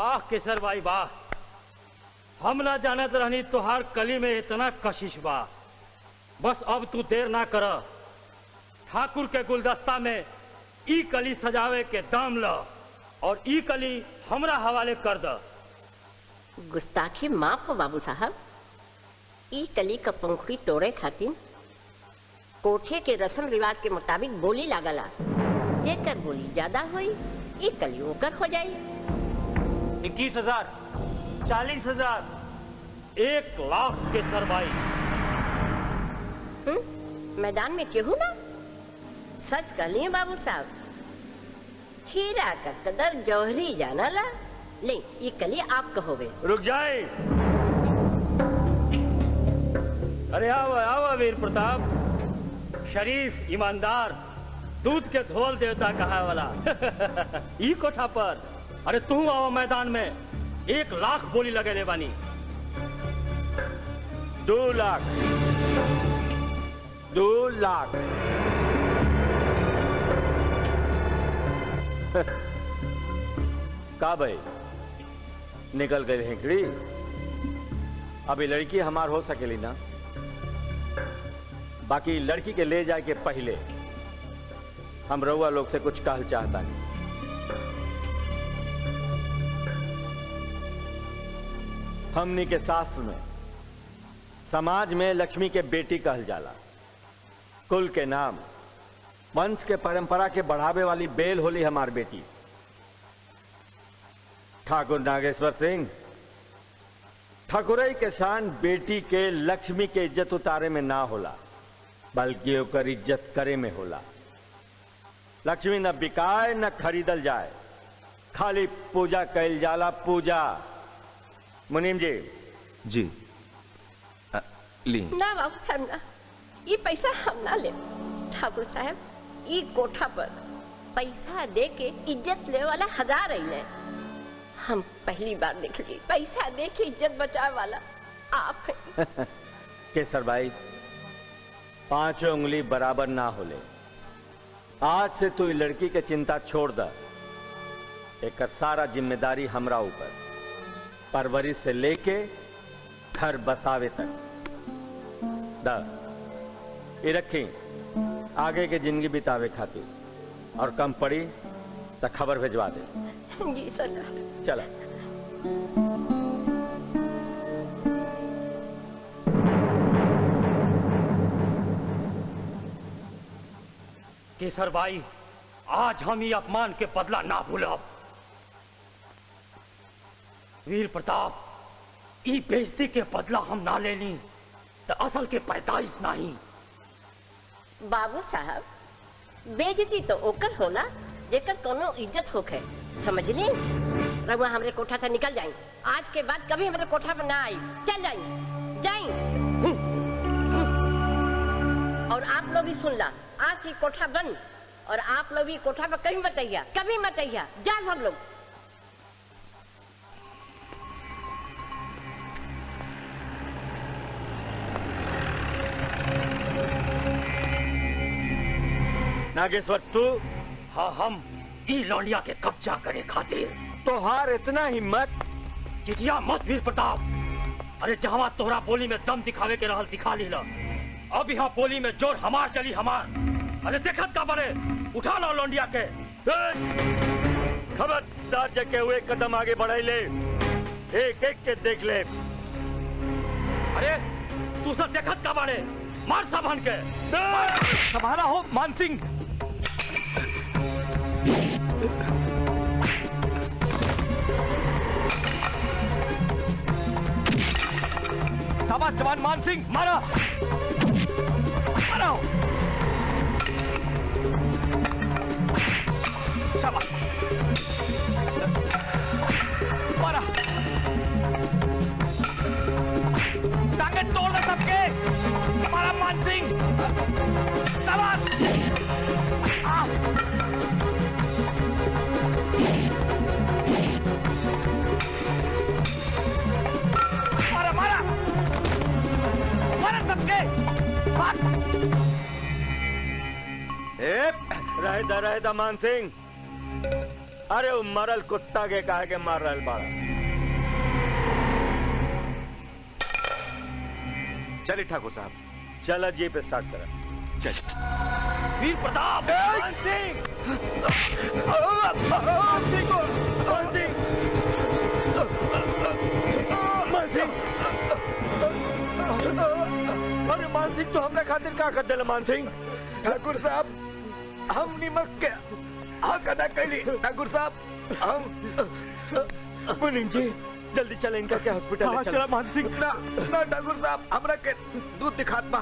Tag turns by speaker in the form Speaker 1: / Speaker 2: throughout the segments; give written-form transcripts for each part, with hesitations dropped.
Speaker 1: वाह केसर भाई वाह, हम ना जानत रहनी तुहार कली में इतना कशिश बा। बस अब तू देर ना कर, ठाकुर के गुलदस्ता में ई कली सजावे के दाम ल और ई कली हमरा हवाले कर द।
Speaker 2: गुस्ताखी माफ हो बाबू साहब। ई कली का पंखुड़ी तोड़े खातिर कोठे के रस्म रिवाज के मुताबिक बोली लागला। जेकर बोली ज्यादा हुई ई कली ओकर हो जाई।
Speaker 1: 21,000, 40,000, 1 लाख केसर भाई।
Speaker 2: मैदान में केहू ना सच कहलिए बाबू साहब, हीरा का कदर जौहरी जाना ला। ले ये कली आप कहोगे।
Speaker 1: रुक जाए। अरे आओ आओ वीर प्रताप, शरीफ ईमानदार दूध के धोल देवता कहा वाला ई कोठा पर। अरे तू आओ मैदान में, 1 लाख बोली लगे ले बानी।
Speaker 3: 2 लाख, 2 लाख। का भाई निकल गई हेकड़ी? अभी लड़की हमार हो सकेली ना, बाकी लड़की के ले जाए के पहले हम रउआ लोग से कुछ कहल चाहता नहीं। हमनी के शास्त्र में समाज में लक्ष्मी के बेटी कहल जाला। कुल के नाम वंश के परंपरा के बढ़ावे वाली बेल होली हमार बेटी। ठाकुर नागेश्वर सिंह, ठाकुरई के शान बेटी के लक्ष्मी के इज्जत उतारे में ना होला, बल्कि ओकर इज्जत करे में होला। लक्ष्मी न बिकाए न खरीदल जाए, खाली पूजा कैल जाला, पूजा। मुनीम जी
Speaker 4: ली।
Speaker 2: ना बाबू साहब ना, ये पैसा हम ना ले। ठाकुर साहब ये कोठा पर पैसा दे के इज्जत ले वाला 1000 अइले। हम पहली बार देख ली पैसा दे के इज्जत बचाए वाला आप हैं।
Speaker 3: केसर भाई, 5 उंगली बराबर ना होले। आज से तू लड़की के चिंता छोड़ द। एक सारा जिम्मेदारी हमरा ऊपर, परवरिश से लेके घर बसावे तक द। ये रखी आगे के जिंदगी बितावे खातिर, और कम पड़ी तो खबर भेजवा दे।
Speaker 2: जी सरकार।
Speaker 3: चला।
Speaker 1: केसर भाई, आज हम ये अपमान के बदला ना भूलब। वीर प्रताप, ई बेइज्जती के बदला हम ना लेनी तो असल के पैदाइश नहीं।
Speaker 2: बाबू साहब बेइज्जती तो ओकर होला जेकर कोनो इज्जत होखे, समझ ली। रघुआ हमरे कोठा से निकल जाई। आज के बाद कभी हमरे कोठा पर ना आई। चल जाई जाई। और आप लोग भी सुन ला, आज ही कोठा बंद। और आप लोग भी कोठा पर कहीं मत आइया, कभी मत आइया। जा सब लोग।
Speaker 3: नागेश्वर तू?
Speaker 1: हाँ, हम ई लौंडिया के कब्जा करे खातिर।
Speaker 3: तोहार इतना हिम्मत?
Speaker 1: चिचिया मत वीर प्रताप। अरे जहां तोहरा बोली में दम दिखावे के रहल दिखा लीला। अब यहाँ बोली में जोर हमार चली हमार। अरे देखत का बड़े, उठा लो लौंडिया के।
Speaker 3: खबरदार जके हुए कदम आगे बढ़ाई ले, एक एक के देख ले।
Speaker 1: अरे तू सब देखत का बड़े, मार सामान के।
Speaker 4: संभाला हो मान सिंह। शाबाश जवान मान सिंह, मारा मारा। शाबाश, मारा। टांगे तोड़ दे सबके। मारा मान सिंह, शाबाश। मारा मारा मारा सबके।
Speaker 3: रहेदा मान सिंह, अरे वो मरल कुत्ता के कहा के मार रहल बाड़ा।
Speaker 5: चलिए ठाकुर साहब,
Speaker 3: चल जीप स्टार्ट कर।
Speaker 5: चलिए।
Speaker 4: वीर प्रताप,
Speaker 3: मान सिंह! मान सिंह! मान सिंह! अरे मान सिंह, तो हमने खातिर का कर दिला मान सिंह?
Speaker 5: ठाकुर साहब, हम निमक के हक अदा कैली। ठाकुर साहब, हम
Speaker 3: मुनीम जी, जल्दी चले इनका के हॉस्पिटल ले चल।
Speaker 4: चला मान सिंह।
Speaker 5: ना ना ठाकुर साहब, हमरा के दूध दिखात बा।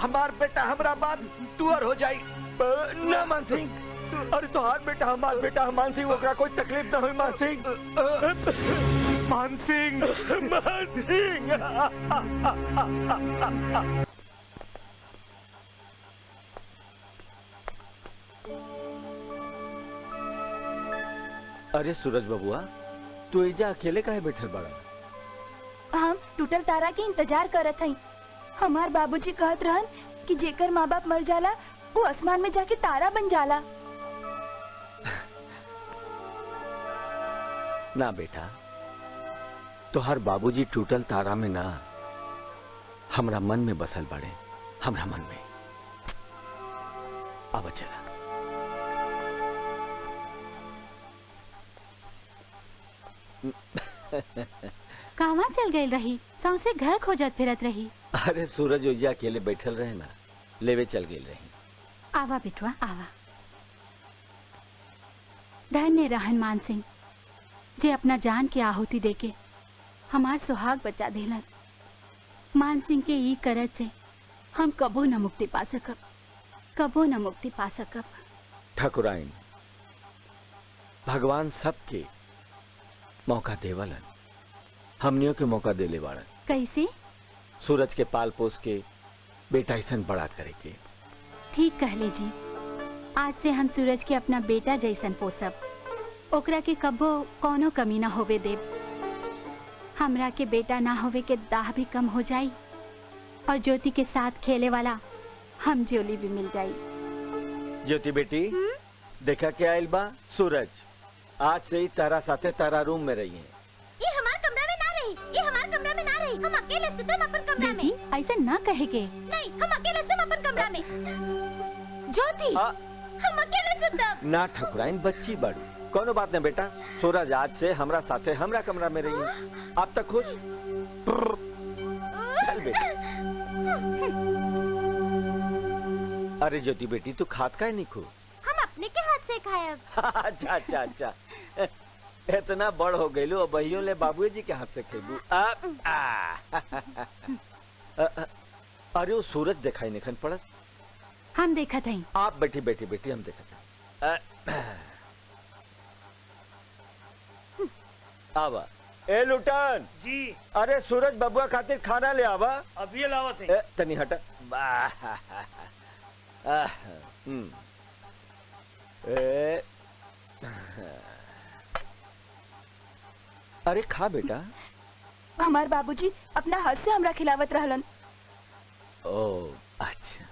Speaker 5: हमार बेटा हमरा बाद तुअर हो जाई।
Speaker 3: ना मान सिंह, अरे तो हार बेटा हमार बेटा मान सिंह, ओकरा कोई तकलीफ ना हुई मान सिंह।
Speaker 4: मान सिंह,
Speaker 3: मान सिंह! अरे सूरज बबुआ, तू एजा अकेले काहे बैठल बड़ा?
Speaker 6: हम टूटल तारा के इंतजार करत हई। हमार बाबूजी कहत रहन कि जेकर माँ बाप मर जाला वो आसमान में जाके तारा बन जाला।
Speaker 3: ना बेटा, तोहर बाबूजी टूटल तारा में ना, हमरा मन में बसल बड़े, हमरा मन में। अब चला।
Speaker 7: कहवा चल गई रही? सौसे घर खोजत फिरत रही।
Speaker 3: अरे सूरज ओइजा अकेले बैठल रहे ना, लेवे चल गई रही।
Speaker 7: आवा बिटवा आवा। धन्य रहन मान सिंह, जे अपना जान की आहुति देके हमार सुहाग बचा देलन। मान सिंह के ई करत से हम कबो न मुक्ति पा सकब, कबो न मुक्ति पा सकब।
Speaker 3: ठाकुराइन, भगवान सबके मौका देवलन, हमनियों के मौका देले बाड़न।
Speaker 7: कैसे?
Speaker 3: सूरज के पाल पोस के बेटा ऐसन बड़ा करे के।
Speaker 7: ठीक कहले जी, आज से हम सूरज के अपना बेटा जैसन पोसब, ओकरा के कबो कोनो कमी ना होवे देब। हमरा के बेटा ना होवे के दाह भी कम हो जाई और ज्योति के साथ खेले वाला हम ज्योली भी मिल जाई।
Speaker 3: ज्योति बेटी, देखा के आइल बा सूरज, आज से ही तारा साथे तारा रूम में रही है।
Speaker 8: ये हमार कमरा में ना रही, ये हमार कमरा में ना रही। हम अकेले सुतम अपन कमरा में।
Speaker 7: बेटी ऐसा ना कहे के।
Speaker 8: नहीं, हम अकेले सुतम अपन कमरा में। ज्योति, हम अकेले सुतम।
Speaker 3: ना ठाकुराइन, बच्ची बड़ी, कोनो बात नहीं बेटा। सूरज आज से हमरा साथे हमरा कमरा में रही है। आप तक खुश? चल बेटा। अरे ज्योति बेटी, तू खात काहे नहीं खू?
Speaker 8: हम अपने के हाथ से खायब।
Speaker 3: अच्छा अच्छा अच्छा, इतना बड़ हो गई लो, बहियों ले बाबू जी के हाथ से खेबू। अरे वो सूरज दिखाई नहीं पड़त।
Speaker 7: हम देखा थी।
Speaker 3: आप बैठी बैठी बैठी, हम देखा था। आवा ए लुटन
Speaker 1: जी
Speaker 3: अरे सूरज बबुआ खातिर खाना ले आवा।
Speaker 1: अब ये लावत है।
Speaker 3: तनी हटा। अरे खा बेटा।
Speaker 6: हमार बाबूजी अपना हाथ से हमरा खिलावत रहलन।
Speaker 3: ओ अच्छा।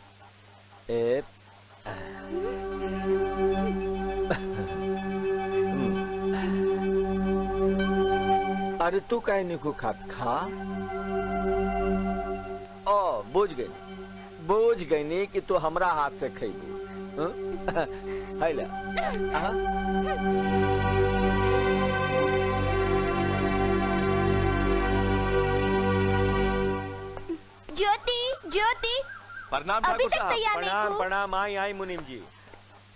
Speaker 3: अरे तू काहे निकू खात? खा। ओ बुझ गई नी कि तू हमरा हाथ से खइबू। हाय ला।
Speaker 8: ज्योति ज्योति
Speaker 3: प्रणाम
Speaker 8: अभी
Speaker 3: ठाकुर
Speaker 8: तक
Speaker 3: साहब।
Speaker 8: तैयार नहीं
Speaker 3: प्रणाम
Speaker 8: हो?
Speaker 3: प्रणाम। आई मुनीम जी।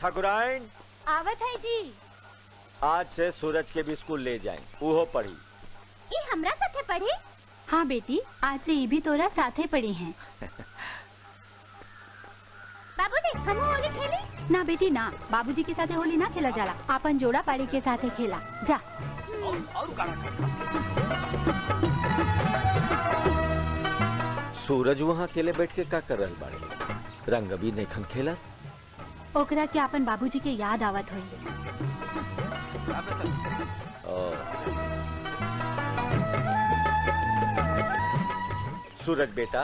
Speaker 3: ठाकुराइन,
Speaker 8: आवत है जी।
Speaker 3: आज से सूरज के भी स्कूल ले जाए, वो पढ़ी।
Speaker 8: ये हमरा साथे पढ़ी?
Speaker 7: हाँ बेटी, आज से ये भी तोरा साथे पड़ी हैं।
Speaker 8: बाबूजी, हम होली खेली?
Speaker 7: ना बेटी ना, बाबूजी के साथे होली ना खेला जाला, अपन जोड़ा पाड़ी के साथे खेला जा।
Speaker 3: सूरज वहाँ अकेले बैठ के का कर रहल बाड़ी? रंग अभी नहीं खेला।
Speaker 7: ओकरा के अपन बाबूजी के याद आवत हुई।
Speaker 3: सूरज बेटा,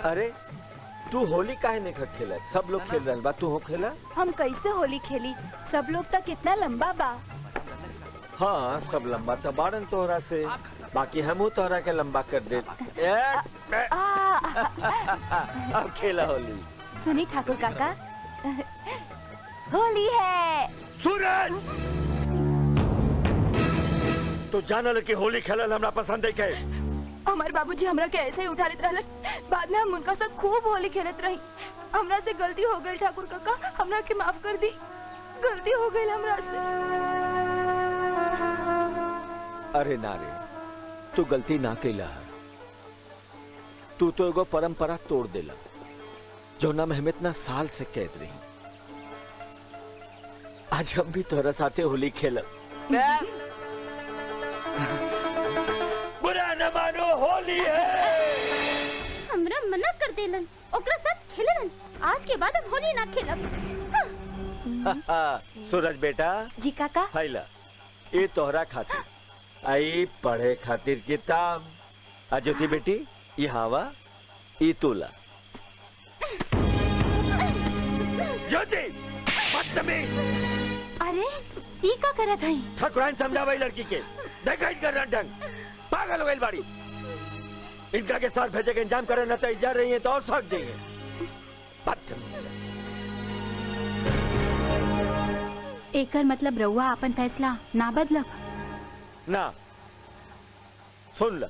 Speaker 3: अरे तू होली काहे नहीं खेला? सब लोग खेल रहे बा, तू हो खेला?
Speaker 6: हम कैसे होली खेली? सब लोग तक कितना लंबा बा।
Speaker 3: हाँ सब लंबा तो बाड़न तोहरा से, बाकी हमू तोहरा के लंबा कर दे। अब खेला होली।
Speaker 6: सुनी ठाकुर काका, होली है।
Speaker 3: सूरज तो जानल कि होली खेलल हमरा पसंद है के?
Speaker 6: हमारे बाबूजी हमरा के ऐसे ही उठा लेते रहलन, बाद में हम उनका साथ खूब होली खेलत रही। हमरा से गलती हो गई ठाकुर काका, हमरा के माफ कर दी। गलती हो गई हमरा से।
Speaker 3: अरे नारे, तू गलती ना कैला है। तू तो एगो परंपरा तोड़ देला जो ना हम इतना साल से कैद रही। आज हम भी तोरा साथे होली खेलब। बुरा न मानो, होली है।
Speaker 8: हमरा मना कर देलन, ओकरा साथ खेलन। आज के बाद हम होली ना खेलब। हाँ।
Speaker 3: सूरज बेटा।
Speaker 6: जी काका।
Speaker 3: हैला, ये तोहरा खातिर आई पढ़े खातिर किताब। अज्योति बेटी यहाँ वा, ई तूला। ज्योति
Speaker 7: अरे ई का करत हई?
Speaker 3: ठकुराइन समझावे लड़की के, देखा इनका ढंग, पागल हो गई बाड़ी। इनका के साथ भेजे के इंतजाम करे न तो जा रही है तो और सक जाइए।
Speaker 7: एकर मतलब रउआ अपन फैसला ना बदलब?
Speaker 3: ना, सुन ल,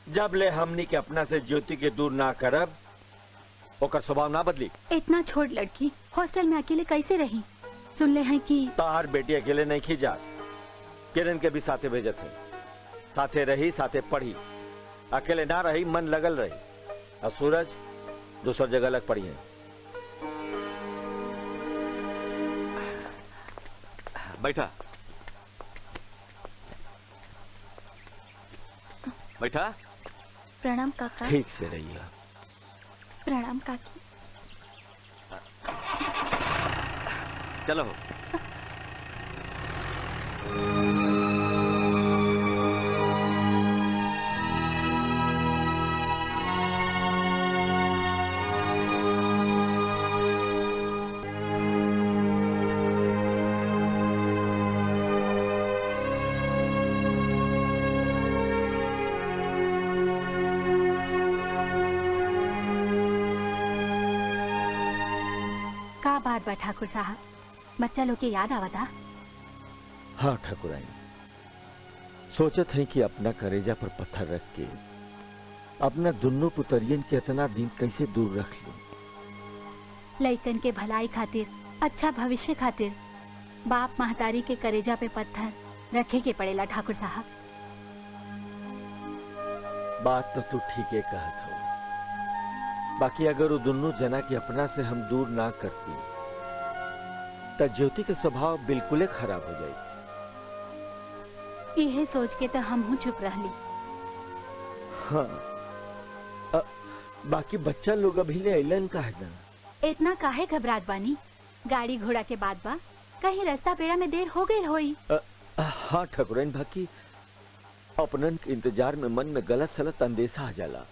Speaker 3: जब ले हमनी के अपना से ज्योति के दूर ना करब, ओकर स्वभाव ना बदली।
Speaker 7: इतना छोट लड़की हॉस्टल में अकेले कैसे रही? सुन ले हैं कि
Speaker 3: तार बेटी अकेले नहीं खी जा, किरण के भी साथे भेजत है। साथे रही, साथे पढ़ी, अकेले ना रही, मन लगल रही। और सूरज दूसर जगह लग पड़ी है।
Speaker 9: बैठा बैठा।
Speaker 6: प्रणाम काका।
Speaker 3: ठीक से रहिए।
Speaker 6: प्रणाम काकी।
Speaker 9: चलो।
Speaker 7: का बात बा ठाकुर साहब, बच्चा लोग के याद आवता?
Speaker 3: हाँ ठाकुराइन, सोचत है कि अपना करेजा पर पत्थर रख के अपना दुन्नों पुतरियन के इतना दिन कैसे दूर रख लूं।
Speaker 7: लइकन के भलाई खातिर, अच्छा भविष्य खातिर बाप महतारी के करेजा पे पत्थर रखे के पड़ेला ठाकुर साहब।
Speaker 3: बात तो तू ठीक है कहत हो, बाकी अगर वो दोनों जना के अपना से हम दूर ना करती तो ज्योति के स्वभाव बिल्कुल ही खराब हो जाए।
Speaker 7: यह सोच के तो हम हूँ चुप रहली।
Speaker 3: हाँ, बाकी बच्चा लोग अभी ले अलन का है ना।
Speaker 7: इतना काहे घबरात बानी? गाड़ी घोड़ा के बाद बा, कहीं रास्ता पेड़ा में देर हो गई होई।
Speaker 3: हाँ ठाकुरन, बाकी अपनन के इंतजार में मन में गलत सलत अंदेशा आ जाला।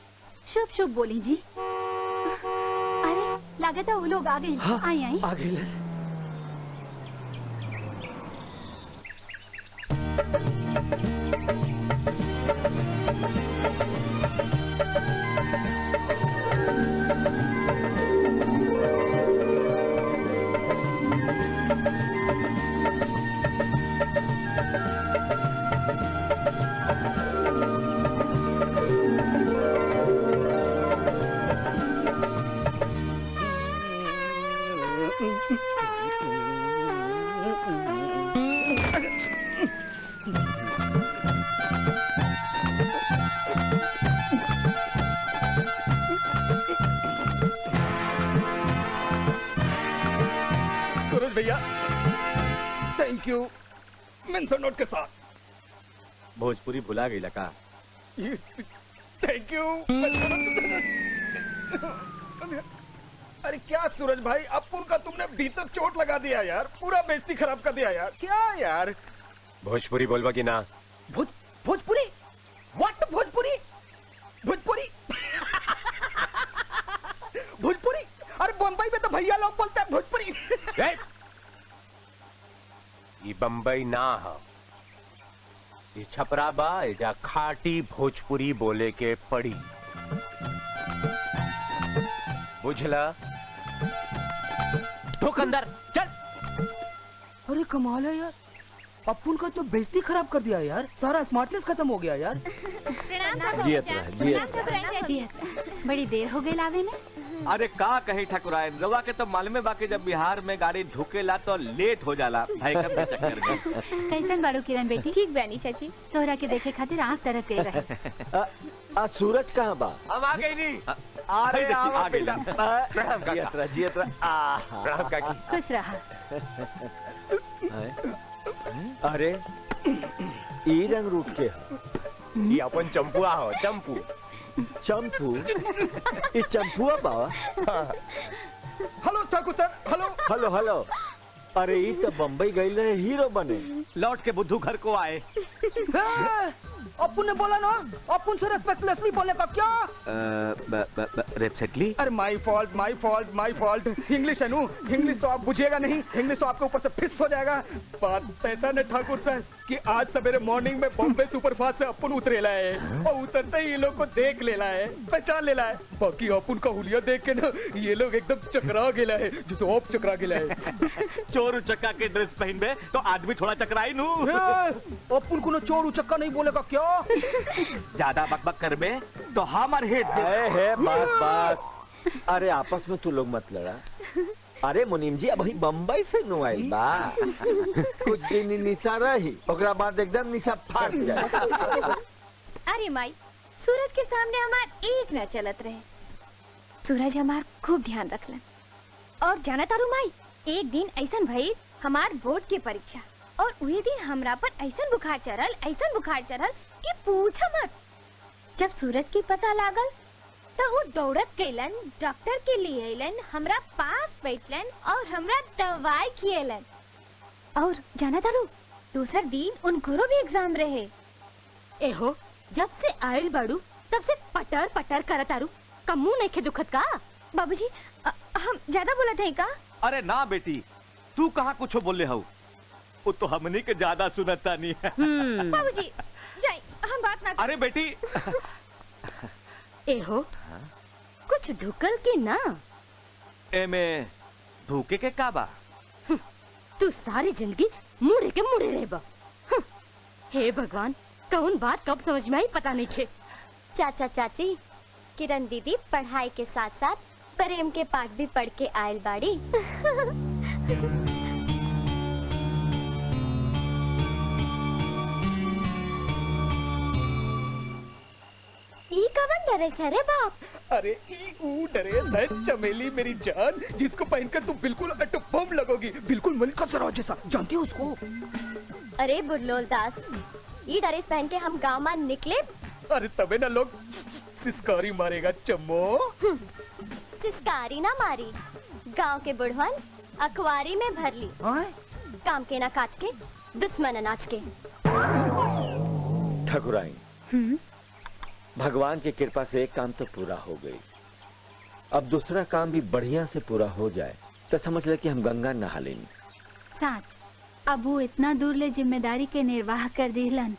Speaker 7: शुभ शुभ बोली जी। अरे लागत है वो लोग आ गए।
Speaker 3: हाँ,
Speaker 7: आई आई
Speaker 3: आ गए।
Speaker 4: सूरज भैया, थैंक यू मेंशन नोट के साथ।
Speaker 9: भोजपुरी भुला गई लका।
Speaker 4: Thank you. अरे क्या सूरज भाई, अपुन का तुमने भीतर चोट लगा दिया यार, पूरा बेइज्जती खराब कर दिया यार। क्या यार?
Speaker 9: भोजपुरी बोलवा की ना?
Speaker 4: भोजपुरी? व्हाट भोजपुरी? भोजपुरी? भोजपुरी? अरे बम्बई में तो भैया लोग बोलते हैं भोजपुरी।
Speaker 9: ये बम्बई ना है, ये छपरा बा, एजा खाटी भोजपुरी बोले के पड़ी। बुझला? ढुक अंदर, चल।
Speaker 10: अरे कमाल है यार, अपुन का तो बेइज्जती खराब कर दिया यार, सारा स्मार्टनेस खत्म हो गया यार।
Speaker 3: जियत रहा।
Speaker 7: बड़ी देर हो गई लावे में।
Speaker 3: अरे का कही ठकुराइन, रवा के तो मालूम है बाकी जब बिहार में गाड़ी ढुकेला तो लेट हो जाला भाई का चक्कर में।
Speaker 7: कैसन बाड़ू किरण बेटी?
Speaker 8: ठीक बानी चाची।
Speaker 7: तोहरा के देखे खातिर आँख तरस गई रहे।
Speaker 3: सूरज कहाँ बा?
Speaker 9: हम आ गई नहीं।
Speaker 3: अरे
Speaker 9: आ गई।
Speaker 3: जियत रहा।
Speaker 9: प्रणाम काकी।
Speaker 7: खुश रहा।
Speaker 3: अरे ई रंग रूट के
Speaker 9: ये अपन चंपुआ हो, चंपू।
Speaker 3: चंपू? ई चंपुआ बा?
Speaker 4: हेलो ठाकुर सर, हेलो।
Speaker 3: Hello hello. अरे ई तो बम्बई गई रहे हीरो बने, लौट के बुद्धू घर को आए।
Speaker 10: अपुन ने बोला ना, अपुन से रेस्पेक्टलेसली बोलने का क्या?
Speaker 3: रेपसेटली?
Speaker 4: अरे माय फॉल्ट, माय फॉल्ट, माय फॉल्ट। इंग्लिश है नू, इंग्लिश तो आप बुझिएगा नहीं, इंग्लिश तो आपके ऊपर से फिस हो जाएगा। बात ऐसा न ठाकुर सर कि आज सवेरे मॉर्निंग में बॉम्बे सुपरफास्ट से अपुन उतरेला है और उतरते ही ये लोग को देख लेला है, पहचान लेला है। बाकी अपुन का हुलिया देख के ना ये लोग एकदम चकरा गेला है, जैसे ऑफ चकरा गेला है।
Speaker 3: चोर उचक्का के ड्रेस पहन बे तो आदमी थोड़ा चकराई नू।
Speaker 10: अपुन को चोर उचक्का नहीं बोलेगा क्या?
Speaker 3: ज्यादा बकबक कर बे तो हमार हेड है। बस बस, अरे आपस में तू लोग मत लड़ा। अरे मुनीम जी अभी बम्बई से नु आइल बा, कुछ दिन निशा रही ओकरा बाद एकदम निशा फाट जाए।
Speaker 8: अरे माई, सूरज के सामने हमार एक न चलत रहे। सूरज हमार खूब ध्यान रखलन। और जाना तारू माई, एक दिन ऐसन भई हमार बोर्ड के परीक्षा, और वही दिन हमरा पर ऐसन बुखार चढ़ल कि पूछा मत। जब सूरज के पता लागल तो वो दौड़त गइलन, डॉक्टर के लिए अइलन, हमरा पास बैठलन और हमरा दवाई खिएलन। और जाना तारू, दूसर दिन उनको भी एग्जाम रहे। एहो, जब से आयल बाड़ू तब से पटर पटर करत तारू, कम्मू नहीं खे दुखत का? बाबूजी, हम ज्यादा बोलत हैं का?
Speaker 3: अरे ना बेटी, तू कहाँ कुछ बोले हो, वो तो हमनी के ज्यादा सुनता नहीं है।
Speaker 8: बाबूजी, जाए हम बात ना।
Speaker 3: अरे बेटी।
Speaker 8: एहो, कुछ ढुकल के ना?
Speaker 3: एमे धोखे के काबा?
Speaker 8: तू सारी जिंदगी मुड़े के मुड़े रहेबा। हे भगवान, कौन बात कब समझ में आई पता नहीं थे।
Speaker 11: चाचा चाची, किरण दीदी पढ़ाई के साथ साथ प्रेम के पाठ भी पढ़ के आयल बाड़ी।
Speaker 8: ई कवन ड्रेस है रे बाप?
Speaker 4: अरे ई ऊ ड्रेस है चमेली मेरी जान, जिसको पहनकर तू बिल्कुल अटपम लगोगी, बिल्कुल मलिका सराज जैसा। जानती हो उसको?
Speaker 11: अरे बुल्लोल दास, ये ड्रेस पहन के हम गांव में निकले।
Speaker 4: अरे तबे ना लोग सिसकारी मारेगा चम्मो।
Speaker 11: सिसकारी ना मारी, गांव के बुढ़वन अखबारी में भर ली। काम के ना काच के, दुश्मन अनाज के।
Speaker 3: ठकुराइन, भगवान की कृपा से एक काम तो पूरा हो गई, अब दूसरा काम भी बढ़िया से पूरा हो जाए तो समझ ले कि हम गंगा नहा लेंगे।
Speaker 7: साच, अब वो इतना दूर ले जिम्मेदारी के निर्वाह कर दिलन,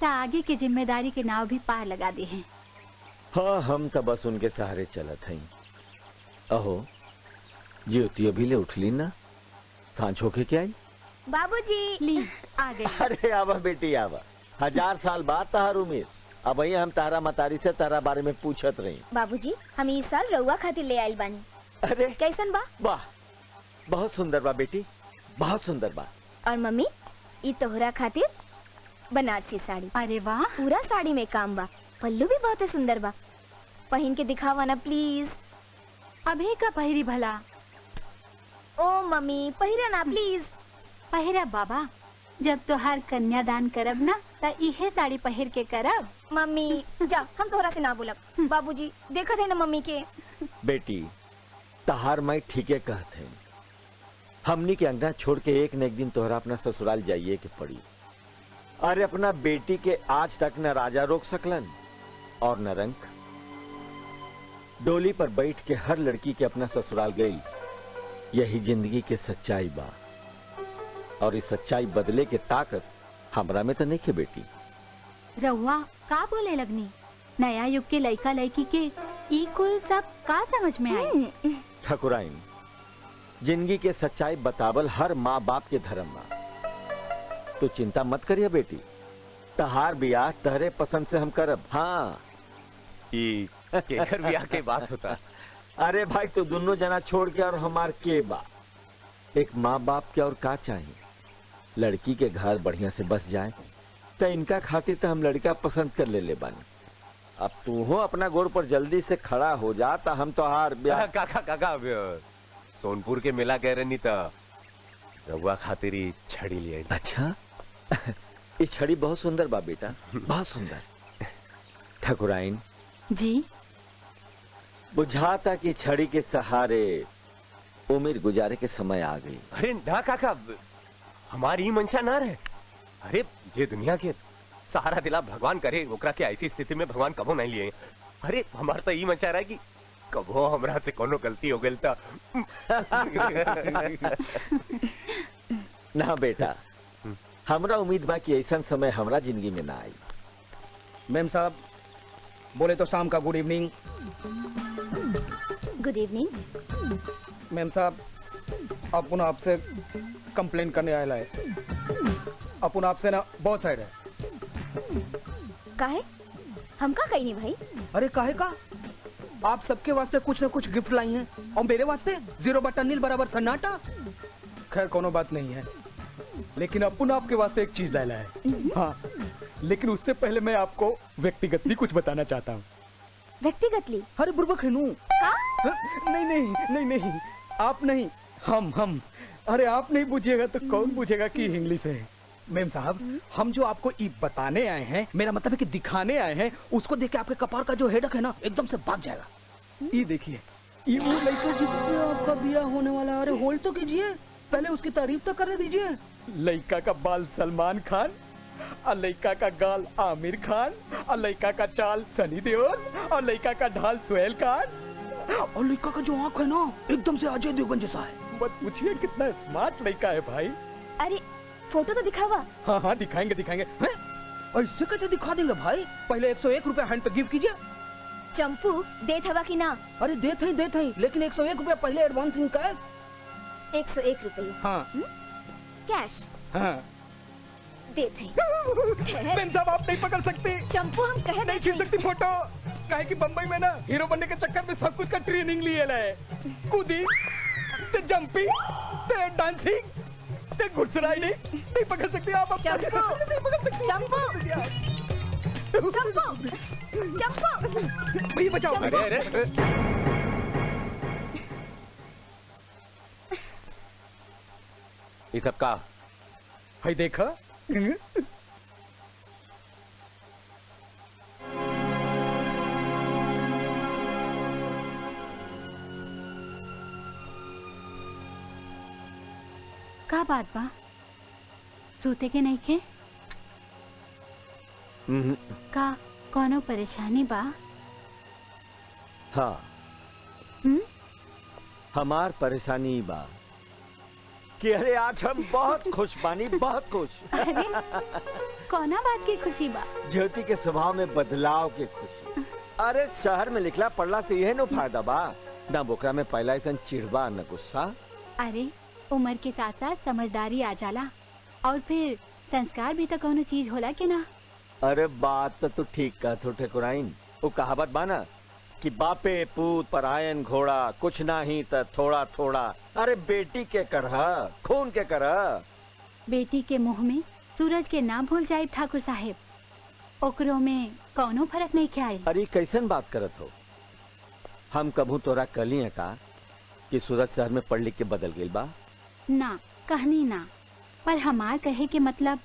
Speaker 7: ता आगे की जिम्मेदारी के नाव भी पार लगा दी हैं।
Speaker 3: हाँ, हम तो बस उनके सहारे चलत हैं। अहो ज्योति अभी ले उठली ना, सांझ होके क्या आई?
Speaker 11: बाबूजी
Speaker 7: ली आ गई।
Speaker 3: अरे आवा बेटी आवा, 1000 साल बाद तहार उम्र, अब वही हम तारा मतारी से तारा बारे में पूछत रही।
Speaker 11: बाबूजी, हम इस साल रउआ खातिर ले आइल बानी।
Speaker 3: अरे
Speaker 11: कैसन बा?
Speaker 3: वाह, बहुत सुंदर बा बेटी, बहुत सुंदर बा।
Speaker 11: और मम्मी, ई तोहरा खातिर बनारसी साड़ी।
Speaker 7: अरे वाह,
Speaker 11: पूरा साड़ी में काम बा, पल्लू भी बहुत सुंदर बा। पहन के दिखावा ना प्लीज।
Speaker 7: अभी का पहिरी भला?
Speaker 11: ओ मम्मी, पहिरा ना प्लीज।
Speaker 7: पहिरा बाबा, जब तोहार कन्यादान करब ना त इहे साड़ी पहिर के करब।
Speaker 11: मम्मी जा, हम तोहरा से ना बोलब। बाबूजी देखत है ना मम्मी के।
Speaker 3: बेटी तहार माई ठीके कहत है, हमनी के अंगना छोड़ के एक न एक दिन तोहरा अपना ससुराल जाइए के पड़ी। अरे अपना बेटी के आज तक न राजा रोक सकलन और न रंक। डोली पर बैठ के हर लड़की के अपना ससुराल गई, यही जिंदगी के सच्चाई बा। और इस सच्चाई बदले के ताकत हमरा में तो नहीं के बेटी।
Speaker 7: रउआ का बोले लगनी? नया युग के लड़का लड़की के ई कुल सब का समझ में आई?
Speaker 3: ठकुराइन, जिंदगी के सच्चाई बतावल हर माँ बाप के धर्म बा। तो चिंता मत करिए बेटी, तहार बियाह तहरे पसंद से हम करब। हाँ,
Speaker 9: केकर बियाह के बात होता।
Speaker 3: अरे भाई, तो दोनों जना छोड़ के और हमार के बा। एक माँ बाप के और का चाहिए? लड़की के घर बढ़िया से बस जाए तो इनका खातिर तो हम लड़का पसंद कर ले बानी। अब तू हो अपना गोड़ पर जल्दी से खड़ा हो जा, तो हम तो हार ब्याह।
Speaker 9: काका सोनपुर के मेला कह रही था, रउआ खातिर ही छड़ी लिए।
Speaker 3: अच्छा, ये छड़ी बहुत सुंदर बा बेटा, बहुत सुंदर। ठकुराइन
Speaker 7: जी,
Speaker 3: बुझाता कि छड़ी के सहारे उम्र गुजारे के समय आ गई।
Speaker 9: अरे ना काका, हमारी मंशा ना रहे। अरे ये दुनिया के सहारा दिला भगवान करे, ओकरा के ऐसी स्थिति में भगवान कबो नहीं लिए। अरे हमारा तो ये मंशा रहा है कि कबो हमरा से कोनो गलती हो गई था।
Speaker 3: ना बेटा, हमरा उम्मीद बा कि ऐसा समय हमरा जिंदगी में ना आई।
Speaker 4: मैम साहब बोले तो शाम का good evening.
Speaker 11: Good evening.
Speaker 4: Ma'am साहब, अपन आपसे कंप्लेन करने आया है। अपन आपसे ना बहुत साइड है।
Speaker 8: काहे? हम का कही नहीं भाई?
Speaker 10: अरे काहे का? आप सबके वास्ते कुछ न कुछ गिफ्ट लाई हैं और मेरे वास्ते 0 बटन नील बराबर सन्नाटा।
Speaker 4: खैर कोनो बात नहीं है, लेकिन अपन आपके वास्ते एक चीज लाया है। हाँ, लेकिन उससे पहले मैं आपको व्यक्तिगतली कुछ बताना चाहता हूँ।
Speaker 8: व्यक्तिगतली?
Speaker 10: अरे बुर्बक है नू।
Speaker 4: नहीं नहीं नहीं नहीं, आप नहीं, हम। अरे आप नहीं बुझिएगा तो कौन बुझेगा कि इंग्लिश है। मैम साहब, हम जो आपको ये बताने आए हैं, मेरा मतलब है कि दिखाने आए हैं, उसको देख के आपके कपार का जो हेडक है ना, एकदम से भाग जाएगा। ये देखिए, ये वो लड़का जिससे आपका ब्याह होने वाला। अरे होल्ड तो कीजिए, पहले उसकी तारीफ तो कर दीजिए। लड़का का बाल सलमान खान, और लड़का का गाल आमिर खान, और लड़का का चाल सनी देओल, और लड़का का ढाल सोहेल खान,
Speaker 10: और लड़का का जो आँख है ना, एकदम से अजय देवगन जैसा है।
Speaker 4: मत पूछिए कितना स्मार्ट लड़का है भाई।
Speaker 8: अरे फोटो तो दिखावा।
Speaker 4: हाँ दिखाएंगे।
Speaker 10: ऐसे कैसे दिखा देंगे भाई? पहले 101 रुपया हैंड पे गिव कीजिए।
Speaker 8: चंपू देत हवा की ना?
Speaker 10: अरे देत ही, लेकिन 101 रुपया पहले एडवांस इन कैश।
Speaker 8: 101 रुपये?
Speaker 4: हाँ।
Speaker 8: कैश?
Speaker 4: हाँ।
Speaker 8: देत ही।
Speaker 4: मैम साहब, आप नहीं पकड़ सकती।
Speaker 8: चंपू हम कहे
Speaker 4: नहीं खींच सकती फोटो, काहे कि बम्बई में ना हीरो बनने के चक्कर में सब कुछ का ट्रेनिंग लिए है। कूदी, ते जंपिंग, ते डांसिंग, ते घुड़सवारी नहीं पकड़ सकती आप।
Speaker 8: चंपू,
Speaker 4: भैया बचाओ।
Speaker 9: अरे ये सब का
Speaker 4: भाई देखा।
Speaker 7: का बात बा? सोते के नहीं खे? का कोनो परेशानी बा?
Speaker 3: हाँ, हमार परेशानी बा कि अरे आज हम बहुत खुश बानी, बहुत खुश।
Speaker 7: अरे कोना बात की खुशी बा?
Speaker 3: ज्योति के स्वभाव में बदलाव की खुशी। अरे शहर में लिखला पढ़ला से यह नो फायदा बा, ना बोकरा में पहला ऐसा चिढ़वा न गुस्सा।
Speaker 7: अरे उम्र के साथ साथ समझदारी आ जाला, और फिर संस्कार भी तो कोनो चीज होला के ना।
Speaker 3: अरे बात तो तू ठीक कह थो ठकुराइन। वो कहावत बाना कि बापे पूत पर आयन घोड़ा, कुछ ना ही तो थोड़ा थोड़ा। अरे बेटी के करहा, खून के करहा।
Speaker 7: बेटी के मुंह में सूरज के ना भूल जाए ठाकुर साहेब, ओकरों में कोनो फर्क नहीं ख्याल।
Speaker 3: अरे कैसन बात करत हो? हम कभू तोरा कली है का कि सूरज शहर में पढ़ लिख के बदल गई बा?
Speaker 7: ना, कहनी ना, पर हमार कहे के मतलब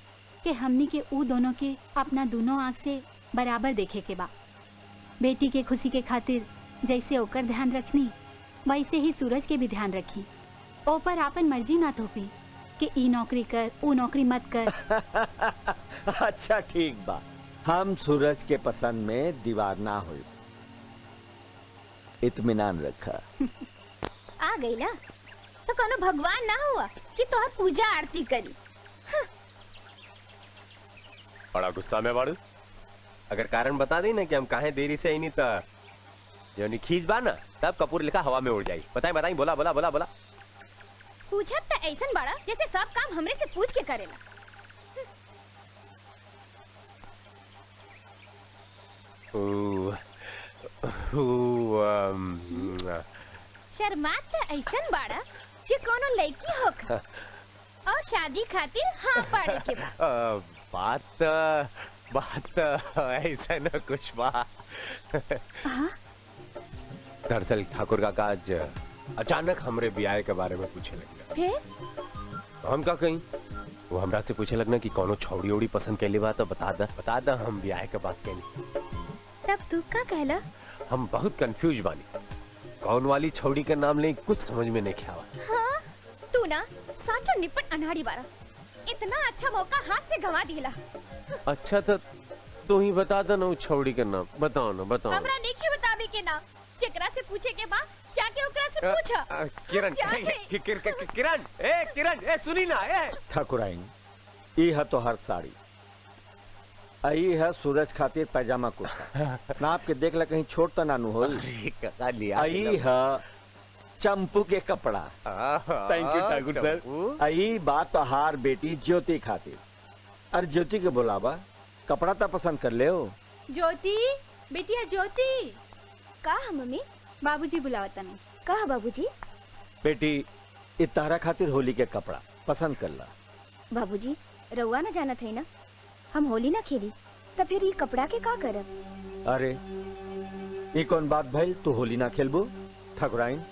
Speaker 7: कि हमनी के ऊ दोनों के अपना दोनों आँख से बराबर देखे के बा। बेटी के खुशी के खातिर जैसे ओकर ध्यान रखनी, वैसे ही सूरज के भी ध्यान रखी। ओ पर आपन मर्जी ना थोपी कि ई नौकरी कर, ऊ नौकरी मत कर।
Speaker 3: अच्छा ठीक बा, हम सूरज के पसंद में दीवार ना हुई। इत्मीनान रखा।
Speaker 8: आ गई ना तो कोनो भगवान ना हुआ कि तोहर पूजा आरती करी।
Speaker 9: बड़ा गुस्सा में बाड़ू। अगर कारण बता दी ना कि हम काहे देरी से आई नहीं तो जो खींच बा ना तब कपूर लिखा हवा में उड़ जाई। बताई बताई, बोला बोला बोला बोला।
Speaker 8: पूछत त ऐसन बड़ा जैसे सब काम हमरे से पूछ के करेला। शर्मात त ऐसन बड़ा कि कोनो लड़की होख और शादी खातिर हाँ पड़े के बा।
Speaker 9: बात ऐसा न कुछ बा। दरअसल ठाकुर काका आज अचानक हमरे ब्याह के बारे में पूछे लगे।
Speaker 8: फिर
Speaker 9: हम का कहीं वो हमरा से पूछे लगना कि कोनो छौड़ी ओड़ी पसंद कैली बा तो बता दा हम ब्याह के बात कैली।
Speaker 8: तब तू का कहला?
Speaker 9: हम बहुत कंफ्यूज बानी, कौन वाली छौड़ी का नाम ले कुछ समझ में नहीं आवा।
Speaker 8: हाँ? तू ना साचो निपट अनाड़ी बारा, इतना अच्छा मौका हाथ से गंवा दिला।
Speaker 9: अच्छा तो तू ही बता दो ना वो छौड़ी का नाम। बताओ ना बताओ।
Speaker 8: हमरा नहीं के बताबे के नाम, जेकरा से पूछे के बा जाके ओकरा से पूछा।
Speaker 9: किरण किरण किरण सुनी ना।
Speaker 3: ठाकुराइन ई है तो हर साड़ी, आई है सूरज खातिर पैजामा कुर्ता ना आपके देख ला कहीं छोट तो नानू हो। आई है चंपू के कपड़ा। थैंक यू ठाकुर सर। आई बात तो हार बेटी ज्योति खातिर। अरे ज्योति के बुलावा कपड़ा तो पसंद कर ले हो।
Speaker 7: ज्योति बेटिया ज्योति।
Speaker 8: का मम्मी?
Speaker 7: बाबूजी बुलावता नहीं।
Speaker 8: का बाबूजी?
Speaker 3: बेटी इतारा खातिर होली के कपड़ा पसंद कर ला।
Speaker 8: बाबूजी रउआ ना जानत है ना हम होली ना खेली तो फिर ये कपड़ा के का करब?
Speaker 3: अरे ये कौन बात भइल, तू होली ना खेलबो? ठाकुराइन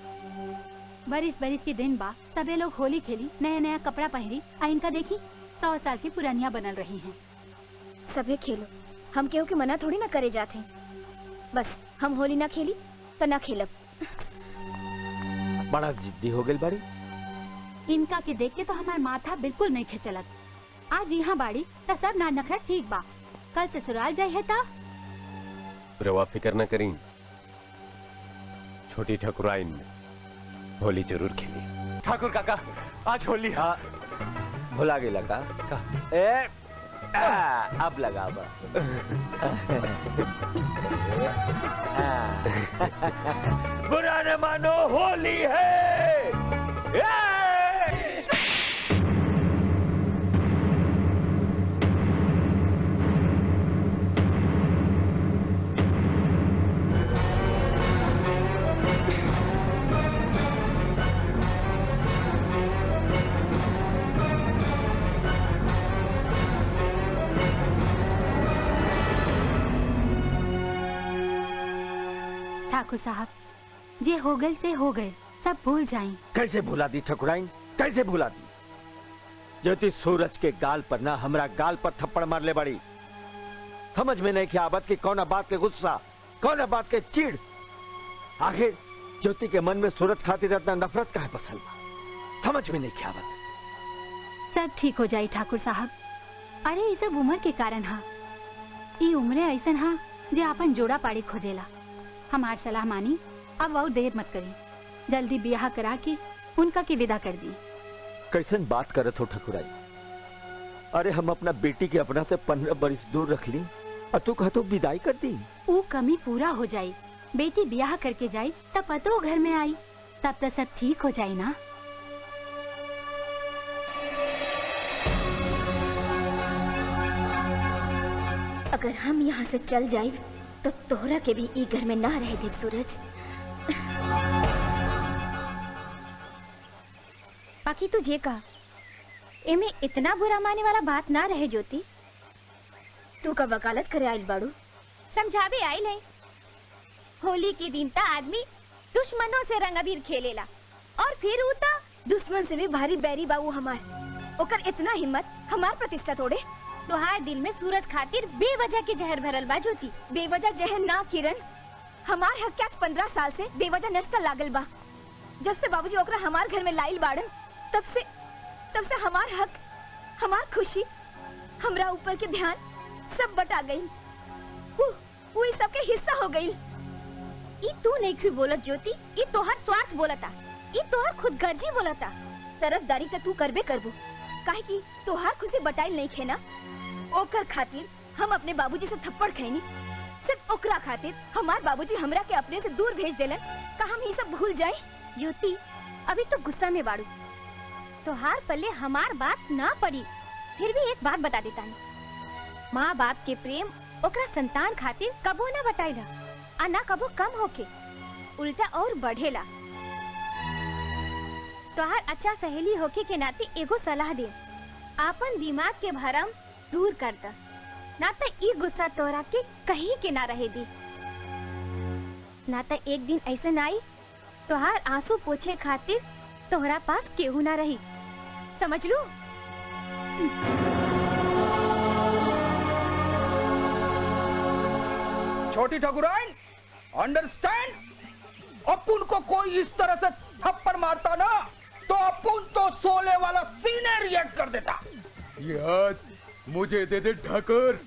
Speaker 7: बरिस बरिस के दिन बा सबे लोग होली खेली, नया नया कपड़ा पहरी, आ इनका देखी 100 साल की पुरानिया बनल रही हैं।
Speaker 8: सबे खेलो, हम केहू के मना थोड़ी ना करे जाते। बस हम होली ना खेली तो ना खेलब।
Speaker 3: बड़ा जिद्दी हो गई बाड़ी।
Speaker 7: इनका के देख के तो हमार माथा बिल्कुल नहीं खिंचलत। आज यहाँ बाड़ी तो सब ना नखरा ठीक बा, कल ससुराल जाए है ता
Speaker 9: रवा फिकर न करी, छोटी ठकुराइन होली जरूर खेली। ठाकुर काका आज होली।
Speaker 3: हाँ भुला गई लगा का? अब लगा बुरा न मानो होली है।
Speaker 7: ठाकुर साहब जे हो गए से हो गए, सब भूल जाएं।
Speaker 3: कैसे भुला दी ठकुराइन, कैसे भुला दी? ज्योति सूरज के गाल पर ना हमरा गाल पर थप्पड़ मार ले बड़ी। समझ में नहीं क्या बात की, कौन बात के गुस्सा, कौन बात के चिड़। आखिर ज्योति के मन में सूरज खातिर इतना नफरत काहे पसल बा, समझ में नहीं क्या बात।
Speaker 7: सब ठीक हो जाई ठाकुर साहब। अरे ये सब उम्र के कारण हा, ये उम्र ऐसन हा जे अपन जोड़ा पाड़ी खोजेला। हमार सलाह मानी, अब और देर मत करी, जल्दी ब्याह करा के उनका के विदा कर दी।
Speaker 3: कैसन बात करत हो ठकुराई? अरे हम अपना बेटी के अपना से 15 बरिस दूर रख ली, और तू कहतो विदाई कर दी।
Speaker 7: वो कमी पूरा हो जाई, बेटी ब्याह करके जाई तब पतो घर में आई, तब तो सब ठीक हो जाई ना।
Speaker 8: अगर हम यहाँ से चल जाए तो तोहरा के भी ई घर में ना रह देव सूरज। बाकी तू जे कहा एमे इतना बुरा माने वाला बात ना रहे ज्योति। तू का वकालत करे आइल बाड़ू, समझावे आइल नहीं। होली के दिन ता आदमी दुश्मनों से रंग अबीर खेलेला, और फिर उता दुश्मन से भी भारी बैरी बाबू हमार। ओकर इतना हिम्मत हमार प्रतिष्ठा तोड़े। तोहार दिल में सूरज खातिर बेवजह के जहर भरल बा ज्योति। बेवजह जहर ना किरण, हमार हक आज 15 साल से बेवजह नष्ट लागल बा। जब से बाबूजी ओकरा हमार घर में लाइल बाड़न तब से हमार हक, हमार खुशी, हमरा ऊपर के ध्यान सब बटा गई। वो इस सब के हिस्सा हो गई। ई तू नहीं क्यों बोलत ज्योति, ई तोहर स्वार्थ बोलता, ई तोहर खुदगर्जी बोलता। तरफदारी तो तू करबे करबो, काहे कि तोहार खुशी बटाइल नहीं खे ना। ओकर खातिर हम अपने बाबूजी से थप्पड़ खैनी, सिर्फ ओकरा खातिर हमार बाबूजी हमरा के अपने से दूर भेज देलन। का हम ये सब भूल जाए?
Speaker 11: ज्योति अभी तो गुस्सा में बाड़ू, तोहार पल्ले हमार बात ना पड़ी।
Speaker 8: फिर भी एक बात बता देता, माँ बाप के प्रेम ओकरा संतान खातिर कबो ना बटाइला आ ना कबो कम होके, उल्टा और बढ़ेला। तोहार अच्छा सहेली होके के नाते एगो सलाह दे, आपन दिमाग के भरम दूर कर द, ना तो ई गुस्सा तोरा के कहीं के ना रहे दी, ना तो एक दिन ऐसे ना आई तोहार आंसू पोछे खातिर तोहरा पास केहू ना रही, समझ लू?
Speaker 10: छोटी ठाकुराइन, अंडरस्टैंड? अपुन को कोई इस तरह से थप्पड़ मारता ना तो अपुन तो सोले वाला सीने रिएक्ट कर देता।
Speaker 4: ये हाथ मुझे दे दे ठाकुर,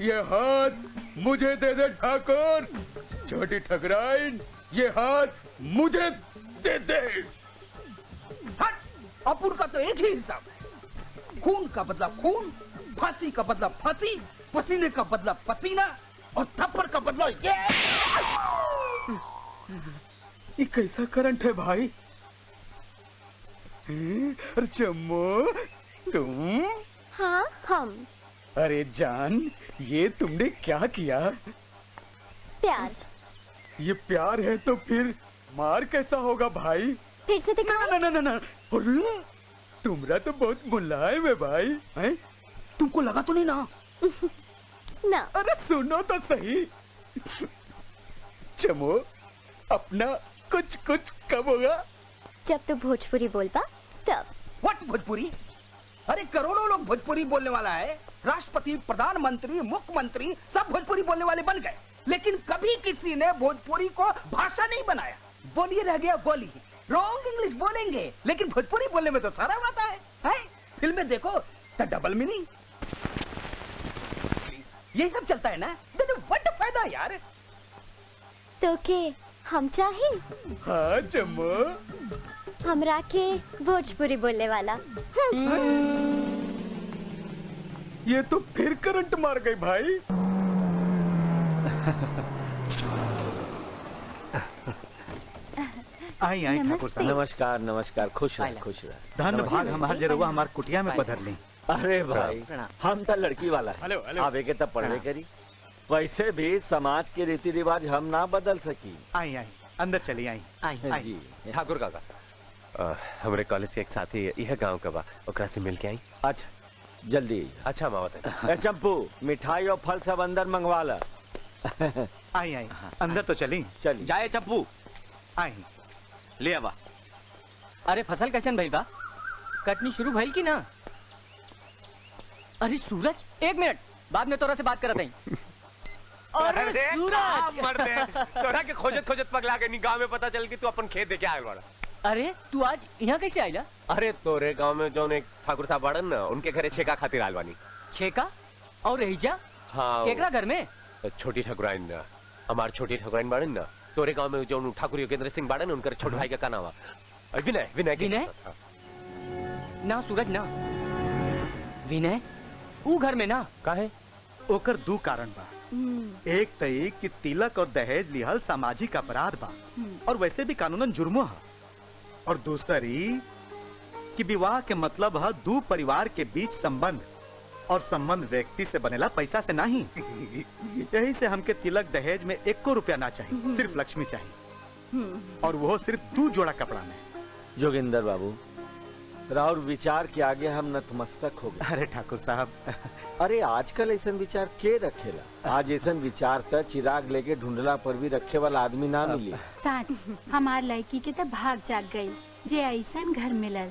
Speaker 4: ये हाथ मुझे दे दे ठाकुर। छोटी ठाकुराइन, ये हाथ मुझे दे दे।
Speaker 10: हट, अपुन का तो एक ही हिसाब है, खून का बदला खून, फांसी का बदला फांसी, पसीने का बदला पसीना और थप्पड़ का बदला ये कैसा करंट है भाई? अरे चम्मो, तुम?
Speaker 11: हाँ हम।
Speaker 4: अरे जान, ये तुमने क्या किया?
Speaker 11: प्यार।
Speaker 4: ये प्यार है तो फिर मार कैसा होगा भाई?
Speaker 11: फिर से दिखाओ।
Speaker 4: ना ना ना ना, अरे तुमरा तो बहुत मुलायम है भाई, हैं?
Speaker 10: तुमको लगा तो नहीं ना?
Speaker 11: ना।
Speaker 4: अरे सुनो तो सही, चमो अपना कुछ कुछ कब होगा?
Speaker 11: जब तू भोजपुरी बोल पा तब।
Speaker 10: व्हाट भोजपुरी? अरे करोड़ों लोग भोजपुरी बोलने वाला है, राष्ट्रपति, प्रधानमंत्री, मुख्यमंत्री सब भोजपुरी बोलने वाले बन गए, लेकिन कभी किसी ने भोजपुरी को भाषा नहीं बनाया। बोलिए रह गया बोली, रॉन्ग इंग्लिश बोलेंगे लेकिन भोजपुरी बोलने में तो सारा आता है, हैं? फिल्में देखो तो डबल मीनिंग, यही सब चलता है ना, तो व्हाट फायदा यार?
Speaker 11: तो के हम चाहे?
Speaker 4: हाँ चमो,
Speaker 11: हमरा के भोजपुरी बोलने वाला।
Speaker 4: ये तो फिर करंट मार गई भाई।
Speaker 5: आई आई ठाकुर साहब।
Speaker 3: नमस्कार नमस्कार, खुश रह खुश रह।
Speaker 5: धन्य भाग हमार जरुआ हमार कुटिया में पधर ली।
Speaker 3: अरे भाई, हम तो लड़की वाला
Speaker 4: हेलो,
Speaker 3: है,
Speaker 4: हेलो।
Speaker 3: आवे के तब पढ़ने करी। वैसे भी समाज के रीति रिवाज हम ना बदल सकी।
Speaker 5: आई आई अंदर चली आई। आई
Speaker 3: जी
Speaker 9: ठाकुर काका, हमारे कॉलेज के एक साथी यह गांव का बा, ओकरा से मिल के आई।
Speaker 3: अच्छा जल्दी।
Speaker 9: अच्छा माँ बताए।
Speaker 3: ए चंपू, मिठाई और फल सब अंदर मंगवा ला।
Speaker 5: आई आई अंदर तो चली।
Speaker 3: चली
Speaker 12: जाए चप्पू,
Speaker 5: आई
Speaker 12: ले आवा।
Speaker 13: अरे फसल कैसन भइल बा? कटनी शुरू भइल की ना? अरे सूरज, एक मिनट, बाद में तोरा से बात करत हई।
Speaker 9: अरे सूरज मर दे, तोरा के खोजत खोजत पगला के गांव में पता चल कि तू अपन खेत देके आयल बाड़ा।
Speaker 13: अरे तू आज यहाँ कैसे आइला?
Speaker 9: अरे तोरे गांव में जो एक ठाकुर साहब बाड़न ना, उनके घरे छेका खातिर आयल बानी।
Speaker 13: छेका? और रहीजा?
Speaker 9: हाँ
Speaker 13: केकरा घर में?
Speaker 9: छोटी ठाकुराइन ना, हमार छोटी ठाकुराइन बाड़न ना, तोरे गांव में जो ठाकुर योगेंद्र सिंह बाड़न, उनकर छोट भाई का नाम है विनय। विनय
Speaker 13: विनय? ना सूरज ना, विनय ऊ घर में ना।
Speaker 9: काहे?
Speaker 5: ओकर दू कारण बा। एक तई कि तिलक और दहेज लिहल सामाजिक अपराध बा और वैसे भी कानूनन जुर्मो है, और दूसरी कि विवाह के मतलब है दू परिवार के बीच संबंध, और संबंध व्यक्ति से बनेला, पैसा से नहीं। यही से हमके तिलक दहेज में 1 रुपया ना चाहिए, सिर्फ लक्ष्मी चाहिए, और वो सिर्फ 2 जोड़ा कपड़ा में।
Speaker 3: जोगिंदर बाबू, राउर विचार के आगे हम नतमस्तक हो गए।
Speaker 5: अरे ठाकुर साहब,
Speaker 3: अरे आजकल ऐसा विचार के रखेला? आज ऐसा विचार तो चिराग लेके ढूंढला पर भी रखे वाला आदमी ना मिली।
Speaker 7: साथ हमार लड़की के तो भाग जाग गई जे ऐसा घर मिलल।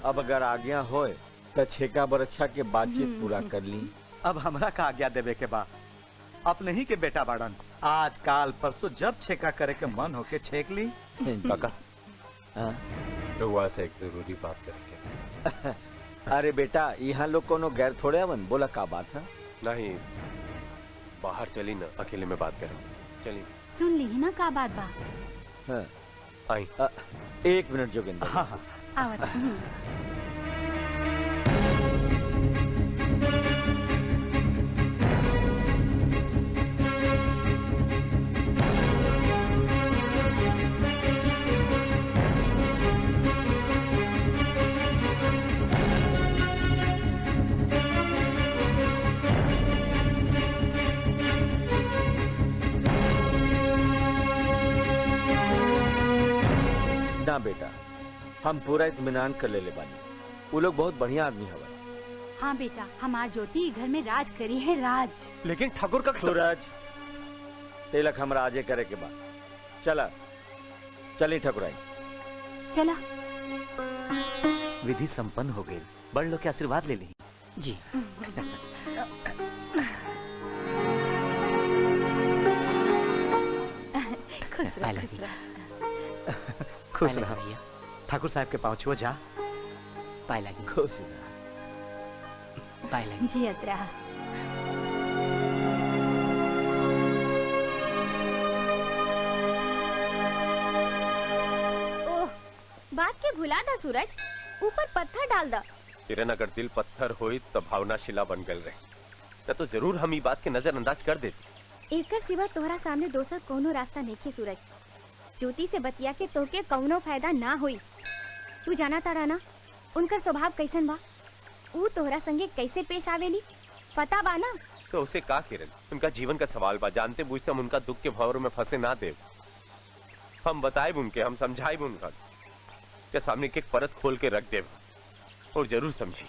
Speaker 3: अब अगर आज्ञा होए तो छेका बरच्छा के बातचीत पूरा कर ली।
Speaker 5: अब हमरा का आज्ञा देवे के बा, अपने ही के बेटा बाड़न, आज काल परसों जब छेका करे के मन होके छेक ली।
Speaker 9: काका
Speaker 3: हाँ?
Speaker 9: रउआ से एक जरूरी बात करेंगे।
Speaker 3: अरे बेटा, यहाँ लोग कोनो गैर थोड़े अवन, बोला का बात है?
Speaker 9: नहीं, बाहर चली ना, अकेले में बात करेंगे। चलिए।
Speaker 7: सुन ली ना का बात बा।
Speaker 3: हाँ।
Speaker 9: आई।
Speaker 3: 1 मिनट जोगिंदर।
Speaker 5: हाँ हाँ।
Speaker 7: आवत।
Speaker 3: ना बेटा, हम पूरा इत्मीनान कर ले बानी। वो लोग बहुत बढ़िया आदमी हवा।
Speaker 7: हाँ बेटा, हमार ज्योति घर में राज करी है, राज।
Speaker 9: लेकिन ठाकुर का
Speaker 3: सूरज, तिलक हमरा आजे करे के बाद चला चली ठकुराई।
Speaker 7: चला।
Speaker 5: विधि संपन्न हो गई, बड़ लोग के आशीर्वाद ले ली।
Speaker 13: जी।
Speaker 2: खुश रह, खुश रह।
Speaker 5: खुश रहा भैया। ठाकुर साहब के पाँव छुओ जा।
Speaker 13: पाए लगी।
Speaker 3: खुश
Speaker 13: पाए लगी।
Speaker 7: जियत रहा।
Speaker 8: ओह, बात के भुला दा सूरज, ऊपर पत्थर डाल दा।
Speaker 9: किरण अगर दिल पत्थर होई तो भावना शिला बन गल रहे, तो जरूर हम ई बात के नजरअंदाज कर देते।
Speaker 8: एकर सिवा तोहरा सामने दोसर कोनो रास्ता नहीं खे सूरज। ज्योति से बतिया के तोके कौनो फायदा ना हुई। तू जाना तारा ना उनकर स्वभाव कैसन बा, ऊ तोहरा संगे कैसे पेश आवेली, पता बा ना?
Speaker 9: तो उसे का किरण, उनका जीवन का सवाल बा, जानते बूझते हम उनका दुख के भंवरों में फंसे ना दे। हम बताए उनके, हम समझाए उनका के सामने के परत खोल के रख दे, और जरूर समझी।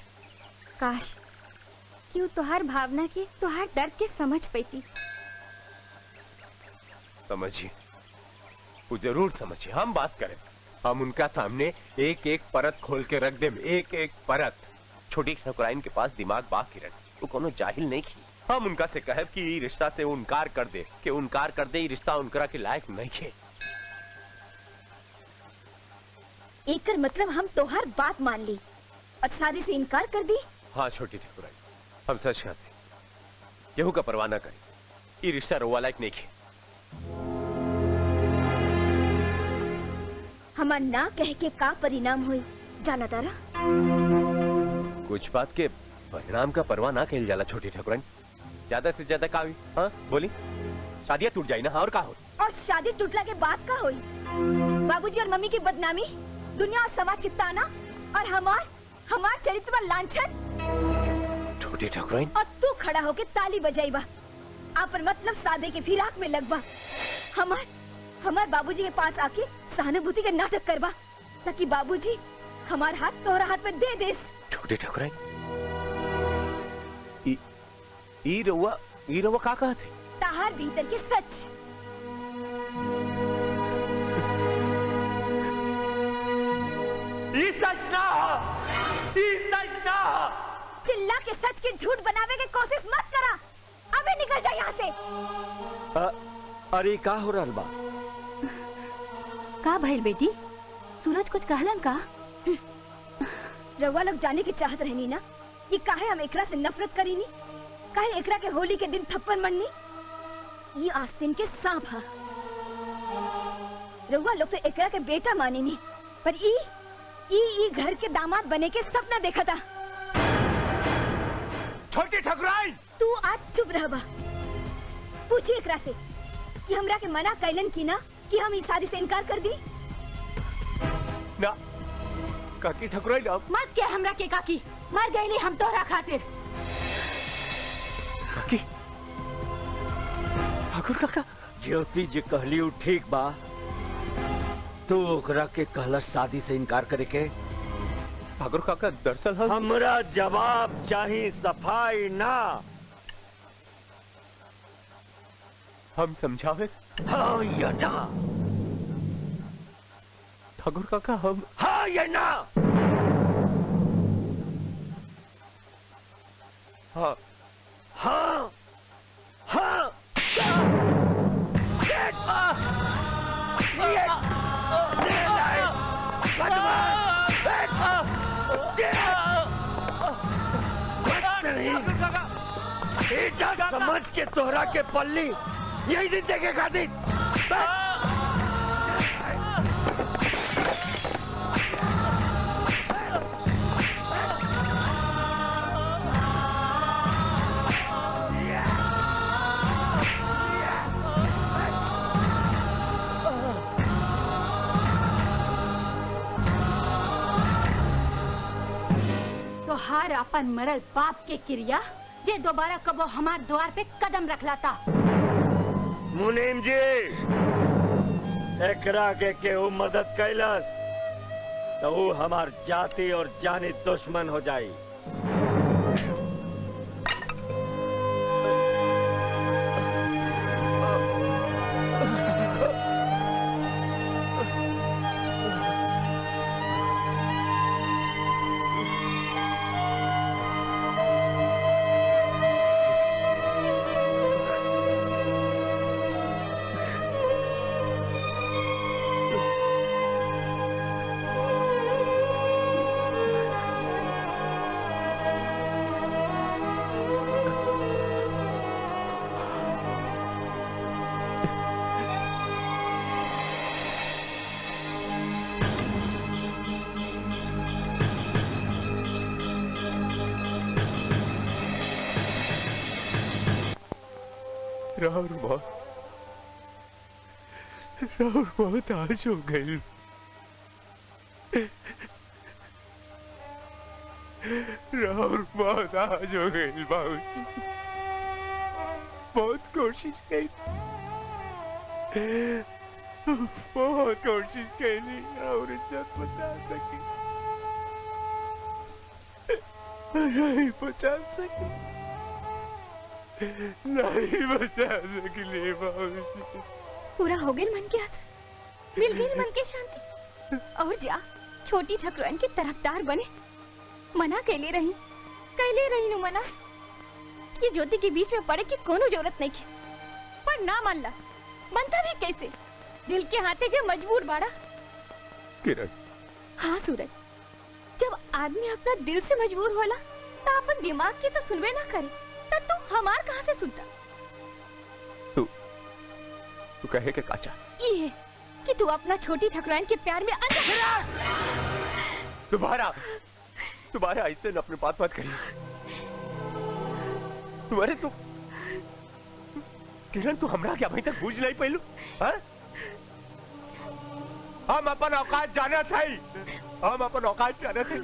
Speaker 8: काश कि ऊ तोहार भावना के, तोहार दर्द के समझ पैती।
Speaker 9: समझिए, वो जरूर समझिए। हम बात करें, हम उनका सामने एक एक परत खोल के रख दे, एक एक परत। छोटी ठकुराइन के पास दिमाग बा किरण, वो कोनो जाहिल नहीं की। हम उनका से कहे कि ई रिश्ता से इनकार कर दे, कि इनकार कर दे, ई रिश्ता उनकरा के लायक नहीं है।
Speaker 8: एकर मतलब हम तोहार बात मान ली और शादी से इनकार कर दी।
Speaker 9: हाँ छोटी ठकुराइन, हम सच कहते, केहू का परवाह न करे, ई रिश्ता रोवा लायक नहीं है।
Speaker 8: हमार ना कह के का परिणाम हुई जाना तारा?
Speaker 9: कुछ बात के परिणाम का परवाह ना कहल जाला छोटी ठकुराइन। ज्यादा से ज्यादा का हुई? हाँ बोली, शादियां टूट जाई ना, और का हो?
Speaker 8: और शादी टूटला के बाद का हुई? बाबूजी और मम्मी की बदनामी, दुनिया और समाज की ताना, और हमार चरित्र पर लांछन।
Speaker 9: छोटी ठकुराइन,
Speaker 8: और तू खड़ा होके ताली बजाईबा, आपन मतलब सादे के फिराक में लगबा, हमार बाबूजी के पास आके सहानुभूति के नाटक करबा, ताकि बाबूजी हमार हाथ तोहरा हाथ में दे देस।
Speaker 9: छोटी ठकुराइन, ई रउआ का कहत है?
Speaker 8: ताहार भीतर के सच।
Speaker 9: ई सच ना, ई सच ना।
Speaker 8: चिल्ला के सच के झूठ बनावे की कोशिश मत करा, अबे निकल जा यहाँ से।
Speaker 3: अरे का हो रहा बा?
Speaker 7: का भइल बेटी? सूरज कुछ कहलन का?
Speaker 8: रउआ लोग जाने की चाहत रहनी ना कि काहे हम एकरा से नफरत करीनी, काहे एकरा के होली के दिन थप्पड़ मरनी। ये आस्तीन के सांप है। रउआ लोग तो एकरा के बेटा मानी नी, पर ई घर के दामाद बने के सपना देखा था।
Speaker 9: छोटी ठकुराइन,
Speaker 8: तू आज चुप रह बा। पूछिए एकरा से कि हमरा के मना कैलन की ना कि हम इस शादी से इनकार कर दी।
Speaker 9: ना काकी ठकुराइन, आप
Speaker 7: मत के हमरा के काकी, मर गईली हम तोहरा खातिर।
Speaker 9: काकी, ठाकुर काका,
Speaker 3: ज्योति जी कहली उ ठीक बा, तू ओकरा के कहला शादी से इनकार करे के।
Speaker 9: ठाकुर काका दरअसल
Speaker 3: हमरा जवाब चाहिए, सफाई ना।
Speaker 9: हम समझावे।
Speaker 3: हाँ या ना?
Speaker 9: ठाकुर काका हम
Speaker 3: हाँ या ना?
Speaker 9: हाँ
Speaker 3: हाँ हाँ। बेटा समझ के तोहरा के पल्ली यही दिन देखेगा दिन।
Speaker 7: तोहार अपन मरल बाप के क्रिया जे दोबारा कबो हमार द्वार पे कदम रख लाता।
Speaker 3: मुनीम जी, एकरा के केहू मदद कैलस तो वो हमार जाति और जानी दुश्मन हो जाई।
Speaker 9: राहुल बहुत आज हो गई। राहुल बहुत आज हो गई। बहुत कोशिश की, बहुत कोशिश की और इज्जत बचा सकी, नहीं बचा सकी, नहीं बचा सकली बाबूजी।
Speaker 8: पूरा हो गई मन की आस, मिल गई मन की शांति। और जा छोटी ठकुराइन के तरफदार बने। मना कैले रही नु मना कि ज्योति के बीच में पड़े की कोनो जरूरत नहीं की, पर ना मान ला। बनता भी कैसे, दिल के हाथे जे मजबूर बाड़ा।
Speaker 9: किरण,
Speaker 8: हाँ सूरज, जब आदमी अपना दिल से मजबूर होला तो अपन दिमाग की तो सुनवे ना करे, तब तू हमार कहाँ से सुनता।
Speaker 9: तू कहे के काचा
Speaker 8: ये कि तू अपना छोटी ठकुराइन के प्यार में
Speaker 9: तुम्हारा ऐसे न अपने बात करिए। तुम्हारे तू किरण, तू हमरा क्या अभी तक बूझ नहीं पहलू? हम अपन औकात जाना था,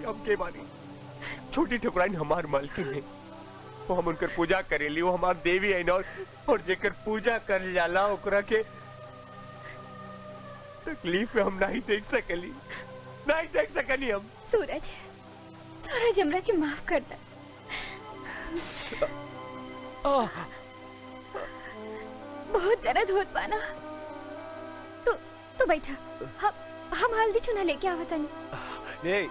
Speaker 9: हम के बानी। छोटी ठकुराइन हमार मालकिन है, वो हम उनकर पूजा करेली, वो हमार देवी है और जेकर पूजा कर जाला ओकरा के तकलीफ में हम नहीं देख सकली हम।
Speaker 8: सूरज हमरा के माफ कर दे। बहुत दर्द होत पाना। तू बैठा, हम हल्दी चूना लेके आवत नहीं।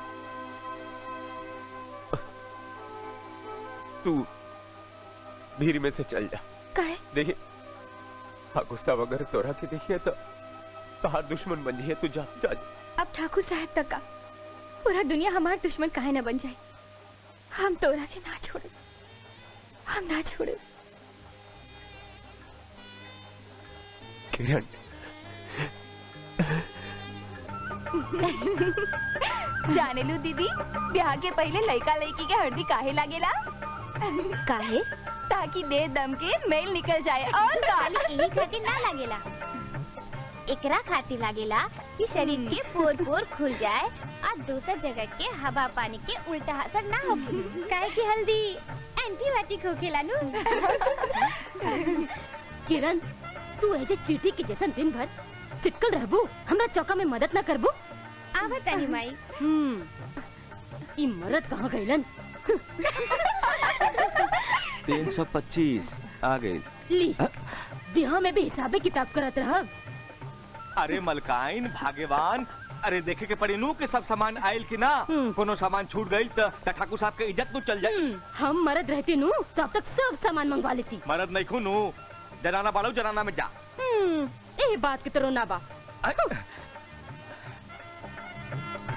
Speaker 9: तू भीड़ में से चल जा।
Speaker 8: काहे?
Speaker 9: देखिए ठाकुर साहब अगर तोरा के देखिए तो तहार दुश्मन बन जाए। तू जा।
Speaker 8: अब ठाकुर साहब तक का पूरा दुनिया हमार दुश्मन काहे न बन जाए। हम तोरा के ना छोड़े, हम ना छोड़े।
Speaker 9: किरण,
Speaker 6: जाने लू दीदी, ब्याह के पहले लड़का लड़की के हल्दी काहे लागेला?
Speaker 8: काहे?
Speaker 6: ताकि दे दम के मेल निकल जाए। और
Speaker 11: यही खातिर ना लागेला, एकरा खातिर लागेला कि शरीर के पोर पोर खुल जाए और दूसर जगह के हवा पानी के उल्टा असर ना हो। काहे कि हल्दी एंटीबायोटिक होखेला नु।
Speaker 7: किरण, तू ऐसे चीटी के जैसन दिन भर चिटकल रहबू, हमरा चौका में मदद ना करबू?
Speaker 8: आवत नहीं माई।
Speaker 7: ई मरद कहाँ गइलन?
Speaker 3: 325 आ गई।
Speaker 7: ली बिहार में भी हिसाबे किताब करत रह।
Speaker 3: अरे मलकाइन भाग्यवान, अरे देखे के पड़ी नू के सब सामान आयल कि ना। कोनो सामान छूट गई तो ठाकुर साहब के इज्जत नू चल जाए।
Speaker 7: हम मरद रहती नू तब तक सब सामान मंगवा लेती।
Speaker 3: मरद नहीं खूनू, जनाना बाड़ू, जनाना में जा।
Speaker 7: ए बात के तो रोना बा।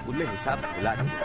Speaker 3: उल्ले हिसाब भुला दिया।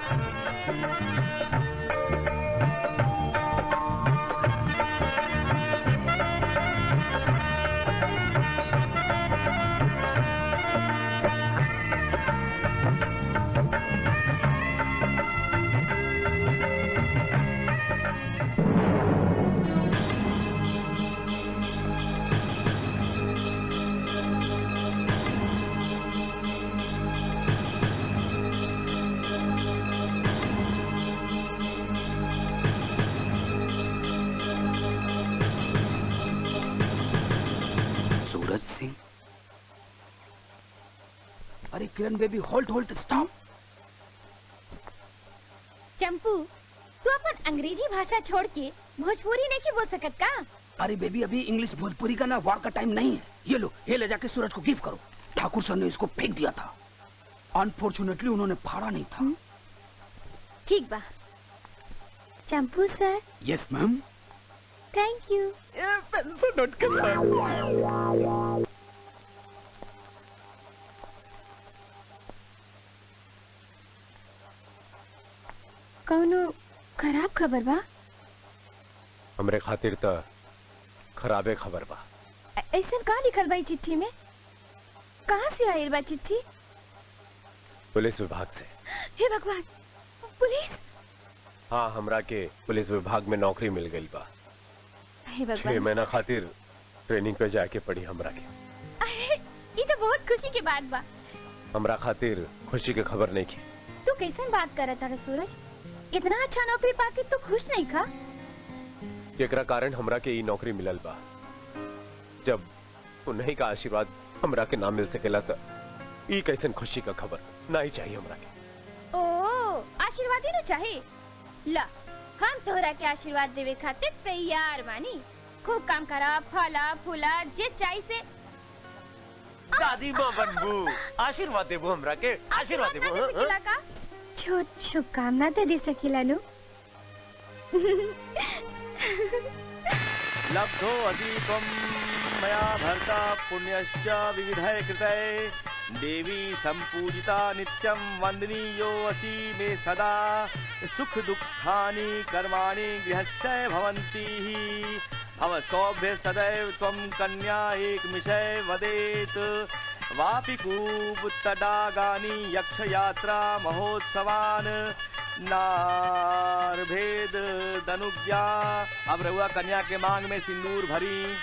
Speaker 10: किरण बेबी होल्ड होल्ड स्टॉप।
Speaker 8: चंपू, तू अपन अंग्रेजी भाषा छोड़ के भोजपुरी नहीं की बोल सकत का?
Speaker 10: अरे बेबी अभी इंग्लिश भोजपुरी का ना वार का टाइम नहीं है। ये लो, ये ले जाके सूरज को गिफ्ट करो। ठाकुर सर ने इसको फेंक दिया था, अनफॉर्चुनेटली उन्होंने फाड़ा नहीं था।
Speaker 8: ठीक बा। Champu sir.
Speaker 10: Yes ma'am.
Speaker 8: Thank you.
Speaker 4: Pencil note कर।
Speaker 8: कौनो खराब खबर बा?
Speaker 9: हमरे खातिर त खराबे खबर बा।
Speaker 8: ऐसा का लिखल बा चिट्ठी में? कहाँ से आयल बा चिट्ठी?
Speaker 9: पुलिस विभाग से।
Speaker 8: हे भगवान, पुलिस?
Speaker 9: हाँ, हमरा के पुलिस विभाग में नौकरी मिल गई बा।
Speaker 8: हे
Speaker 9: 6
Speaker 8: भगवान।
Speaker 9: महीना खातिर ट्रेनिंग पे जाके पड़ी हमरा के।
Speaker 8: अरे, ये तो बहुत खुशी की बात बा।
Speaker 9: हमरा खातिर खुशी के खबर नहीं की।
Speaker 8: तू कैसन बात करत है सूरज? इतना अच्छा नौकरी पाके तू खुश नहीं खा?
Speaker 9: एकरा कारण हमरा के ई नौकरी मिलल बा। जब उन्हीं का आशीर्वाद हमरा के ना मिल सकेला त ई कैसन खुशी का खबर ना ही चाहिए हमरा के।
Speaker 8: ओ, आशीर्वाद ही न चाहे। ला, हम तोहरा के आशीर्वाद देवे खातिर तैयार बानी। खूब काम करा, फला फूला जे चाहिए से।
Speaker 9: दादी माँ बनबू, आशीर्वाद देबो हमरा के, आशीर्वाद
Speaker 8: ना दे
Speaker 9: देबो।
Speaker 8: सकीला का? छोट शुभकामना तो दे सकीला नु।
Speaker 3: लब्धो अधिकम मया भर्ता पुण्यश्च विविधय कृतय देवी संपूजिता नित्यं वंदनीयो असि मे सदा सुख दुखानि कर्माणि गृहस्य भवन्ति भव सौभ्य सदैव त्वं कन्या एकमिषय वदेत वापि कूप तडागानि यक्ष यात्रा महोत्सवान नारभेद दनुज्ञा। अब रहुआ कन्या के मांग में सिंदूर भरी।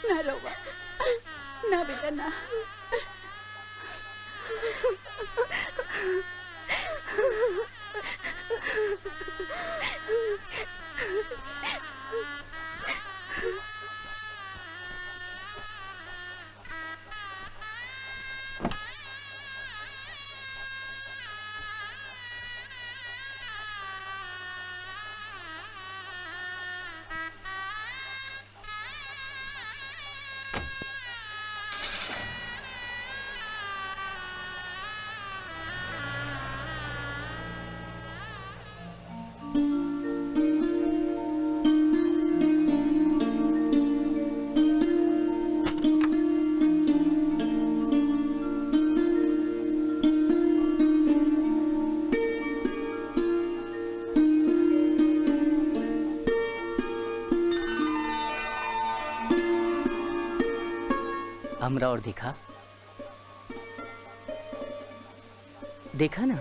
Speaker 7: ना रोवा, ना बेटा ना।
Speaker 13: हमरा और देखा, देखा ना,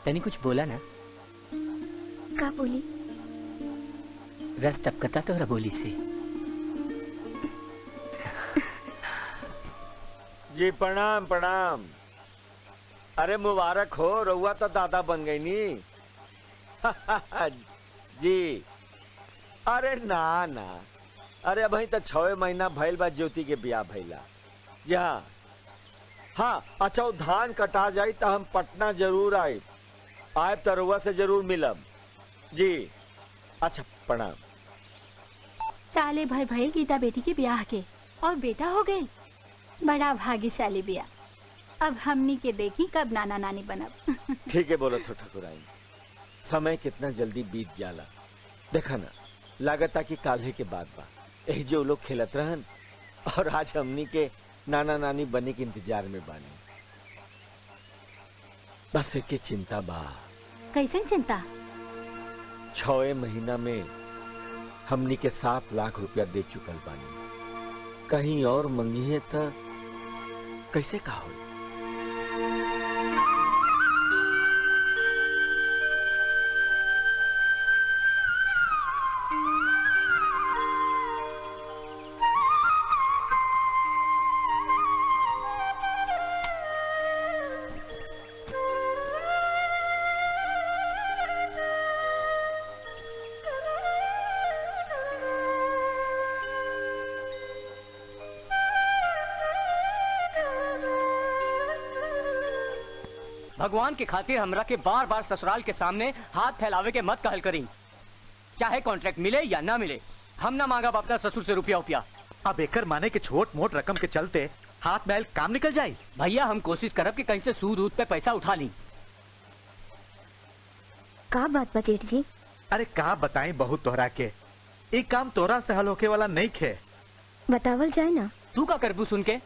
Speaker 13: तनी कुछ बोला ना?
Speaker 8: का बोली?
Speaker 13: रस टपकता तोहरा बोली से।
Speaker 3: जी प्रणाम प्रणाम। अरे मुबारक हो, रउआ तो दादा बन गई नी। जी अरे ना ना, अरे अभी तो 6 महीना भइल बा ज्योति के ब्याह भइला। जी हाँ हाँ, अच्छा वो धान कटा जाई तो हम पटना जरूर आए तो रउआ से जरूर मिलब। जी अच्छा प्रणाम।
Speaker 7: साले भर भइल गीता बेटी के ब्याह के और बेटा हो गए। बड़ा भाग्यशाली ब्याह। अब हमनी के देखी कब नाना नानी बनब।
Speaker 3: ठीक है बोलो तो ठकुराइन, समय कितना जल्दी बीत जाला। देखा ना, लागता कि काल्हे के बाद बा यही जो लोग खेलत रहन और आज हमनी के नाना नानी बने के इंतजार में बानी। बस एक के चिंता बा।
Speaker 7: कैसन चिंता?
Speaker 3: 6 महीना में हमनी के 7 लाख रुपया दे चुकल बानी। कहीं और मंगी है तो कैसे का हो?
Speaker 13: भगवान के खातिर हमरा के बार बार ससुराल के सामने हाथ फैलावे के मत कहल करी। चाहे कॉन्ट्रैक्ट मिले या ना मिले, हम ना मांगा अपना ससुर से रुपया।
Speaker 5: अब एकर माने के छोट मोट रकम के चलते हाथ मैल काम निकल जाए।
Speaker 13: भैया हम कोशिश करब कि कहीं से सूद ऊद पे पैसा उठा ली।
Speaker 8: का बात बा जेठ जी?
Speaker 5: अरे का बताएं बहुत तोहरा के, एक काम तोहरा से हल होके वाला नहीं खे।
Speaker 8: बतावल जाए ना।
Speaker 13: तू का करबू सुन के?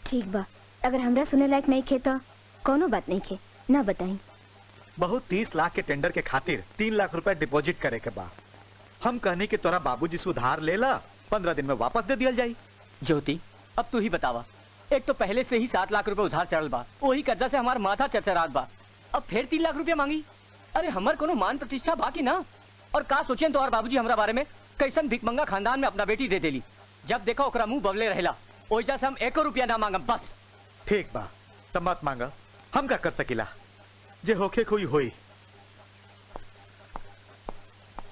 Speaker 8: ठीक बा, अगर हमरा सुने लायक नहीं खे तो कोनो बात नहीं खे, ना बताई।
Speaker 5: बहुत 30 लाख के टेंडर के खातिर 3 लाख रुपए डिपॉजिट करे के बा। हम कहने के तोरा बाबूजी से उधार ले ला, 15 दिन में वापस दे दिया जाई।
Speaker 13: ज्योति अब तू ही बतावा, एक तो पहले से ही 7 लाख रुपए उधार चढ़ल बा, वही कर्जा से हमार माथा चरचरात बा, अब फिर 3 लाख रुपया मांगी। अरे हमर कोनो मान प्रतिष्ठा बाकी ना। और का सोचें तो और बाबूजी हमरा बारे में कैसन भिकमंगा खानदान में अपना बेटी दे देली। जब देखो ओकरा मुंह बबले रहेला, ओइजा से हम 1 रुपया ना मांगम बस।
Speaker 5: ठीक बा, तब मत मांगा, हम का कर सकीला, जे होके कोई होई।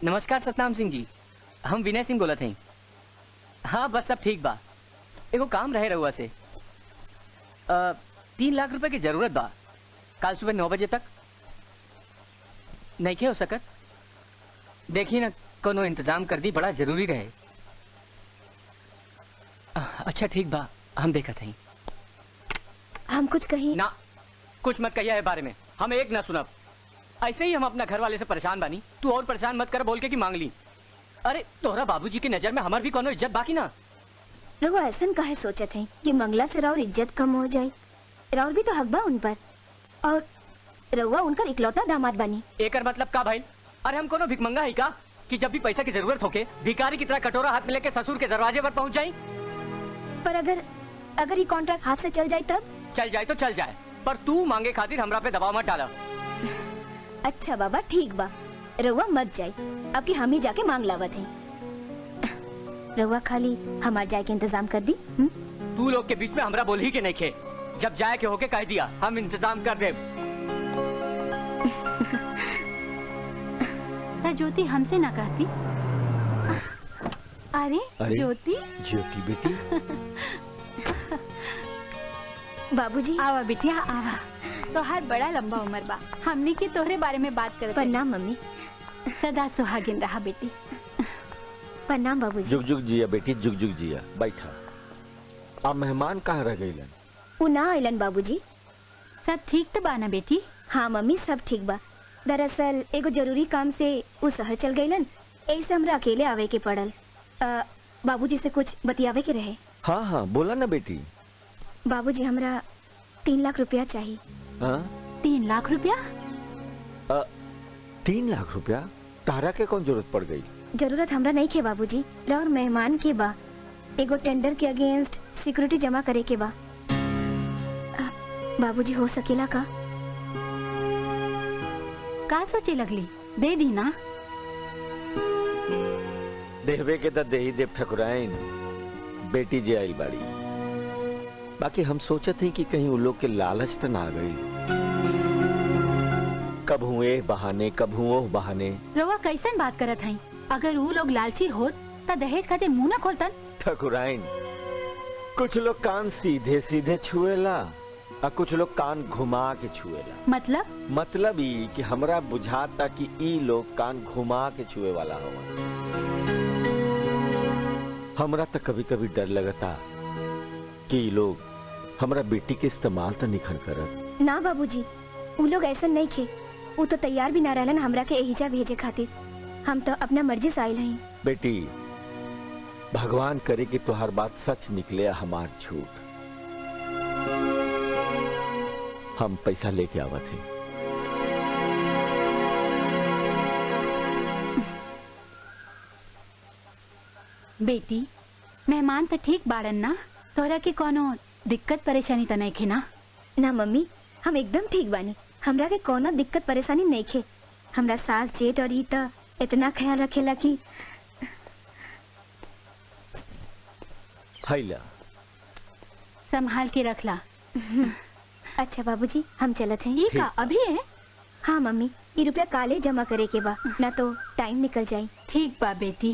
Speaker 13: नमस्कार सतनाम सिंह जी, हम विनय सिंह बोलत हई। हाँ बस सब ठीक बा, एगो काम रहे रहुआ से। 3 लाख रुपए की जरूरत बा, कल सुबह 9 बजे तक नहीं के हो सकत? देखी ना कोनो इंतजाम कर दी, बड़ा जरूरी रहे। अच्छा ठीक बा, हम देखत हई।
Speaker 8: हम कुछ कही
Speaker 13: ना, कुछ मत कहिया है बारे में, हम एक ना सुनब। ऐसे ही हम अपना घर वाले से परेशान बानी, तू और परेशान मत कर बोल के कि मांग ली। अरे तोहरा बाबूजी की नजर में हमार भी कोनो इज्जत बाकी ना।
Speaker 8: रउआ ऐसन काहे सोचत है कि मंगला से राउर इज्जत कम हो जाए? राउर भी तो हक बा उन पर, और रउआ उनकर इकलौता दामाद बानी।
Speaker 13: एकर मतलब का भाई? अरे हम कोनो भिकमंगा है का कि जब भी पैसा की जरूरत होके भिखारी की तरह कटोरा हाथ में लेके ससुर के दरवाजे पर पहुंच जाए?
Speaker 8: पर अगर ये कॉन्ट्रैक्ट हाथ से चल जाए तब?
Speaker 13: चल जाए तो चल जाए, पर तू मांगे खातिर हमरा पे दबाव मत डाला।
Speaker 8: अच्छा बाबा ठीक बा, रउआ मत जाए, अब कि हम ही जाके मांग लावत है। रउआ खाली हमार जाए के इंतजाम कर दी।
Speaker 13: तू लोग के बीच में हमरा बोल ही के नहीं खे, जब जाए के होके कह दिया हम इंतजाम कर दे।
Speaker 7: ज्योति हमसे ना कहती। अरे ज्योति,
Speaker 3: ज्योति बेटी।
Speaker 8: बाबूजी
Speaker 7: आवा बिटिया आवा, तोहार बड़ा लंबा उम्र बा, हमनी के तोहरे बारे में बात करत।
Speaker 8: प्रणाम मम्मी।
Speaker 7: सदा सुहागिन रहा बेटी।
Speaker 8: प्रणाम बाबूजी।
Speaker 3: जुग जुग जिया बेटी, जुग जुग जिया। बैठा। अब मेहमान कहाँ रह गईलन?
Speaker 8: उ ना आइलन बाबूजी।
Speaker 7: सब ठीक तो बा ना बेटी?
Speaker 8: हाँ मम्मी सब ठीक बा, दरअसल एगो जरूरी काम से उ शहर चल गईलन, ऐसे हमरा अकेले आवे के पड़ल। बाबूजी से कुछ बतियावे के रहे।
Speaker 3: हाँ हाँ बोला ना बेटी।
Speaker 8: बाबूजी हमरा 3 लाख रुपया चाहिए।
Speaker 7: 3 लाख रुपया?
Speaker 3: 3 लाख रुपया? तारा के कौन जरूरत पड़ गई?
Speaker 8: जरूरत हमरा नहीं खे बाबूजी, और मेहमान के बा, एगो टेंडर के अगेंस्ट सिक्योरिटी जमा करे के बा। बाबूजी हो सकेला का?
Speaker 7: का सोचे लगली? दे दी ना?
Speaker 3: देहवे के तो दे ही देव ठकुराइन, बेटी जे आइल बाड़ी। बाकी हम सोचत हैं कि कहीं उन लोग के लालच तो ना आ गई, कब हुए बहाने कब हुओ बहाने।
Speaker 7: रवा कैसन बात करत हई? अगर वो लोग लालची होत त दहेज खातिर मुंह न खोलतन।
Speaker 3: ठकुराइन, कुछ लोग कान सीधे सीधे छुएला और कुछ लोग कान घुमा के छुएला। मतलब ई कि हमरा बुझाता कि ई लोग कान घुमा के छुए वाला हवा। हमरा तो कभी कभी डर लगता कि ई लोग हमरा बेटी के इस्तेमाल तो निखन करत।
Speaker 8: ना बाबूजी, उ लोग ऐसा नहीं खे, उ तो तैयार भी ना रहलन हमरा के एहिजा भेजे खातिर। हम तो अपना मर्जी से आइल हई।
Speaker 3: बेटी, भगवान करे कि तुहार बात सच निकले, हमार झूठ। हम पैसा लेके आवत हैं।
Speaker 7: बेटी, मेहमान तो ठीक बाड़न ना? तोहरा के कोनो दिक्कत परेशानी तो नहीं खे ना?
Speaker 8: ना मम्मी, हम एकदम ठीक बानी, हमरा के कोनो दिक्कत परेशानी नहीं खे। हमरा सास जेठ और ई तो इतना ख्याल रखेला कि
Speaker 3: हैला
Speaker 7: संभाल के रखला।
Speaker 8: अच्छा बाबूजी, हम चलत हैं।
Speaker 7: ये का अभी है?
Speaker 8: हाँ मम्मी, ये रुपया काले जमा करे के बा, ना तो टाइम निकल जाए।
Speaker 7: ठीक बा बेटी,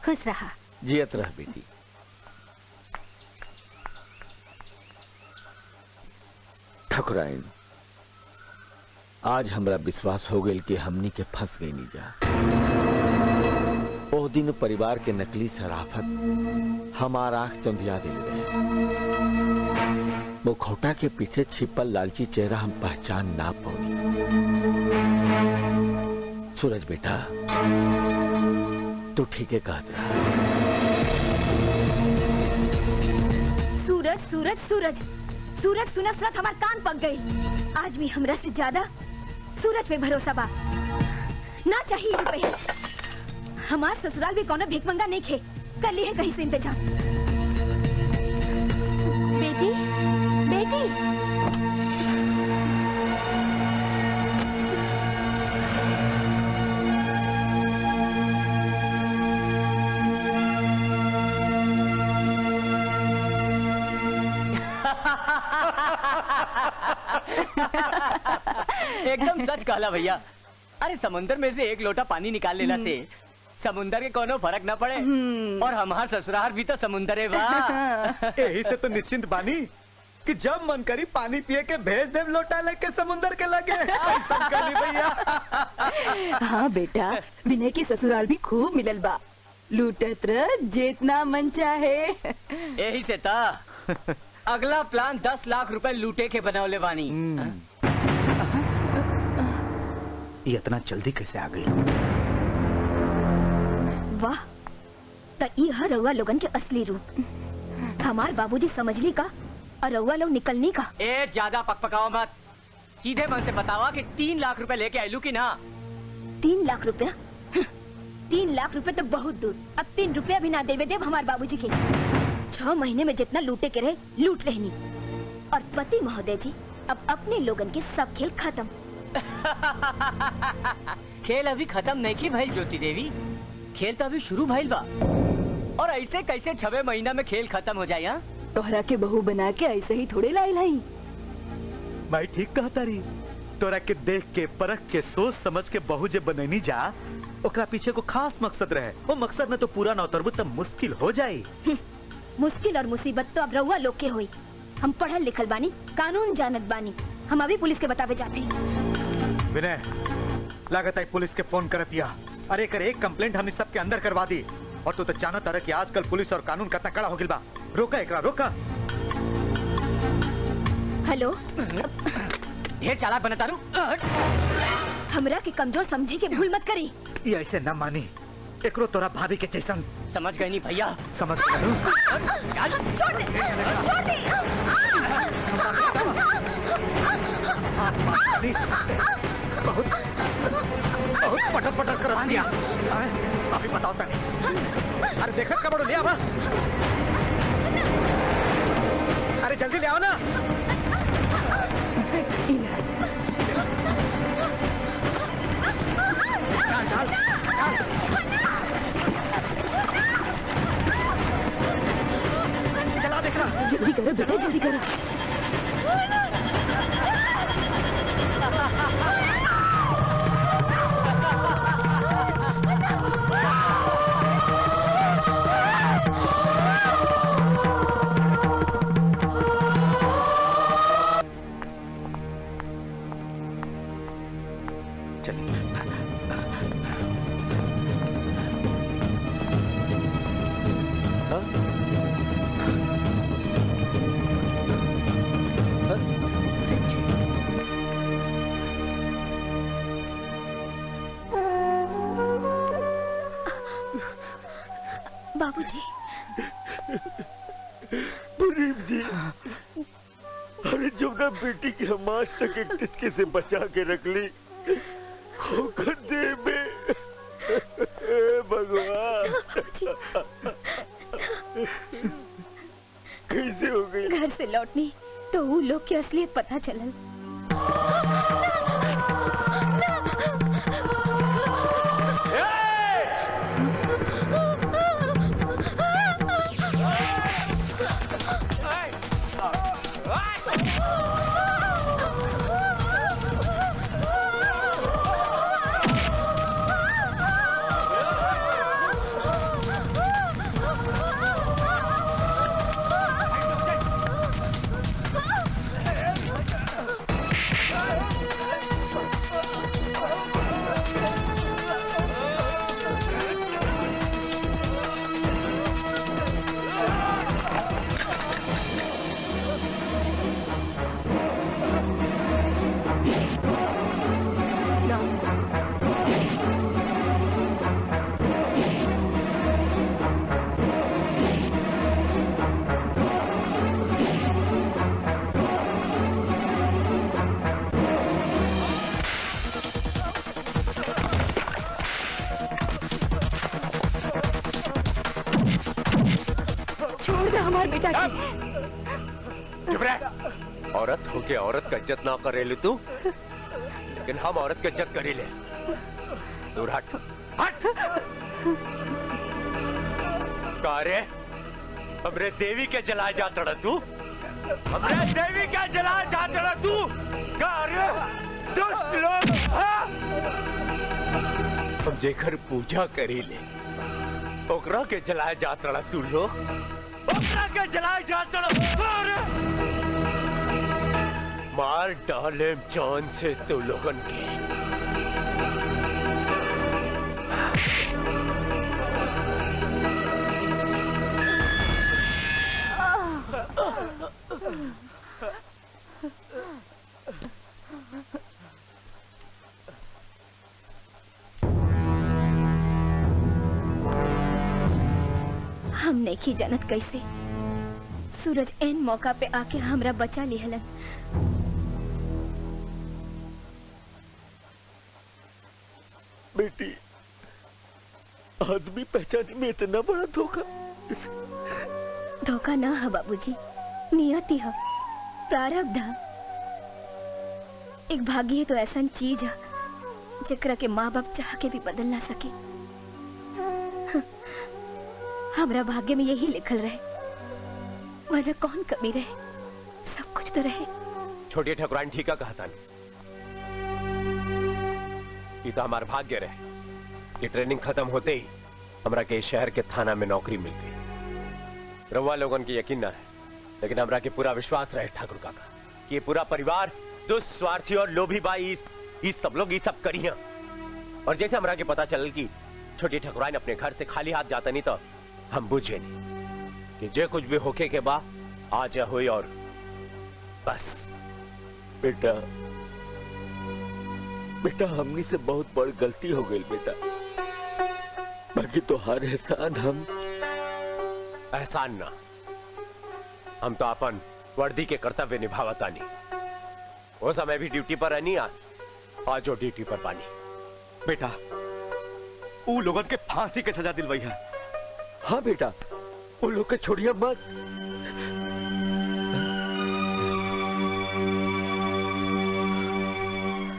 Speaker 7: खुश रहा।
Speaker 3: जियत रह बेटी। ठकुराइन, आज हमरा विश्वास हो गई कि हमनी के फंस गई नी जा। ओ दिन परिवार के नकली शराफत हमार आंख चंदिया दिल रहे। मुखौटा के पीछे छिपल लालची चेहरा हम पहचान ना पाऊनी। सूरज बेटा, तू ठीक है कहत रहा।
Speaker 8: सूरज सूरज सूरज सूरज सुना सुनत हमार कान पक गई। आज भी हमरा से ज्यादा सूरज पे भरोसा बा। ना चाहिए रुपए। हमार ससुराल भी कोनो भिखमंगा नहीं खे। कर ली है कहीं से इंतजाम।
Speaker 7: बेटी बेटी
Speaker 13: एकदम सच कहला भैया। अरे समुंदर में से एक लोटा पानी निकाल लेला से समुंदर के कोनो फर्क ना पड़े। और हमार ससुराल भी तो समुंदर है बा।
Speaker 5: यही से तो निश्चिंत बानी कि जब मन करी पानी पिए के भेज देव लोटा लेके समुंदर के लगे। ऐसा करी भैया।
Speaker 6: हाँ बेटा, विनय की ससुराल भी खूब मिलल बा। लूटत रह जितना मन चाहे।
Speaker 13: यही से था अगला प्लान 10 लाख रुपए लूटे के बनावले बानी।
Speaker 5: ये इतना जल्दी कैसे आ गई?
Speaker 8: वाह, त ई ह रउआ लोगन के असली रूप। हमार बाबूजी समझ ली का और रउआ लोग निकलनी का।
Speaker 13: ए ज्यादा पकपकाओ मत। सीधे मन से बतावा कि 3 लाख रुपए लेके आयलू की ना।
Speaker 8: 3 लाख रुपया? 3 लाख रुपए तो बहुत दूर। अब 3 रुपया भी ना देवे देव हमार बाबूजी के। 6 महीने में जितना लूटे के रहे लूट लेनी। और पति महोदय जी, अब अपने लोगन के सब खेल खत्म।
Speaker 13: खेल अभी खत्म नहीं की भाई ज्योति देवी। खेल तो अभी शुरू भइल बा। और ऐसे कैसे 6 महीना में खेल खत्म हो जाए?
Speaker 6: तोहरा के बहू बना के ऐसे ही थोड़े लाइल हई।
Speaker 5: भाई ठीक कहता रही। तोरा के देख के परख के सोच समझ के बहू जे बनैनी जा, ओकरा पीछे को खास मकसद रहे। वो मकसद में तो पूरा न उतरबू तब मुश्किल हो जाई।
Speaker 8: मुश्किल और मुसीबत तो अब रउआ लोग के होई। हम पढ़ल लिखल बानी, कानून जानत बानी। हम अभी पुलिस के बतावे जाते हैं।
Speaker 5: विनय, लागत है पुलिस के फोन कर दिया। अरे कर एक कंप्लेंट हमने सबके अंदर करवा दी। और तू तो जानत रहा कि आजकल पुलिस और कानून कितना कड़ा हो गिल बा। रोका एकरा, रोका।
Speaker 8: हेलो,
Speaker 13: ढेर चालाक बना तारू।
Speaker 8: हमरा के कमजोर समझे के भूल मत करी।
Speaker 5: ये ऐसे न मानी। एकरो तोरा भाभी के जैसन।
Speaker 13: समझ गई नहीं भैया।
Speaker 5: समझ गई।
Speaker 8: छोड़ दे, छोड़ दे।
Speaker 5: बहुत बहुत पटर पटर कर दिया। अभी बताओ तनी। अरे देखत कब ले आवा। अरे जल्दी ले आओ ना। डाल, डाल। चला देखना।
Speaker 6: जल्दी करो बेटा, जल्दी करो।
Speaker 8: बाबूजी।
Speaker 3: मुनीम जी, अरे जब ना बेटी की हम आज तक एक तिचके से बचा के रख ली, होकर दे में भगवान कैसे हो गई?
Speaker 8: घर से लौटनी तो वो लोग की असलियत पता चलल।
Speaker 6: हमारे बेटा की।
Speaker 9: चुप रह। औरत होके औरत का इज्जत ना करे ले तू, लेकिन हम औरत की इज्जत करी ले। दूर हट, हट। कारे हमरे देवी के जलाए जा चढ़ा तू, हमरे देवी के जलाए जा चढ़ा तू। कारे दुष्ट लोग, हाँ? हम जेकर पूजा करी ले ओकरा के जलाए जा चढ़ा तू लोग, ओकरा के जलाए जा चढ़ा। मार डाले जान से तू लोगन के।
Speaker 8: हम नहीं जानत कैसे सूरज एन मौका पे आके हमरा बचा लिहलन।
Speaker 3: बेटी, आदमी पहचाने में इतना बड़ा धोखा।
Speaker 8: धोखा ना है बाबूजी, नियति है, प्रारब्ध है। एक भाग्य तो ऐसा चीज है जेकरा के माँ बाप चाह के भी बदल ना सके। हमरा भाग्य में यही लिखल रहे, वरना कौन कमी रहे, सब कुछ तो रहे।
Speaker 9: छोटी ठकुराइन ठीक कहा था, ये तो हमारा भाग्य रहे। ये ट्रेनिंग खत्म होते ही हमरा के शहर के थाना में नौकरी मिल गई। रउआ लोगन की यकीन ना है, लेकिन हमरा के पूरा विश्वास रहे ठाकुर काका कि ये पूरा परिवार दुस्वार्थी और लोभी बाई सब लोग ये सब करी हैं। और जैसे हमरा के पता चल कि छोटी ठकुराइन अपने घर से खाली हाथ जाता नहीं, तो हम बुझे नहीं कि जे कुछ भी होके के बा आ जा हुई और बस।
Speaker 3: बेटा, बेटा हमनी से बहुत बड़ गलती हो गई बेटा, बाकी तो हर एहसान हम
Speaker 9: एहसान ना, हम तो अपन वर्दी के कर्तव्य निभावता नहीं। वो समय भी ड्यूटी पर रहनी, आज जो ड्यूटी पर पानी।
Speaker 5: बेटा, वो लोगन के फांसी के सजा दिलवाई है।
Speaker 3: हाँ बेटा, वो लोग के छोड़िए मत।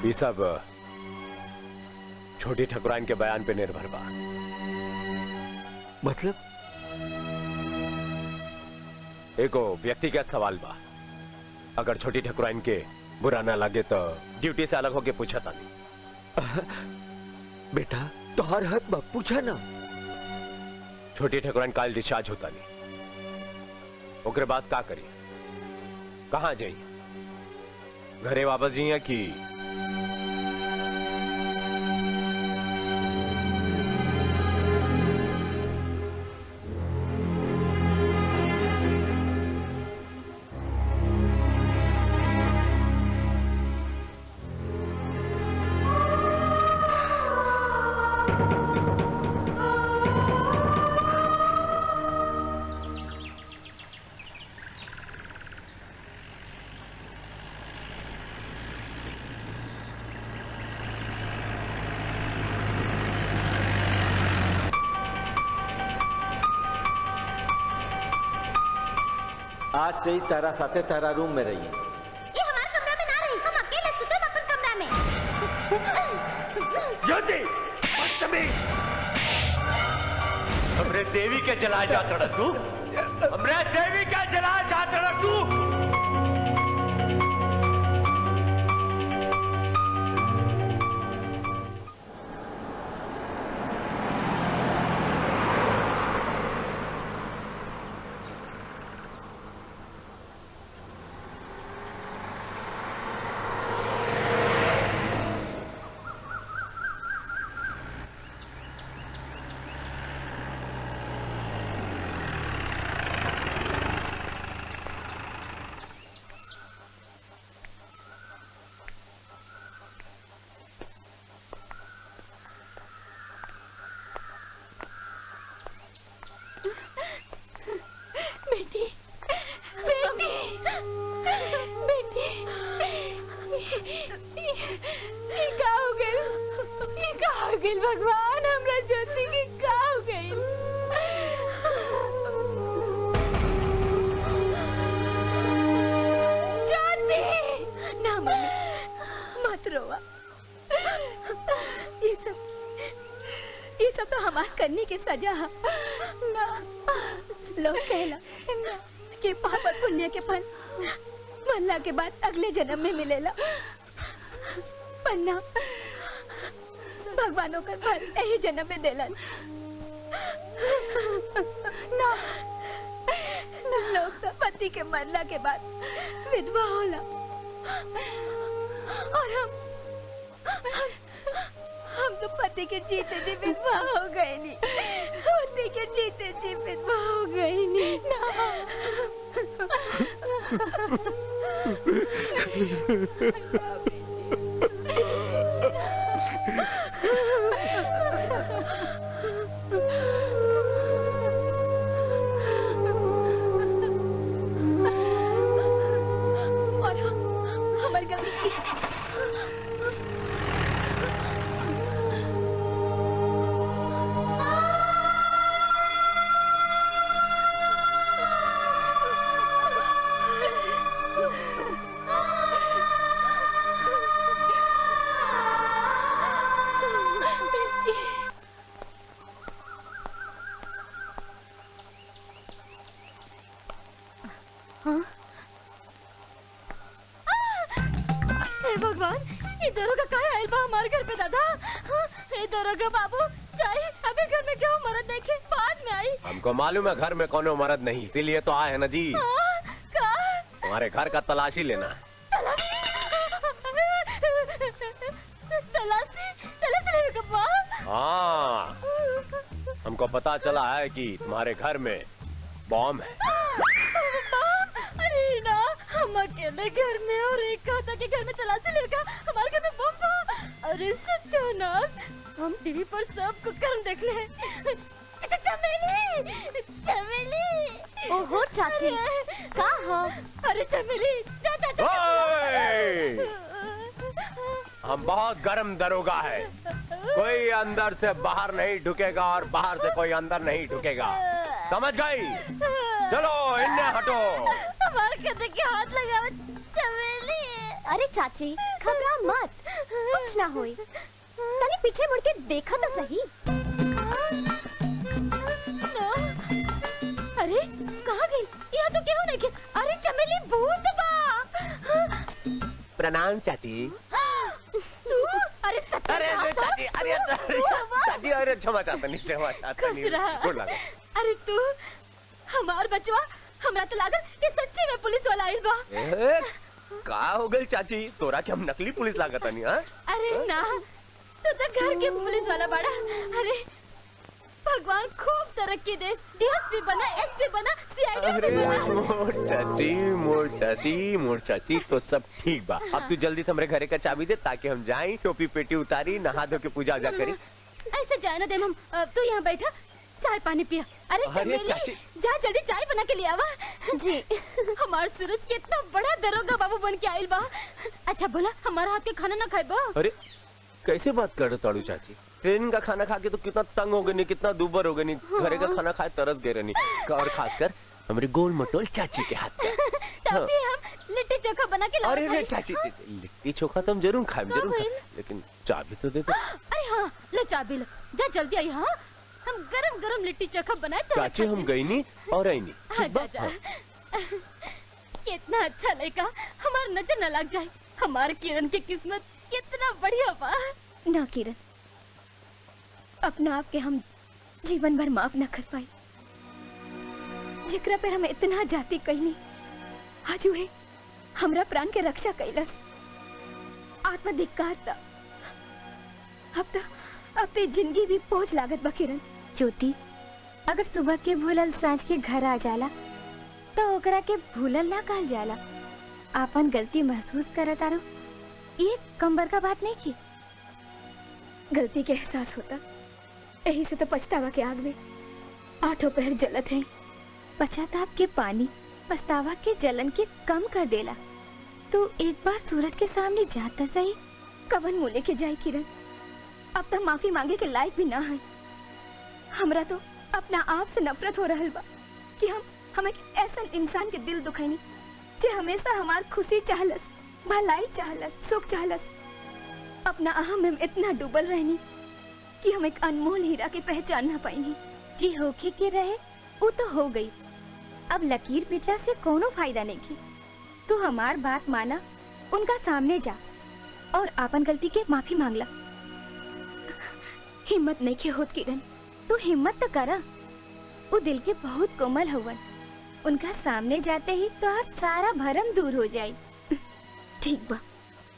Speaker 9: ये सब छोटी ठकुराइन के बयान पे निर्भर बा।
Speaker 3: मतलब?
Speaker 9: एको व्यक्तिगत सवाल बा, अगर छोटी ठकुराइन के बुरा ना लगे तो ड्यूटी से अलग होके पूछा था नहीं।
Speaker 3: बेटा तो हर हक बा, पूछा ना।
Speaker 9: छोटी ठकुराइन काल डिस्चार्ज होता नहीं, ओकरे बाद का करी, कहाँ जाइए, घरे वापस जाइए कि
Speaker 3: आज से ही तारा साथे तारा रूम में रहिए।
Speaker 11: ये हमारे कमरे में ना रही, हम अकेले सुते अपन कमरा में।
Speaker 9: ज्योति, बदतमीज! हमरे देवी के जलाए जा चढ़ा तू, हमरे देवी के जलाए जा चढ़ा तू।
Speaker 6: बेटी, बेटी, बेटी, ये का हो गइल? ये का हो गइल भगवान, हमरा ज्योति के का हो गइल?
Speaker 8: मत रोवा। ये सब तो हमार करने की सजा है ना। लोग कहला कि पाप और पुण्य के फल मरला के बाद अगले जन्म में मिलेला, पन्ना भगवानों का फल यही जन्म में देलन ना। लोग तो पति के मरला के बाद विधवा होला और हम तो पति के जीते जी विधवा हो गए नी। पति के जीते जी विधवा हो गए नी और हमारी गलती भगवान, ये दरोगा कहाँ आयल बा हमारे घर पे दादा? ये दरोगा बाबू चाहे अभी घर में क्यों मरद देखे बाद में आई?
Speaker 9: हमको मालूम है घर में कोनो मर्द नहीं, इसीलिए तो आए है ना जी। तुम्हारे घर का तलाशी लेना है।
Speaker 8: तलाशी लेने का बाप?
Speaker 9: हाँ, हमको पता चला है कि तुम्हारे घर में बॉम्ब है।
Speaker 8: अरे ना, हम अकेले घर में और एक खाता के घर में तलाशी लेगा, हमारे घर में बम था। अरे सत्यानाश, हम टीवी पर सब कुकर्म देख ले। चमेली, चमेली।
Speaker 11: ओहो चाची, का हो?
Speaker 8: अरे चमेली, जा जा जा।
Speaker 9: हम बहुत गर्म दरोगा है, कोई अंदर से बाहर नहीं ढुकेगा और बाहर से कोई अंदर नहीं ढुकेगा, समझ गई? चलो इन्हें हटो।
Speaker 8: हमारे कहते के हाथ लगाओ चमेली।
Speaker 11: अरे चाची घबरा मत, कुछ ना होई। तनी पीछे मुड़ के देखा तो सही।
Speaker 8: अरे कहाँ गई? यहाँ तो क्यों नहीं? अरे चमेली भूत बा।
Speaker 9: प्रणाम चाची।
Speaker 8: तू? अरे
Speaker 9: चाची, अरे चाची, अरे क्षमा चाहता नहीं, क्षमा चाहता नहीं।
Speaker 8: अरे तू हमार बचवा, हमरा तो लागल कि सच्ची में पुलिस वाला आइल बा।
Speaker 9: का हो गई चाची, तोरा के हम नकली पुलिस लागत नहीं? हाँ?
Speaker 8: अरे ना, तू तो घर के पुलिस वाला बड़ा। अरे भगवान खूब तरक्की दे, डीएसपी बना, एसपी बना, सीआईडी बना।
Speaker 9: मोर चाची तो सब ठीक बा। अब तू जल्दी से हमारे घरे का चाबी दे ताकि हम जाएं, टोपी पेटी उतारी, नहा धो के पूजा उजा करी।
Speaker 8: ऐसे जाए ना दे हम, तू यहाँ बैठा, चाय पानी पिया। अरे चमेली, जा जल्दी चाय बना के ले आवा।
Speaker 11: जी।
Speaker 8: हमार सूरज के इतना बड़ा दरोगा बाबू बन के आइल बा। अच्छा बोला, हमारा हाथ के खाना ना खाए बा?
Speaker 9: अरे कैसे बात कर रहे ताड़ू चाची, ट्रेन का खाना खा के तो कितना तंग हो गए नहीं, कितना दुबर हो गए नहीं, घरे का खाना खाए तरस गए नहीं, और खासकर हमारे गोल मटोल चाची के हाथ का।
Speaker 8: तभी हम लिट्टी चोखा बना के लाए।
Speaker 9: अरे चाची, लिट्टी चोखा तो हम जरूर खाएं, लेकिन चाबी तो दे दो।
Speaker 8: अरे हाँ, ले चाबी ले, जा जल्दी आई। हाँ, हम गरम गरम लिट्टी चोखा बनाए तो
Speaker 9: चाची हम गई नहीं और आई नहीं।
Speaker 8: जा कितना अच्छा लड़का, हमार नजर न लग जाए। हमारे किरण की किस्मत कितना बढ़िया बा ना। किरण, अपना आप के हम जीवन भर माफ न कर पाई। जिकरा पर हम इतना जाति कहनी, आज है हमरा प्राण के रक्षा कैलस। आत्मधिक्कार था। अब तो जिंदगी भी पहुंच लागत बा। किरण,
Speaker 11: ज्योति, अगर सुबह के भूलल सांझ के घर आ जाला तो ओकरा के भूलल ना कहल जाला। आपन गलती महसूस करत आरो, ये कम्बर का बात नहीं की।
Speaker 8: गलती के एहसास होता, यही से तो पछतावा के आग में आठों पहर जलत है।
Speaker 11: पश्चाताप के पानी पछतावा के जलन के कम कर देला। तो एक बार सूरज के सामने जाता सही।
Speaker 8: कवन मुँह लेके जाए किरण, अब तो माफी मांगे के लायक भी ना है। हमरा तो अपना आप से नफरत हो रहल बा कि हम एक ऐसा इंसान के दिल दुखैनी जे हमेशा हमार खुशी चाहलस, भलाई चाहलस, सुख चाहलस। अपना अहम में इतना डूबल रहनी कि हम एक अनमोल हीरा की पहचान ना पाएंगे। जी होके के रहे वो तो हो गई, अब लकीर पिटला से कोनो फायदा नहीं की। तू हमार बात माना, उनका सामने जा और आपन गलती के माफी मांगला। हिम्मत नहीं के होत किरण, तू हिम्मत तो करा। वो दिल के बहुत कोमल हवन, उनका सामने जाते ही तो हर सारा भरम दूर हो जाए। ठीक बा,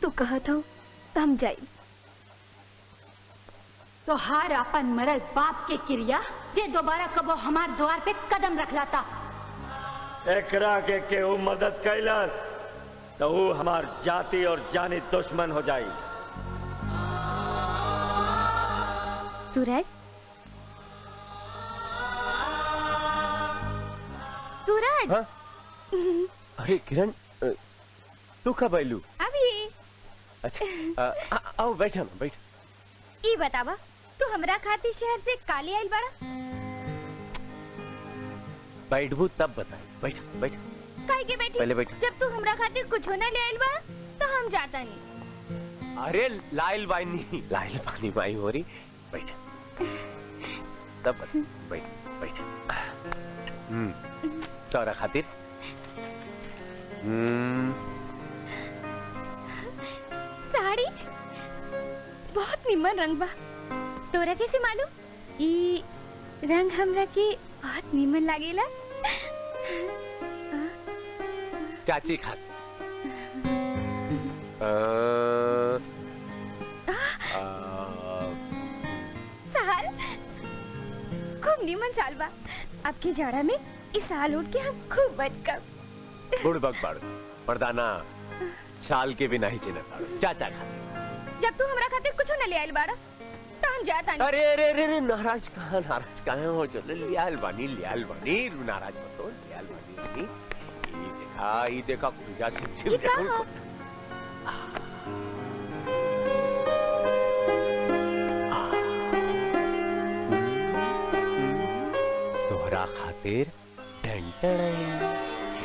Speaker 8: तू कहत हो तो हम जाए।
Speaker 7: तो हार अपन मरल बाप के क्रिया जे दोबारा कबो हमार द्वार पे कदम रख लाता।
Speaker 3: एकरा के केहू मदद कैलस तो वो हमार जाति और जानी दुश्मन हो जाई।
Speaker 8: सूरज, सूरज।
Speaker 9: हाँ? अरे किरण, तू कब आयलू?
Speaker 8: अभी।
Speaker 9: अच्छा, आओ बैठा ना, बैठ।
Speaker 8: ई बतावा, तू हमरा खातिर शहर से काले आइल बड़ा?
Speaker 9: बैठबू तब बताई। बैठ बैठ।
Speaker 8: काहे के बैठी?
Speaker 9: पहले बैठ।
Speaker 8: जब तू हमरा खातिर कुछ ना ले आइल बड़ा तो हम जाता नहीं।
Speaker 9: अरे लाइल बानी, लाइल बानी माई हो रही। बैठ तब बैठ बैठ। तोरा खातिर
Speaker 8: साड़ी बहुत निमन रंग बा। तोरा कैसे मालूम? ई रंग हमरा के बहुत निमन लागेला।
Speaker 9: चाची खातिर
Speaker 8: साल खूब निमन साल बा। अब के जाड़ा में इस साल उठ के हम खूब बचकब।
Speaker 9: बुड़बक बाड़ पर्दाना छाल के बिना ही चिन्ह पाड़ो। चाचा खा।
Speaker 8: जब तू हमरा खातिर कुछ न ले आइल बाड़ा तो हम जाता नहीं।
Speaker 9: अरे अरे अरे नाराज कहाँ हो? चलो लियाल बानी नाराज मत हो। लियाल बानी ये देखा पूजा सिम देखो। तोहरा खातिर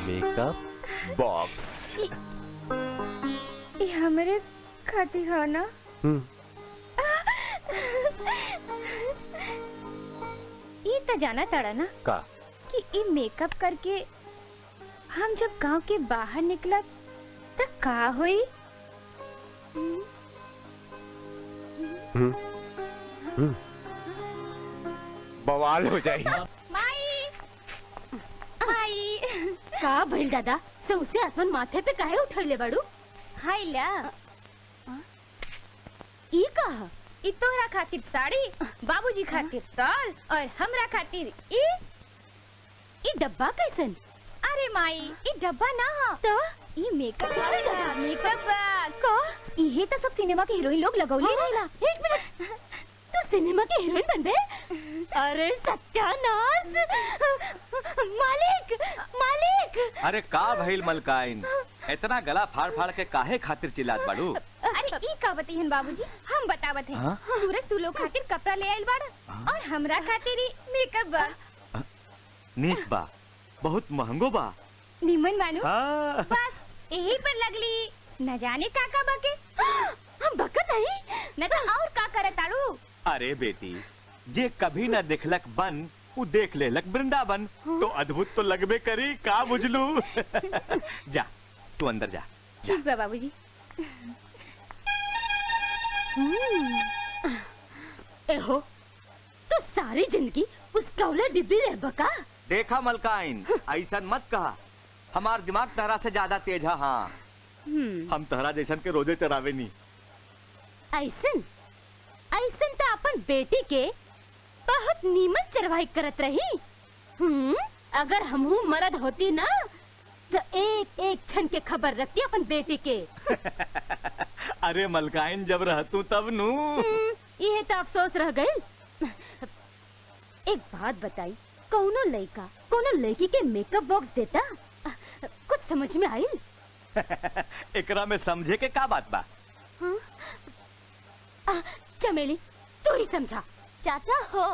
Speaker 9: मेकअप बॉक्स।
Speaker 8: ये हमरे खातिर है ना? ये तो जाना तड़ा ना
Speaker 9: का
Speaker 8: कि ये मेकअप करके हम जब गांव के बाहर निकला तो का हुई?
Speaker 9: बवाल हो जाए।
Speaker 8: माई, माई।
Speaker 7: का भइल दादा? से उसे आसमान माथे पे काहे उठैले बाड़ू?
Speaker 8: हाय ला।
Speaker 7: ई कहा?
Speaker 8: ई तोहरा खातिर साड़ी, बाबूजी खातिर शॉल और हमरा खातिर
Speaker 7: ई डब्बा कैसन?
Speaker 8: अरे माई, ई डब्बा ना
Speaker 7: तो
Speaker 8: ई मेकअप बा। मेकअप बा।
Speaker 7: का? इहे तो सब सिनेमा के हीरोइन लोग लगौले रहेला। एक मिनट, तू सिनेमा के हीरोइन बनबे? अरे सत्यानाश! मालिक, मालिक!
Speaker 5: अरे का भइल मलकाइन? इतना गला फाड़ फाड़ के काहे खातिर चिल्लात बाड़ू?
Speaker 8: अरे ई का बतिहन बाबूजी, हम बतावत हैं।
Speaker 5: हाँ?
Speaker 8: सूरज तू लोग खातिर कपड़ा ले आइल बाड़ा और हमरा खातिर ई मेकअप बा।
Speaker 5: नीक बा, बहुत महंगो बा।
Speaker 8: निमन मानू?
Speaker 5: हाँ।
Speaker 8: बस यही पर लगली, न जाने का बके। हम बकत नहीं, न तो और का करत आड़ू।
Speaker 5: अरे बेटी, जे कभी न देखलक बन वो देख लेलक वृंदावन। तो अद्भुत तो लगबे करी, का बुझलू? जा तू अंदर जा।
Speaker 8: ठीक बा बाबूजी।
Speaker 7: एहो, तो सारी जिंदगी उस कौले डिब्बी रह बका?
Speaker 5: देखा मलकाइन, ऐसा मत कहा। हमार दिमाग तहरा से ज्यादा तेज है। हाँ, हम तहरा जैसन के रोजे चरावे नी।
Speaker 7: ऐसन तो अपन बेटी के बहुत नीमन चरवाई करत रही। अगर हमहू मर्द होती ना तो एक एक क्षण के खबर रखती अपन बेटी के।
Speaker 5: अरे मलकाइन, जब रहतू तब नू।
Speaker 7: ये तो अफसोस रह गई। एक बात बताई, कौनो लड़का कौनो लड़की के मेकअप बॉक्स देता? कुछ समझ में आई?
Speaker 5: एकरा में समझे के का बात बा?
Speaker 7: चमेली, तू ही समझा।
Speaker 11: चाचा हो,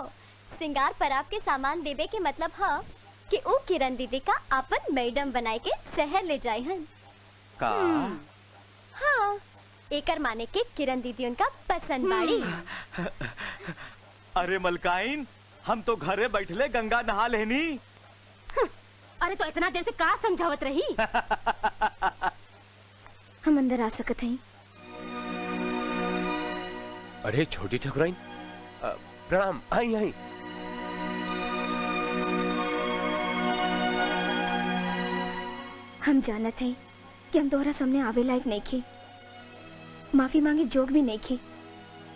Speaker 11: सिंगार पर आपके सामान देवे के मतलब है कि वो किरण दीदी का अपन मैडम बनाए के शहर ले जाए हैं।
Speaker 5: का?
Speaker 11: हाँ, एकर माने के किरण दीदी उनका पसंद बाड़ी।
Speaker 3: अरे मलकाइन, हम तो घरे बैठले गंगा नहा लेनी।
Speaker 8: अरे तो इतना देर से का समझावत रही?
Speaker 11: हम अंदर आ सकत हई?
Speaker 9: अरे छोटी ठकुराइन, प्रणाम। आई आई।
Speaker 11: हम जानत हई कि हम तोहरा सामने आवे लायक नहीं खे, माफी मांगे जोग भी नहीं खे,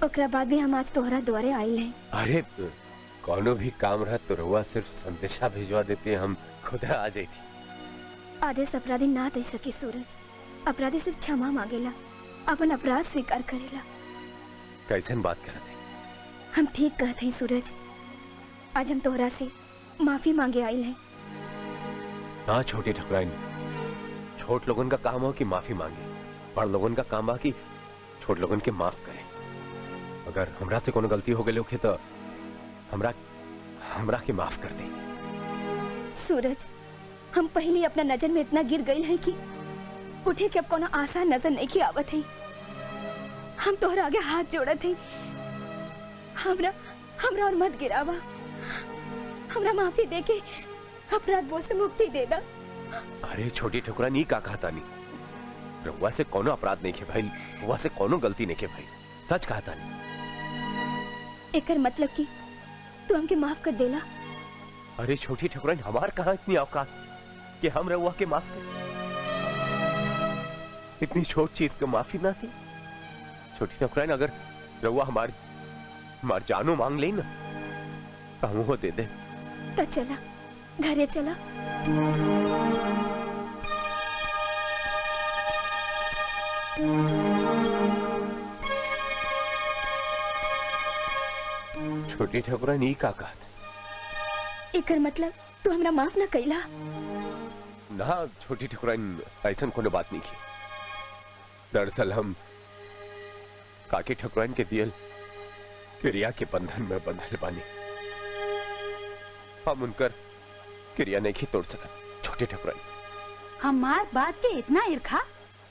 Speaker 11: ओकरा बाद भी हम आज तोहरा द्वारे आइल हैं।
Speaker 9: अरे कौनो भी काम रहा तो रउआ सिर्फ संदेशा भिजवा देते, हम खुद आ जाती।
Speaker 11: आदेश अपराधी ना दे सके सूरज, अपराधी सिर्फ क्षमा मांगेला, अपन अपराध स्वीकार करेला।
Speaker 9: कैसन बात करते?
Speaker 11: हम ठीक कहते हैं सूरज, आज हम तोहरा से माफी मांगे आइल हैं।
Speaker 9: ना छोटी ठकुराइन, छोट लोगन का काम हो कि माफी मांगे, बड़ लोगन का काम बा कि छोट लोगन के माफ करे। अगर हमरा से कोनो गलती हो गई होखे तो हमरा के माफ कर दे।
Speaker 11: सूरज, हम पहले अपना नजर में इतना गिर गए हैं कि उठे के अब कोनो आसान नजर नहीं की आवत है। हम तोहरा आगे हाथ जोड़त है, हमरा और मत गिरावा, हमरा माफी दे के अपराध बोझ से मुक्ति दे दा।
Speaker 9: अरे छोटी ठकुरा नी का कहता नहीं, रउआ से कोनो अपराध नहीं के भाई, रउआ से कोनो गलती नहीं के भाई, सच कहता नहीं।
Speaker 11: एकर मतलब कि तू हमके माफ कर देला?
Speaker 9: अरे छोटी ठकुराइन, हमार कहाँ इतनी औकात कि हम रउआ के माफ कर? इतनी छोट चीज को माफी ना थी। छोटी ठकुराइन, अगर रउआ हमार जानो मांग ले ना तो हम वो दे दे।
Speaker 11: तो चला घरे चला।
Speaker 9: छोटी ठकुराइन ई का कहत?
Speaker 11: एकर मतलब तू हमरा माफ ना कैला?
Speaker 9: ना छोटी ठकुराइन, ऐसा कोनो बात नहीं की। दरअसल हम काकी ठकुराइन के दियल क्रिया के बंधन में बंधल बानी, हम उनकर क्रिया नहीं की तोड़ सकत। छोटी ठकुराइन,
Speaker 7: हमार बात के इतना ईर्खा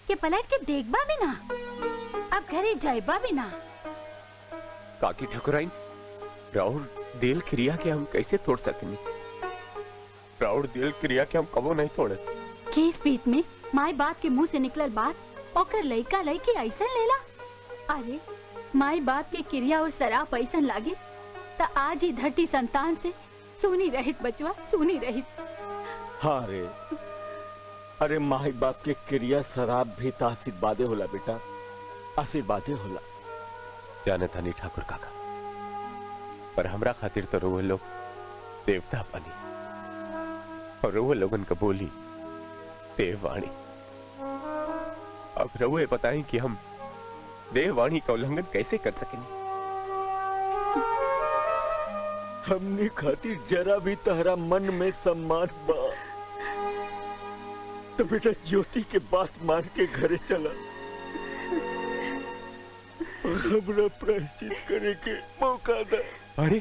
Speaker 7: कि पलट के देखबा भी ना, अब घरे जाइबा भी ना।
Speaker 9: काकी ठकुराइन, राउर दिल क्रिया के हम कैसे तोड़ सकनी? राउर दिल क्रिया के हम कबो नहीं तोड़े।
Speaker 7: केस बीत में माई बात के मुंह से निकलल बात ओकर लइका लइकी ऐसा लेला? अरे माई बाप के क्रिया और शराब ऐसा लागे तो आज ही धरती संतान से सुनी रहित बचवा, सुनी रहित।
Speaker 3: हाँ रे, अरे माई बाप के क्रिया शराब भी तो आशीर्वादे होला बेटा, आशीर्वादे होला।
Speaker 9: जाने था नहीं ठाकुर काका, पर हमरा खातिर तो रोह लोग देवता बनी और रोह लोगन का बोली देववाणी। अब रउए बताएं कि हम देववाणी का उल्लंघन कैसे कर सकेंगे?
Speaker 3: हमने खातिर जरा भी तहरा मन में सम्मान बा तो बेटा ज्योति के बात मान के घरे चला और हमरा प्रायश्चित करे के मौका दे।
Speaker 9: अरे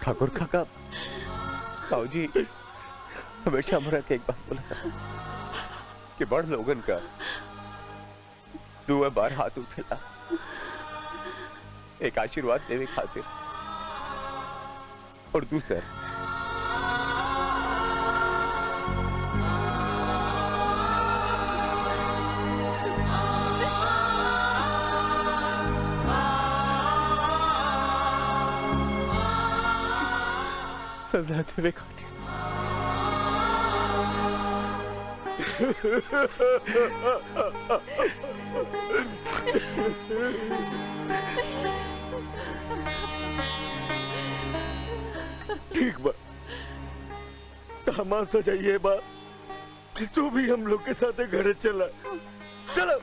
Speaker 9: ठाकुर काका, जी हमेशा हमरा के एक बात बोला था कि बड़ लोगन का दुआ बार हाथ उठेला एक आशीर्वाद देवे खातिर, और दूसर सजा देवे खातिर।
Speaker 3: ठीक बा, हमार सजा ये बा कि तू भी हम लोग के साथ घरे चला। चलो।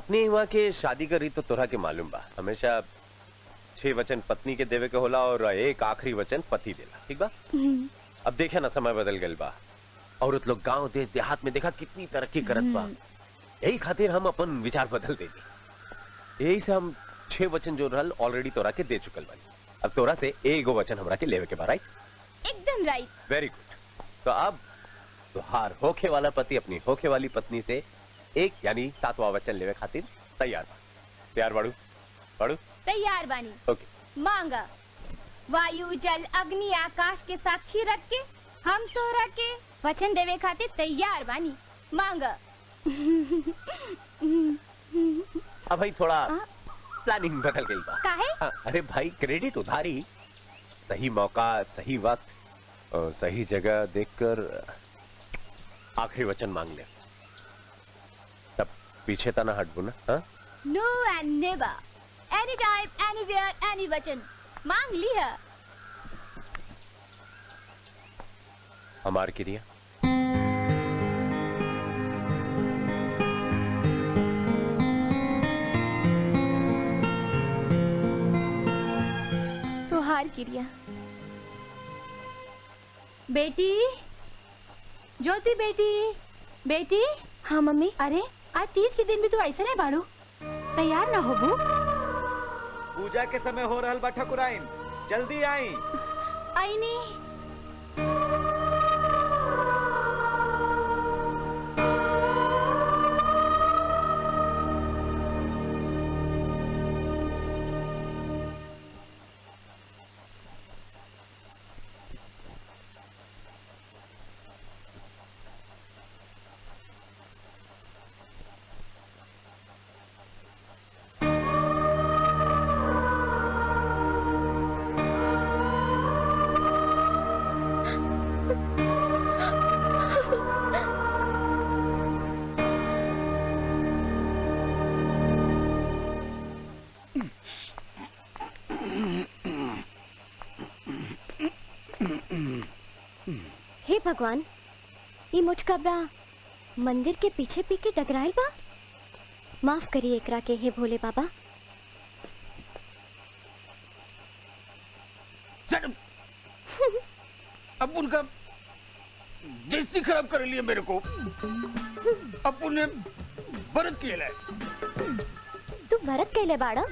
Speaker 9: अपने वहाँ के शादी का रीत तो तोरा के मालूम बा, हमेशा 6 वचन पत्नी के देवे के होला और एक आखिरी वचन पति देला, ठीक बा। अब देखे ना समय बदल गल बा, औरत लोग गांव देश देहात में देखा कितनी तरक्की करत बा, यही खातिर हम अपन विचार बदल देंगे। यही से हम 6 वचन जो रहल ऑलरेडी तोरा के दे चुकल बानी। अब तोरा से एगो वचन हमरा के लेवे के बा, राइट?
Speaker 8: एकदम राइट।
Speaker 9: Very good. तो अब तुहार होखे वाला पति अपनी होखे वाली पत्नी से एक यानी 7वां वचन लेवे खातिर तैयार बा। तैयार बाड़ू? बाड़ू?
Speaker 8: तैयार बानी।
Speaker 9: ओके।
Speaker 8: मांगा वायु जल अग्नि आकाश के साक्षी रख के हम तोरा के वचन देवे खातिर तैयार बानी। मांगा।
Speaker 9: अब भाई थोड़ा प्लानिंग बदल गई बा।
Speaker 8: काहे?
Speaker 9: अरे भाई क्रेडिट उधारी, सही मौका सही वक्त और सही जगह देखकर आखिरी वचन मांग ले, तब पीछे तना हटबू ना। हाँ?
Speaker 8: No and never, any time anywhere any वचन मांग लिया।
Speaker 9: हमार क्रिया।
Speaker 8: तुहार क्रिया।
Speaker 7: बेटी, ज्योति बेटी, बेटी।
Speaker 8: हाँ मम्मी।
Speaker 7: अरे आज तीज के दिन भी तू ऐसे नहीं बाड़ू, तैयार ना होबू?
Speaker 5: पूजा के समय हो रहल बा ठकुराइन, जल्दी आई।
Speaker 8: आई नहीं। हे भगवान, ये मुझ कबरा मंदिर के पीछे पीछे टकराइल बा। माफ करिए एकरा के हे भोले बाबा।
Speaker 10: अब उनका देसी खराब कर लिया मेरे को। अब उन्हें व्रत किया है।
Speaker 8: तू भरत कहले बाड़ा,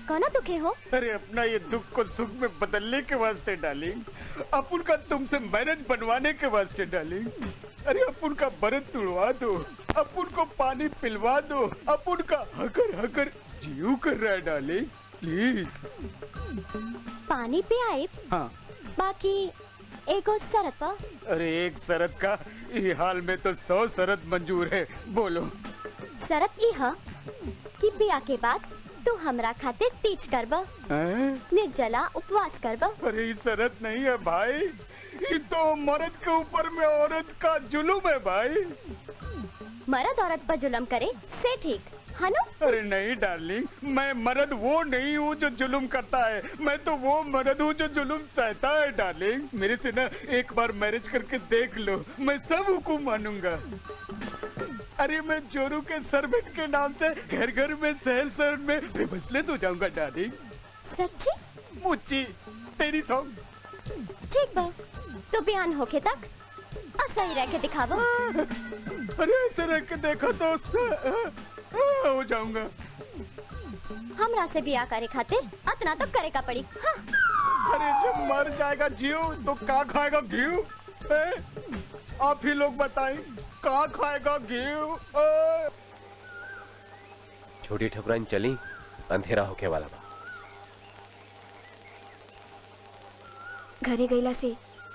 Speaker 8: कौना दुखे हो?
Speaker 4: अरे अपना ये दुख को सुख में बदलने के वास्ते डार्लिंग, अपुन का तुमसे मैरिज बनवाने के वास्ते डार्लिंग। अरे अपुन का व्रत तुड़वा दो, अपुन को पानी पिलवा दो, अपुन का हकर हकर जीव कर रहा है डार्लिंग, प्लीज।
Speaker 8: पानी पे आए।
Speaker 4: हाँ।
Speaker 8: बाकी एको शरत पा।
Speaker 4: अरे एक शरत का ये हाल में तो 100 शरत मंजूर है, बोलो।
Speaker 8: शरत ई हा कि बिया के बाद तू हमरा खातिर तीज करबा, निर्जला उपवास करबा।
Speaker 4: अरे ये शरत नहीं है भाई, ये तो मर्द के ऊपर में औरत का जुल्म है भाई।
Speaker 8: मर्द औरत पर जुल्म करे से ठीक है ना?
Speaker 4: अरे नहीं डार्लिंग, मैं मर्द वो नहीं हूँ जो जुल्म करता है, मैं तो वो मर्द हूँ जो जुल्म सहता है डार्लिंग। मेरे से ना एक बार मैरिज करके देख लो, मैं सब हुकुम मानूंगा। अरे मैं जोरू के सर्वेंट के नाम से घर घर में शहर शहर में बेबसलेस हो जाऊंगा डार्लिंग।
Speaker 8: सच्ची?
Speaker 4: मुच्ची तेरी सॉन्ग।
Speaker 8: ठीक बा, तो बयान होके तक असही रह के दिखावा।
Speaker 4: अरे ऐसे रह के देखो तो हो जाऊंगा।
Speaker 8: हमरा से बिया करे खातिर अतना तो करे का पड़ी। हाँ।
Speaker 4: अरे जब मर जाएगा जीव तो का खाएगा घीव? आप ही लोग बताएं, का खाएगा घीव?
Speaker 9: छोटी ठकुराइन चली, अंधेरा होके वाला बा।
Speaker 8: घरे गईला से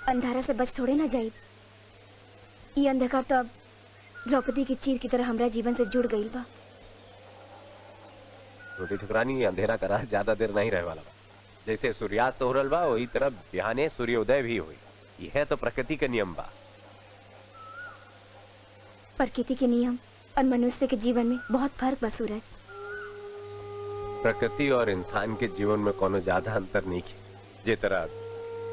Speaker 8: अंधारा से बच थोड़े ना जाई। ये अंधकार तो अब द्रौपदी की चीर की तरह हमरा जीवन से जुड़ गई बा।
Speaker 9: छोटी ठुकरानी अंधेरा करा ज्यादा देर नहीं रहे वाला बा। जैसे सूर्यास्त हो रहल बा वही तरह बिहाने सूर्योदय भी हुई। यह तो प्रकृति के नियम बा।
Speaker 8: प्रकृति के नियम और मनुष्य के जीवन में बहुत फर्क बा सूरज।
Speaker 9: प्रकृति और इंसान के जीवन में कोनो ज्यादा अंतर नहीं है। जे तरह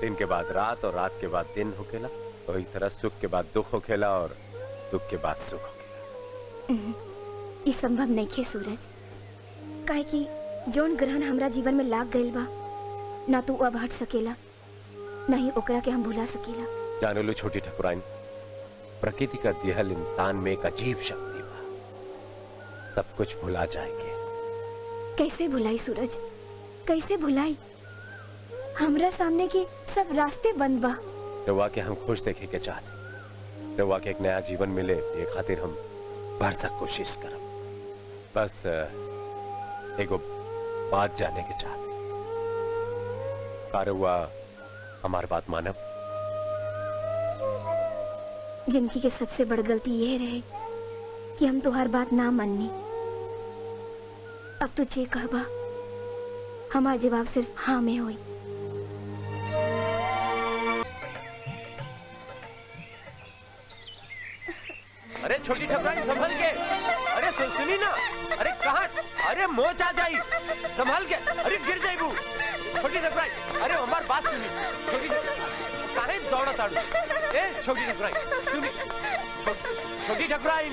Speaker 9: दिन के बाद रात और रात के बाद दिन होखेला, वही तरह सुख के बाद दुख होखेला और दुख के बाद सुख होखेला।
Speaker 8: ई संभव नहीं खे सूरज, काहे कि जोन ग्रहण हमरा जीवन में लाग गइल बा, ना तू अब हट सकेला, ना ही ओकरा के हम भुला सकेला।
Speaker 9: जानो लो छोटी ठकुराइन, प्रकृति का दिहल इंसान में एक अजीब शक्ति बा, सब कुछ भुला जाएंगे।
Speaker 8: कैसे भुलाई सूरज, कैसे भुलाई? हमरा सामने के सब रास्ते बंद बा।
Speaker 9: रवा के हम खुश देखे के चाहते, रवा के एक नया जीवन मिले ये खातिर हम भरसक कोशिश करब। बस एगो बात जाने के चाहते, का रवा हमार बात मानब?
Speaker 8: जिंदगी के सबसे बड़ गलती यह रहे कि हम तुहार बात ना माननी। अब तू जे कहबा हमार जवाब सिर्फ हाँ में होई।
Speaker 9: अरे छोटी ठकुराइन संभल के, अरे सुनी ना, अरे कहाँ, अरे मोच आ जाई, संभल के, अरे गिर जाइबू। छोटी ठकुराइन, अरे हमार बात सुनी, छोटी काहे दौड़ा ताड़ू? ए छोटी ठकुराइन सुनी, छोटी ठकुराइन,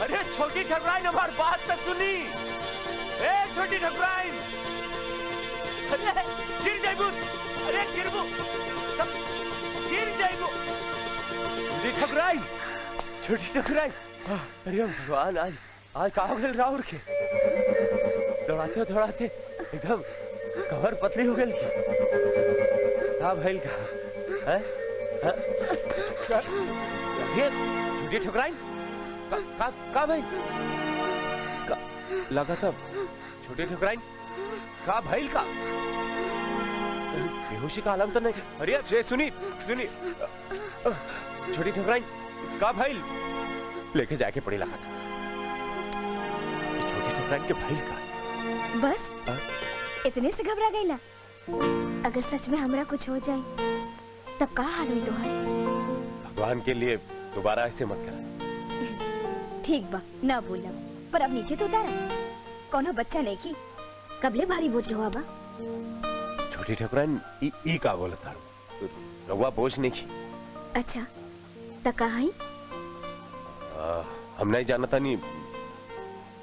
Speaker 9: अरे छोटी ठकुराइन हमार बात तो सुनी। ए छोटी ठकुराइन, अरे गिर जाइबू, अरे गिरबू, गिर जाइबू। छोटी ठकुराइन, छोटी टकराई, अरे हम भगवान आज कहाँ गए राउर के? दौड़ाते दौड़ाते एकदम कमर पतली हो गई। का भइल का? हैं? ये छोटी ठकुराई, का भइल? लगा था छोटी ठकुराई, का भइल का? बेहोशी का आलम तो नहीं? अरे सुनी सुनी, छोटी ठकुराई का भाई लेके जाके पड़ी लगा था। छोटी ठकुराइन के भाई का
Speaker 8: बस इतने से घबरा गईला? अगर सच में हमरा कुछ हो जाए तब का हाल हुई तोहार?
Speaker 9: भगवान के लिए दोबारा ऐसे मत कर।
Speaker 8: ठीक बा, ना बोला, पर अब नीचे तो उतारा। कोनो बच्चा नहीं की, कबले भारी बोझ ढोआ बा।
Speaker 9: छोटी ठकुराइन ई का बोला था? रवा बोझ नहीं की।
Speaker 8: अच्छा त कहा है?
Speaker 9: हम नहीं जानता नहीं,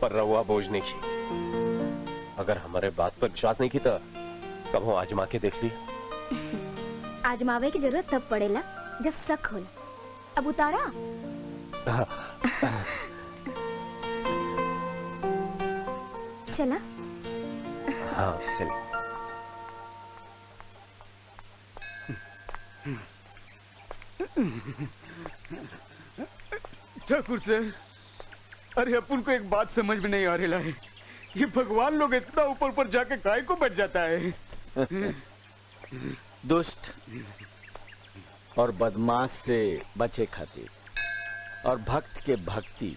Speaker 9: पर रवा बोझ नहीं की। अगर हमारे बात पर विश्वास नहीं की तो कब आजमा के देख ली।
Speaker 8: आजमावे की जरूरत तब पड़ेला जब शक होला। अब उतारा। चला।
Speaker 9: हाँ चल।
Speaker 4: ठाकुर सर, अरे अपन को एक बात समझ में नहीं आ रहा है, ये भगवान लोग इतना ऊपर ऊपर जाके काय को बच जाता है?
Speaker 3: दुष्ट और बदमाश से बचे खातिर, और भक्त के भक्ति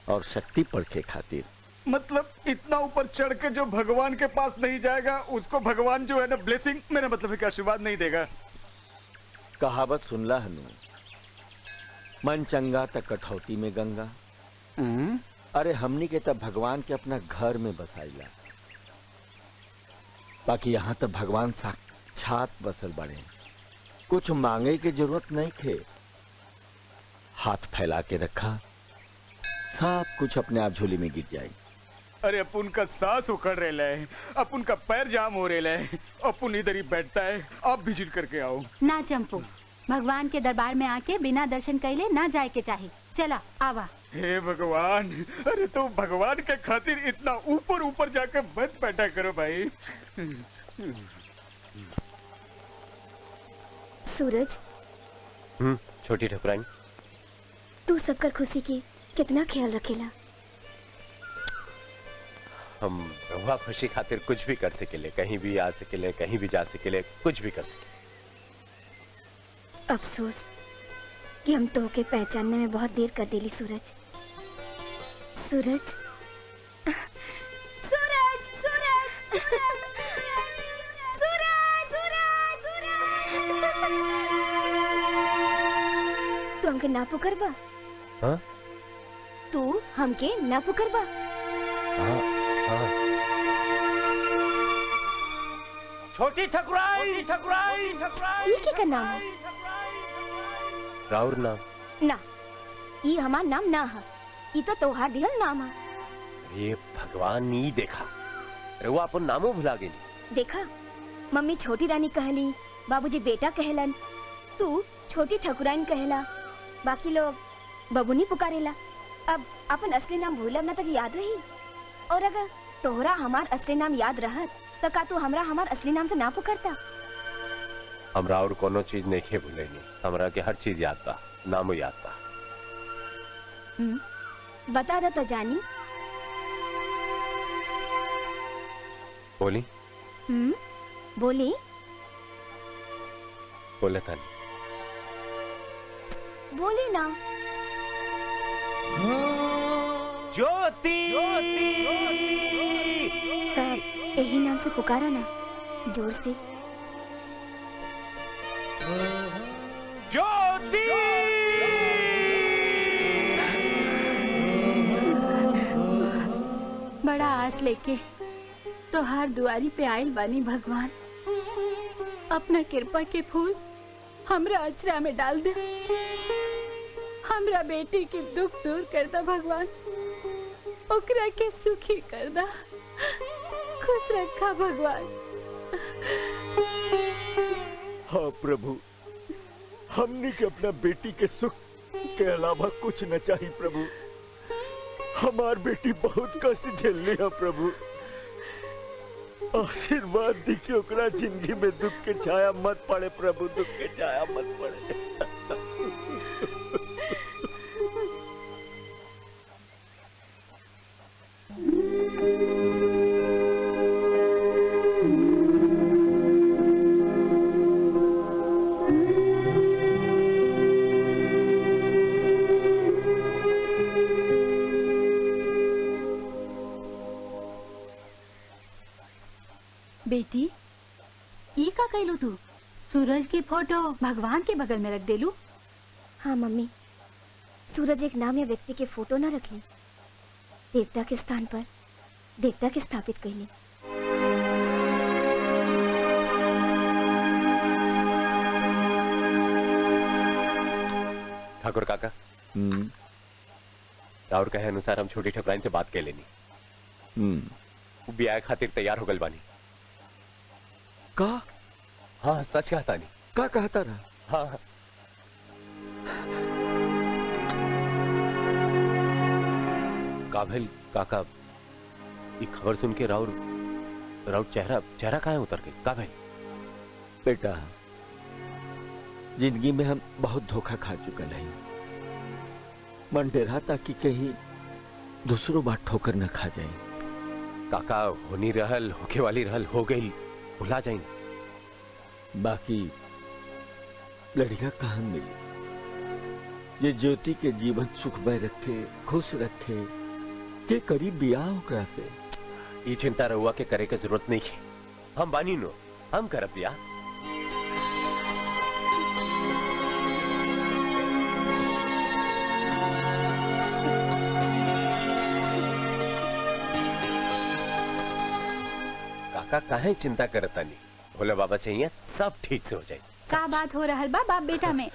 Speaker 3: और शक्ति परखे खातिर।
Speaker 4: मतलब इतना ऊपर चढ़ के जो भगवान के पास नहीं जाएगा उसको भगवान जो है ना ब्लेसिंग, मेरा मतलब है कि आशीर्वाद नहीं देगा।
Speaker 3: कहावत सुनला हनु, मन चंगा त कठौती में गंगा। अरे हमनी के तब भगवान के अपना घर में बसाइला, बाकी यहाँ तक भगवान साक्षात बसल बड़े। कुछ मांगे की जरूरत नहीं थे, हाथ फैला के रखा, सब कुछ अपने आप झोली में गिर जाए।
Speaker 4: अरे अपन का सांस उखड़ रहा है, अपन का पैर जाम हो रहा है, अपन इधर ही बैठता है। आप विजिट करके आओ
Speaker 7: ना चंपू, भगवान के दरबार में आके बिना दर्शन कैले ना जाए के चाहे। चला आवा।
Speaker 4: हे भगवान, अरे तो भगवान के खातिर इतना ऊपर ऊपर जाकर मत बैठा करो भाई।
Speaker 8: सूरज,
Speaker 9: छोटी ठकुराइन,
Speaker 8: तू सबकर खुशी की कितना ख्याल रखेला?
Speaker 9: हम रवा खुशी खातिर कुछ भी कर सकेले, कहीं भी आ सकेले, कहीं भी जा सकेले, कुछ भी कर सकेले।
Speaker 8: अफसोस कि हम तो के पहचानने में बहुत देर कर देली। सूरज, सूरज, सूरज, सूरज, सूरज, तू हमके ना पुकारबा?
Speaker 9: हाँ?
Speaker 8: तू हमके ना पुकारबा?
Speaker 9: छोटी ठकुराइन, ठकुराइन, ठकुराइन,
Speaker 8: ये क्या नाम है?
Speaker 9: राउर नाम?
Speaker 8: ना, ये हमार नाम ना है। ई तो तोहार दिहल नाम है।
Speaker 9: अरे भगवान नहीं देखा, अरे वो अपन नामों भुला गेली।
Speaker 8: देखा, मम्मी छोटी रानी कहली, बाबूजी बेटा कहलन, तू छोटी ठकुराइन कहला, बाकी लोग बबुनी पुकारेला। अब अपन असली नाम भूलब ना तक याद रही। और अगर तोहरा हमार असली नाम याद रहत तो का तू हमरा हमार असली नाम से ना पुकारता?
Speaker 9: हमरा और कोनो चीज नहीं भूलेगी, हमरा के हर चीज याद बा, नामो याद बा।
Speaker 8: बता दा तो जानी।
Speaker 9: बोली
Speaker 8: बोली
Speaker 9: बोले तानी।
Speaker 8: बोली ना।
Speaker 9: ज्योति।
Speaker 8: तब यही नाम से पुकारा ना, जोर से।
Speaker 9: ज्योति।
Speaker 7: बड़ा आस लेके तोहार दुआरी पे आयल बानी भगवान। अपना कृपा के फूल हमरा अचरा में डाल दे। हमरा बेटी के दुख दूर कर दा भगवान, ओकरा के सुखी कर दा, खुश रखा भगवान।
Speaker 3: हाँ प्रभु, हमने के अपना बेटी के सुख के अलावा कुछ न चाहिए प्रभु। हमार बेटी बहुत कष्ट झेल ली है प्रभु। आशीर्वाद दी कि ओकरा जिंदगी में दुख के छाया मत पड़े प्रभु, दुख के छाया मत पड़े।
Speaker 7: बेटी, ई का कहलू तू? सूरज की फोटो भगवान के बगल में रख देलू?
Speaker 8: हाँ मम्मी, सूरज एक नाम या व्यक्ति के फोटो ना रखली, देवता के स्थान पर देवता के स्थापित कैली।
Speaker 9: ठाकुर काका, और कहे अनुसार हम छोटी ठकुराइन से बात कर लेनी। ब्याह खातिर तैयार हो गल बानी।
Speaker 3: का?
Speaker 9: हाँ सच कहता नहीं।
Speaker 3: का कहता रहा?
Speaker 9: हाँ काबिल काका, ये खबर सुन के राउर चेहरा कहाँ उतर गई? काबिल
Speaker 3: बेटा, जिंदगी में हम बहुत धोखा खा चुका नहीं। मन डरा था कि कहीं दूसरों बात ठोकर न खा जाए।
Speaker 9: काका, होनी रहल, होके वाली रहल, हो गई, भुला जाए।
Speaker 3: बाकी लड़का कहाँ मिली ये ज्योति के जीवन सुखमय रखे, खुश रखे, के करीब बियाह ओकरा से।
Speaker 9: ये चिंता रहुआ के करे के जरूरत नहीं है, हम बानी नो, हम करब बियाह। काका काहे चिंता करता नहीं, भोले बाबा चाहिए, सब ठीक से हो जाए।
Speaker 7: का बात हो रहल बा बाप बेटा में?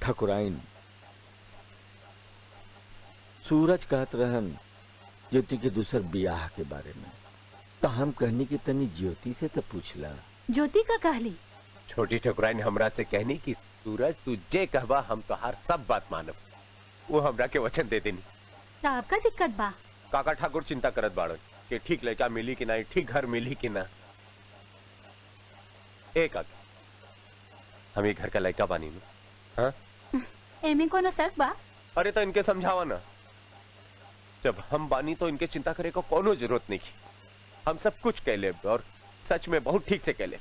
Speaker 3: ठकुराइन, सूरज कहत रहन ज्योति के दूसर बियाह के बारे में, तो हम कहनी की तनी ज्योति से तो पूछला।
Speaker 7: ज्योति का कहली?
Speaker 9: छोटी ठकुराइन हमरा से कहनी कि सूरज तू जे कहबा हम तो हर सब बात मानब, वो हमरा के वचन दे देनी।
Speaker 7: तो आपका दिक्कत बा?
Speaker 9: काका ठाकुर चिंता करत बाड़न कि ठीक लड़का मिली कि ना, ठीक घर मिली कि ना। एक काका, हम ये घर का लड़का बानी नु, हाँ?
Speaker 7: एमे कोनो शक बा?
Speaker 9: अरे तो इनके समझावा ना, जब हम बानी तो इनके चिंता करे को कोनो जरूरत नहीं की। हम सब कुछ कह ले और सच में बहुत ठीक से कह ले।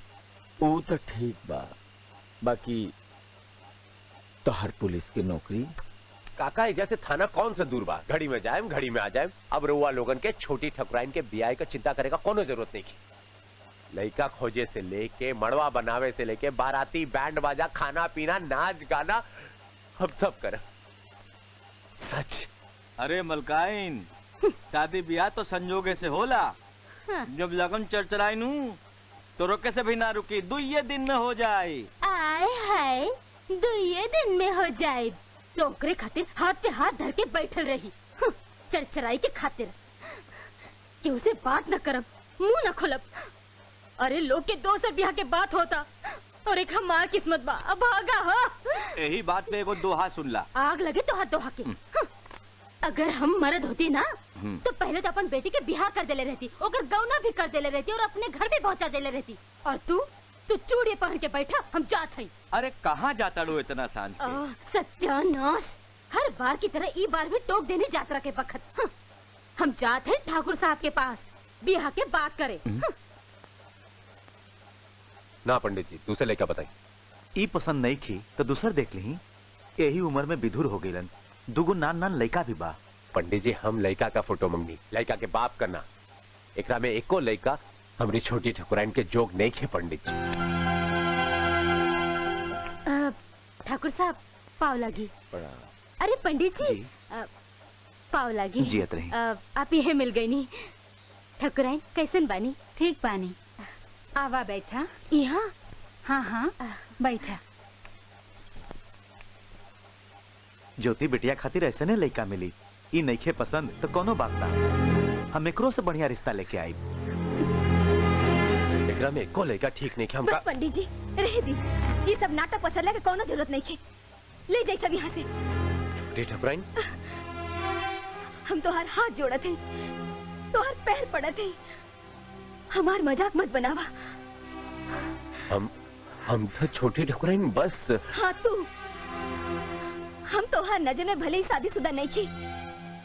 Speaker 3: वो तो ठीक बा, बाकी तो हर पुलिस की नौकरी।
Speaker 9: काका जैसे थाना कौन सा दूर बा, घड़ी में जाए घड़ी में आ जाए। अब रुआ लोगन के छोटी ठकुराइन के ब्याह का चिंता करेगा कोनो जरूरत नहीं की। लड़का खोजे से लेके मड़वा बनावे से लेके बाराती, बैंड बाजा, खाना पीना, नाच गाना, हम सब कर सच।
Speaker 12: अरे मलकाइन, शादी ब्याह तो संजोगे से होला। जब लगन चरचराई नू तो रोके से भी ना रुकी, 2 दिन में हो जाए।
Speaker 11: आए हाय, 2 दिन में हो जाए।
Speaker 14: तो ओकरे खातिर हाथ पे हाथ धर के बैठल रही। चरचराई के खातिर कि उसे बात न करब, मुंह न खोलब। अरे लोग के दोसर ब्याह के बात होता और एक हमार किस्मत बा अभागा हो।
Speaker 12: यही बात पे एगो दोहा सुन ला।
Speaker 14: आग लगे तो हाथ दोहा के। अगर हम मर्द होती ना तो पहले तो अपन बेटी के बिहार कर देले रहती, ओकर गौना भी कर देले रहती और अपने घर भी पहुंचा देले रहती। और तू चूड़ी पहन के बैठा, हम जात हई।
Speaker 12: अरे कहाँ जाता लो इतना सांझ के?
Speaker 14: सत्यानाश, हर बार की तरह ई बार भी टोक देने यात्रा के वक्त। हम जात हैं ठाकुर साहब के पास बिहार के बात करे।
Speaker 9: ना पंडित जी, दूसरे लेकर बताई।
Speaker 5: ई पसंद नहीं की तो दूसर देख ली। यही उम्र में विधुर हो गईलन, दुगो नान नान लड़का भी बा।
Speaker 9: पंडित जी, हम लड़का का फोटो मंगनी, लड़का के बाप करना। एकरा में एको लड़का हमारी छोटी ठकुराइन के जोग नहीं खे। पंडित जी
Speaker 14: ठाकुर साहब पाव लगी। अरे पंडित जी, पाव लगी।
Speaker 5: जियत रही।
Speaker 14: आप ये मिल गई नी। ठकुराइन कैसन बानी?
Speaker 7: ठीक बानी। आवा बैठा।
Speaker 14: यहाँ?
Speaker 7: हाँ हाँ बैठा।
Speaker 5: ज्योति बिटिया खातिर ऐसे ने लड़का मिली, ई नईखे पसंद तो कोनो बात ना, हम एकरो से बढ़िया रिश्ता लेके आई।
Speaker 9: एकरा में एको लड़का ठीक नहीं खे हमका।
Speaker 8: बस पंडित जी रह दी, ये सब नाटक पसरला के कोनो जरूरत नहीं खे। ले जाई सब यहाँ से।
Speaker 9: छोटी ठकुराइन,
Speaker 8: हम तोहार हाथ जोड़त हैं, तोहार पैर पड़त हैं, हमार मजाक मत बनावा।
Speaker 9: हम तो छोटी ठकुराइन बस।
Speaker 8: हाँ तू, हम तोहार नजर में भले ही शादीशुदा नहीं की,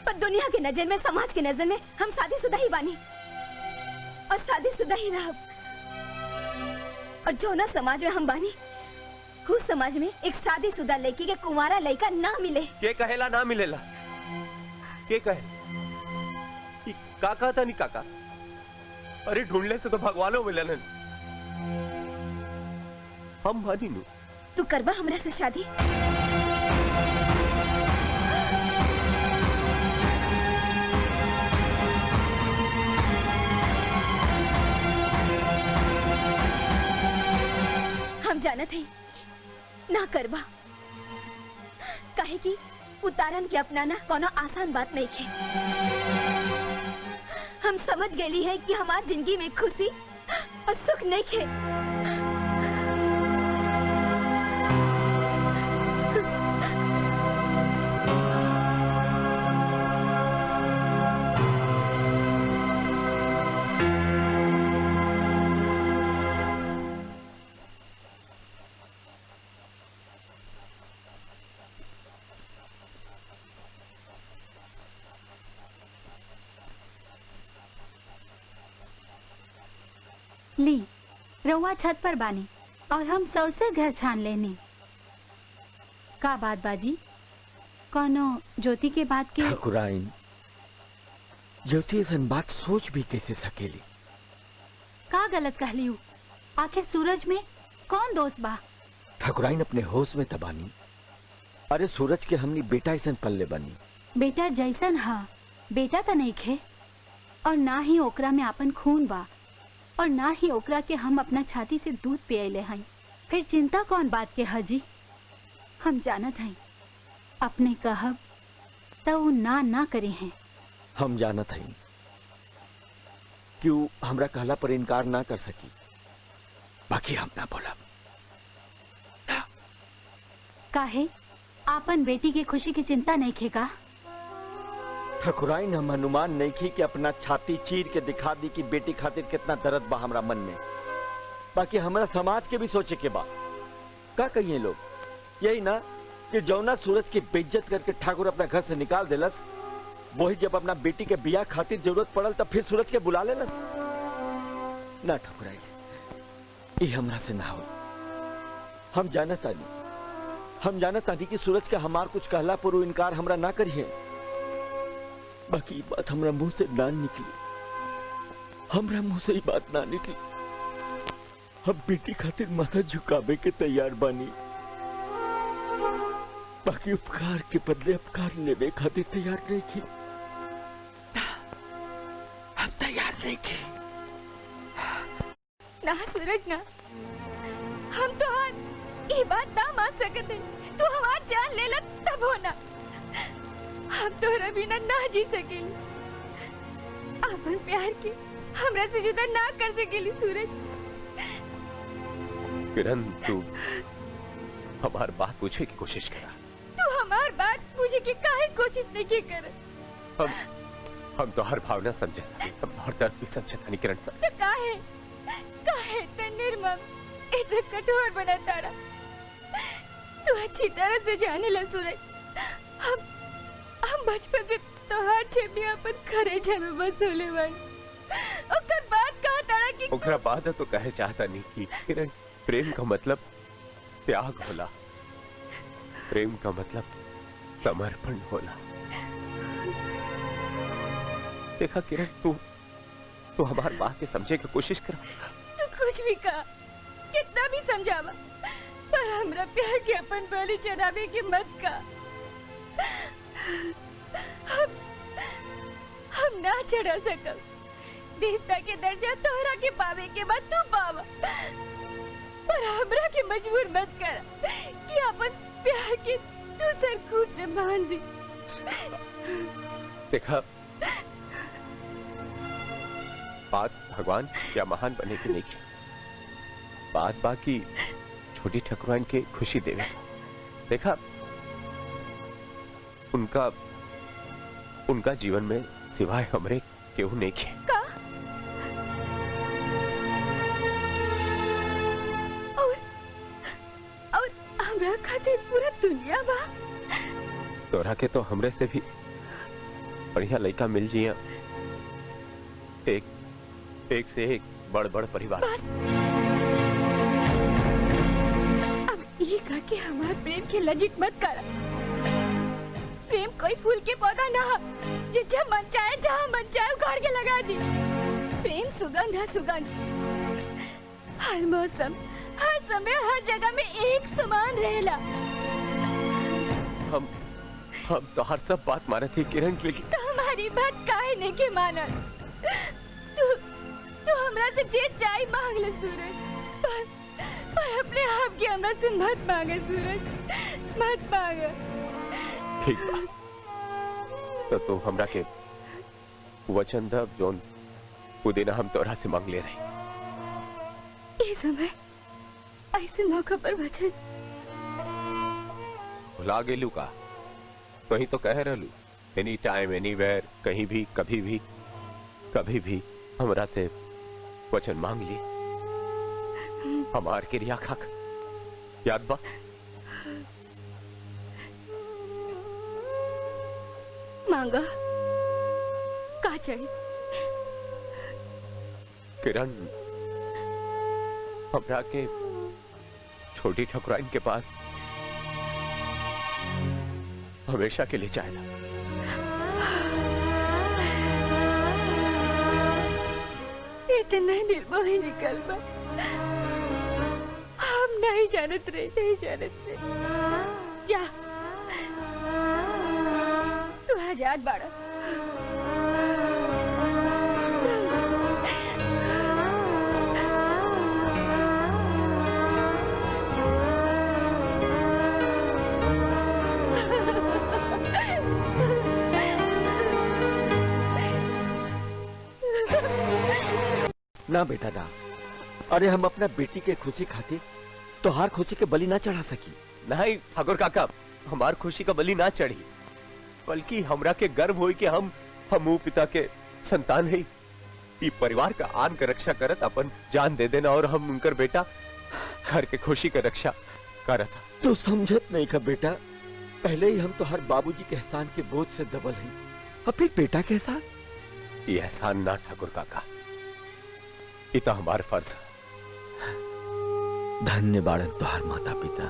Speaker 8: पर दुनिया के नजर में, समाज के नजर में हम शादीशुदा ही बानी और शादीशुदा ही रहब। और जो ना समाज में हम बानी, उस समाज में एक शादीशुदा लड़की के कुंवारा लड़का ना मिले।
Speaker 9: के कहेला ना मिलेला? के कहे? काका था नहीं काका? अरे ढूंढने से तो भगवानों मिलन। हम मानी नु।
Speaker 8: तू करबा हमरा से शादी? हम जानत हैं ना करबा, काहे कि उतारन के अपनाना कोनो आसान बात नहीं है। हम समझ गई है कि हमार जिंदगी में खुशी और सुख नहीं है।
Speaker 7: ली रउआ छत पर बानी और हम सबसे घर छान लेनी। का बात बाजी? कोनो ज्योति के बात के?
Speaker 3: ठकुराइन, ज्योति ऐसन बात सोच भी कैसे सकेली?
Speaker 7: का गलत कहली हूँ? आखिर सूरज में कौन दोस्त बा?
Speaker 3: ठकुराइन अपने होश में तबानी। अरे सूरज के हमनी बेटा ऐसन पल्ले बनी।
Speaker 7: बेटा जैसन हा, बेटा तो नहीं खे, और ना ही ओकरा में आपन खून बा, और ना ही ओकरा के हम अपना छाती से दूध पियले हैं। फिर चिंता कौन बात के हजी? हम जानत हैं अपने कहब तो वो ना करे हैं।
Speaker 3: हम जानत हैं कि वो हमरा कहला पर इनकार ना कर सकी, बाकी हम ना बोला।
Speaker 7: काहे? आपन बेटी की खुशी की चिंता नहीं खेगा?
Speaker 3: ठकुराइन, हम अनुमान नहीं की कि अपना छाती चीर के दिखा दी कि बेटी खातिर कितना दर्द बा हमरा मन में। बाकी हमरा समाज के भी सोचे के बा। का कहिए लोग? यही ना कि जौना सूरज की बेइज्जत करके ठाकुर अपना घर से निकाल देलस, वही जब अपना बेटी के बियाह खातिर जरूरत पड़ल तब फिर सूरज के बुला लेलस। ना ठकुराइन, ये हमरा से ना हो। हम जानत तानी कि सूरज के हमार कुछ कहला पर वो इनकार हमरा ना करिए। बाकी ये बात हमरा मुंह से ना निकली, हमरा मुंह से ये बात ना निकली। हम बेटी खातिर माथा झुकावे के तैयार बानी, बाकी उपकार के बदले उपकार लेवे खातिर तैयार नहीं की। हम तैयार नहीं की।
Speaker 8: ना सूरज ना, हम तो ये बात ना मान सकते। तू हमार जान ले ला तब होना। हम तोहरा बिना ना जी सकेली। अपन प्यार के हमरा से जुदा ना कर सकेली सूरज।
Speaker 9: किरण तू हमार बात पूछे की कोशिश करा।
Speaker 8: तू हमार बात पूछे की काहे कोशिश नहीं की कर।
Speaker 9: हम तो हर भावना समझे और दर्द भी समझे नहीं किरण सर।
Speaker 8: तो काहे तो निर्मम इतना कठोर बना तारा। तू अच्छी तरह से जाने ला सूरज। हम बचपन से तोहार छेड़ी अपन खरेजा में बसोले बन। ओकर बात कहा तारा की
Speaker 9: ओकरा बाद तो कहे चाहता नहीं कि किरण प्रेम का मतलब त्याग होला। प्रेम का मतलब समर्पण होला। देखा किरण तू हमारी बात के समझे की कोशिश कर।
Speaker 8: तू कुछ भी कहा कितना भी समझावा पर हमरा प्यार के अपन बलि चढ़ावे की मत का। हम ना चढ़ा सकब। देवता के दर्जा तोहरा के पावे के बाद तू पावा पर हमरा के मजबूर मत कर कि अपन प्यार के दूसर खूट से बांध दी।
Speaker 9: देखा बात भगवान या महान बने की नहीं बात बाकी छोटी ठकुराइन के खुशी देवे। देखा उनका जीवन में सिवाय हमरे केहू नहीं खे।
Speaker 8: और हमरा खातिर पूरा दुनिया बा।
Speaker 9: तोरा के तो हमरे से भी बढ़िया लड़का मिल जिया। एक से एक बड़ परिवार।
Speaker 8: अब ये कह के हमार प्रेम के लजिक मत कर। प्रेम कोई फूल के पौधा ना है जब मन चाहे जहाँ मन चाहे उखाड़ के लगा दी। प्रेम सुगंध है सुगंध। हर मौसम हर समय हर जगह में एक समान रहेला।
Speaker 9: हम तो हर सब बात माने थी किरण लेकिन
Speaker 8: तो हमारी बात काहे नहीं के माना। तू हमरा से जे चाहे मांग ले सूरज पर अपने आप की हमरा से मत मांगे सूरज मत मांगे।
Speaker 9: ठीक बा तो तू हमरा के वचन द जोन वो दिन हम तोरा से मांग ले रहे।
Speaker 8: ये समय ऐसे मौका पर वचन
Speaker 9: भुला गेलू का। कहीं तो कह रहलू एनी टाइम एनीवेयर कहीं भी कभी भी हमरा से वचन मांग ली। हमार क्रिया खाक याद बा।
Speaker 8: मांगा का चाहिए
Speaker 9: किरण हमरा के छोटी ठकुराइन के पास हमेशा के लिए चाहिए।
Speaker 8: इतना निर्मोही निकल बा। हम नहीं जानत रहे जा तू आजाद बाड़ा।
Speaker 3: ना बेटा ना। अरे हम अपना बेटी के खुशी खातिर तो हर खुशी के बलि ना चढ़ा सकी।
Speaker 9: नहीं ठाकुर काका हमार खुशी का बलि ना चढ़ी बल्कि हमरा के गर्व होई कि हम पिता के संतान है। ये परिवार का आन का रक्षा करत अपन जान दे देना और हम उनकर बेटा घर के खुशी का रक्षा करत।
Speaker 3: तो समझत नहीं का बेटा। पहले ही हम तो हर बाबूजी के एहसान के बोझ से दबल हैं और फिर बेटा के एहसान।
Speaker 9: ये एहसान ना ठाकुर काका इतना हमार फर्ज है।
Speaker 3: धन्य बाड़न तोहार माता पिता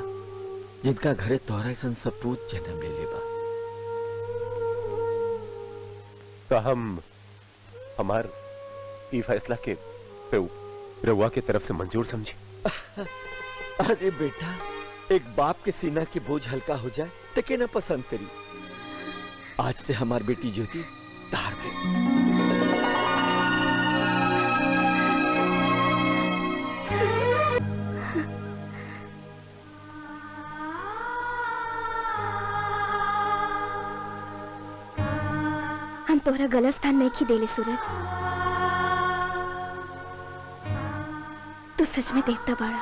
Speaker 3: जिनका घरे तोहरा ऐसा सपूत जन्म ले लेबा।
Speaker 9: तो हमार ई फैसला के रउआ के तरफ से मंजूर समझे।
Speaker 3: अरे बेटा एक बाप के सीना के बोझ हल्का हो जाए तो के ना पसंद करी। आज से हमार बेटी ज्योति तार पे।
Speaker 8: तोहरा गलत स्थान नहीं खी देले सूरज। तू सच में देवता बाड़ा।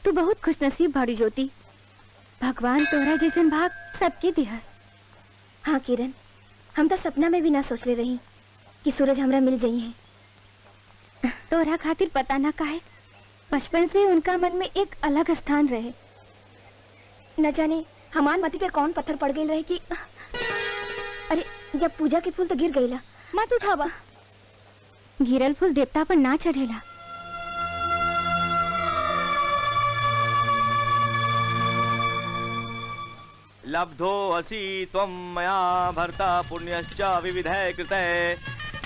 Speaker 8: तू बहुत खुशनसीब भाड़ी ज्योति। भगवान तोहरा जैसन भाग सबके दिहस। हाँ किरण, हम तो सपना में भी ना सोचले रही कि सूरज हमरा मिल जाई है। तोहरा खातिर पता ना काहे बचपन से उनका मन में एक अलग स्थान रहे। न जाने हमार मती पे कौन पत्थर पड़ गई रहे कि अरे जब पूजा के फूल तो गिर गईला, मत उठावा। गिरल फूल देवता पर ना चढ़ेला।
Speaker 12: लब्धो असि त्वं मया भर्ता पुण्यश्च विविधे कृते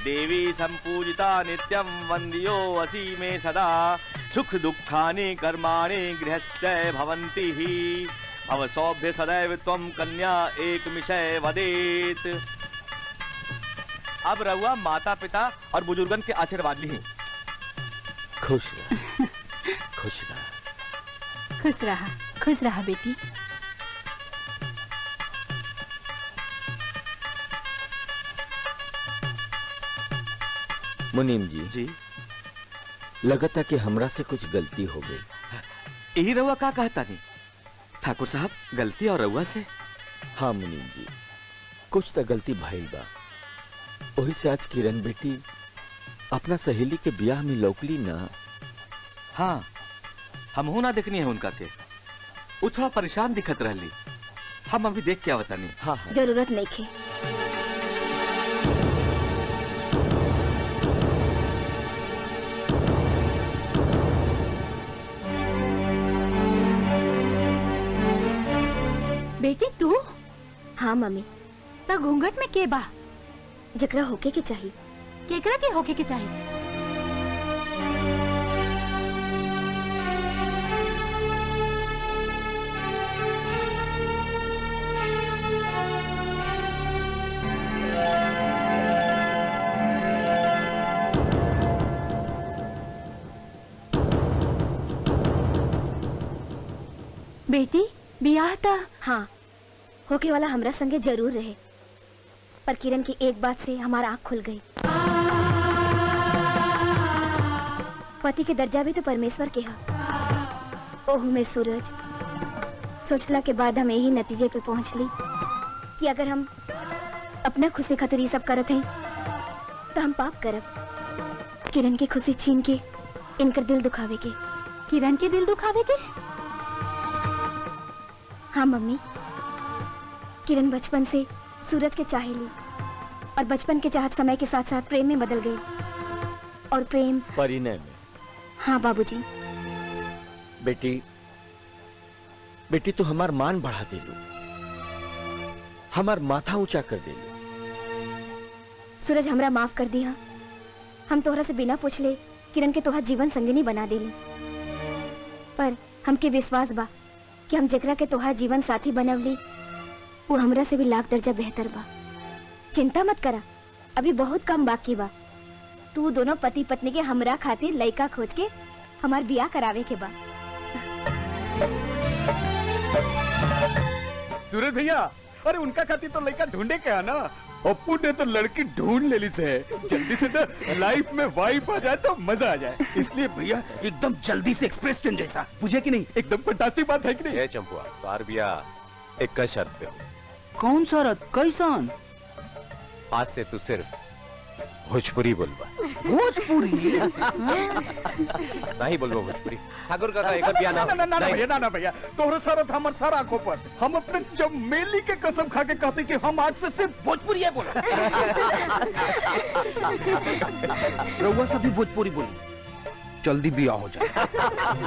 Speaker 12: देवी संपूजिता नित्यं वन्द्यो असि मे सदा सुख दुःखानि कर्माणि गृहस्य भवन्ति हि भव सौभ्य सदैव त्वं कन्या एकमिषय वदेत। अब रहुआ माता पिता और बुजुर्गन के आशीर्वाद ली।
Speaker 3: खुश रहा, खुश रहा।
Speaker 7: खुश रहा, खुश रहा बेटी।
Speaker 3: मुनीम जी लगता कि हमरा से कुछ गलती हो गई।
Speaker 12: यही रहुआ का कहता नहीं ठाकुर साहब, गलती और रहुआ से?
Speaker 3: हाँ मुनीम जी, कुछ तो गलती भइल बा। वही से आज किरण बेटी अपना सहेली के ब्याह में लौकली ना।
Speaker 12: हाँ, हम ना देखनी है उनका के। वो थोड़ा परेशान दिखत रहली। हम अभी देख के आवता नहीं।
Speaker 3: हाँ हाँ
Speaker 8: जरूरत नहीं खे।
Speaker 7: बेटी तू?
Speaker 8: हाँ मम्मी।
Speaker 7: ता घूंघट में के बा?
Speaker 8: जकरा होके के चाहिए।
Speaker 7: केकरा के होके के चाहिए? बेटी बियाह था?
Speaker 8: हाँ, होके वाला हमरा संगे जरूर रहे, पर किरण की एक बात से हमारा आँख खुल गई। पति के दर्जा भी तो परमेश्वर के है। ओह में सूरज। सोचला के बाद हम यही नतीजे पे पहुंच ली कि अगर हम अपना खुशी खातिर ये सब करत हैं तो हम पाप करब। किरण की खुशी छीन के इनकर दिल दुखावे के।
Speaker 7: किरण के दिल दुखावे के?
Speaker 8: हाँ मम्मी, किरण बचपन से सूरज के चाहेली और बचपन के चाहत समय के साथ साथ प्रेम में बदल गई और प्रेम
Speaker 3: परिणय में।
Speaker 8: हाँ बाबूजी।
Speaker 3: बेटी बेटी तू हमार मान बढ़ा देलू, हमार माथा ऊंचा कर देलू।
Speaker 8: सूरज हमरा माफ कर दिया। हम तोहरा से बिना पूछले किरण के तोहर जीवन संगिनी बना देली, पर हमके विश्वास बा कि हम जकरा के तोहार जीवन साथी बनवली वो हमरा से भी लाख दर्जा बेहतर बा। चिंता मत करा, अभी बहुत कम बाकी बा। तू दोनों पति पत्नी के हमरा खातिर लड़का खोज के हमार बियाह करावे के बा।
Speaker 4: सूरज भैया, अरे उनका खातिर तो लड़का ढूंढे क्या ना। अप्पू ने तो लड़की ढूंढ ले ली से। जल्दी से तो लाइफ में वाइफ आ जाए तो मजा आ जाए। इसलिए भैया एकदम जल्दी से एक्सप्रेस ट्रेन जैसा, बुझे कि नहीं? एकदम फंटास्टिक बात है कि नहीं?
Speaker 9: ये चंपुआ बार बिया एक का शर्त पे।
Speaker 10: कौन शरत? कैसन?
Speaker 9: आज से तू सिर्फ भोजपुरी बोलबा।
Speaker 10: भोजपुरी?
Speaker 9: नहीं बोलबो भोजपुरी। ठाकुर काका एक बिया ना।
Speaker 4: ना भैया, ना भैया, तोहरा सारा हमर सारा आंखों पर। हम अपने चमेली के कसम खा के कहते कि हम आज से सिर्फ भोजपुरी है बोला।
Speaker 10: रउआ सभी भोजपुरी बोली, जल्दी बिया हो जाए।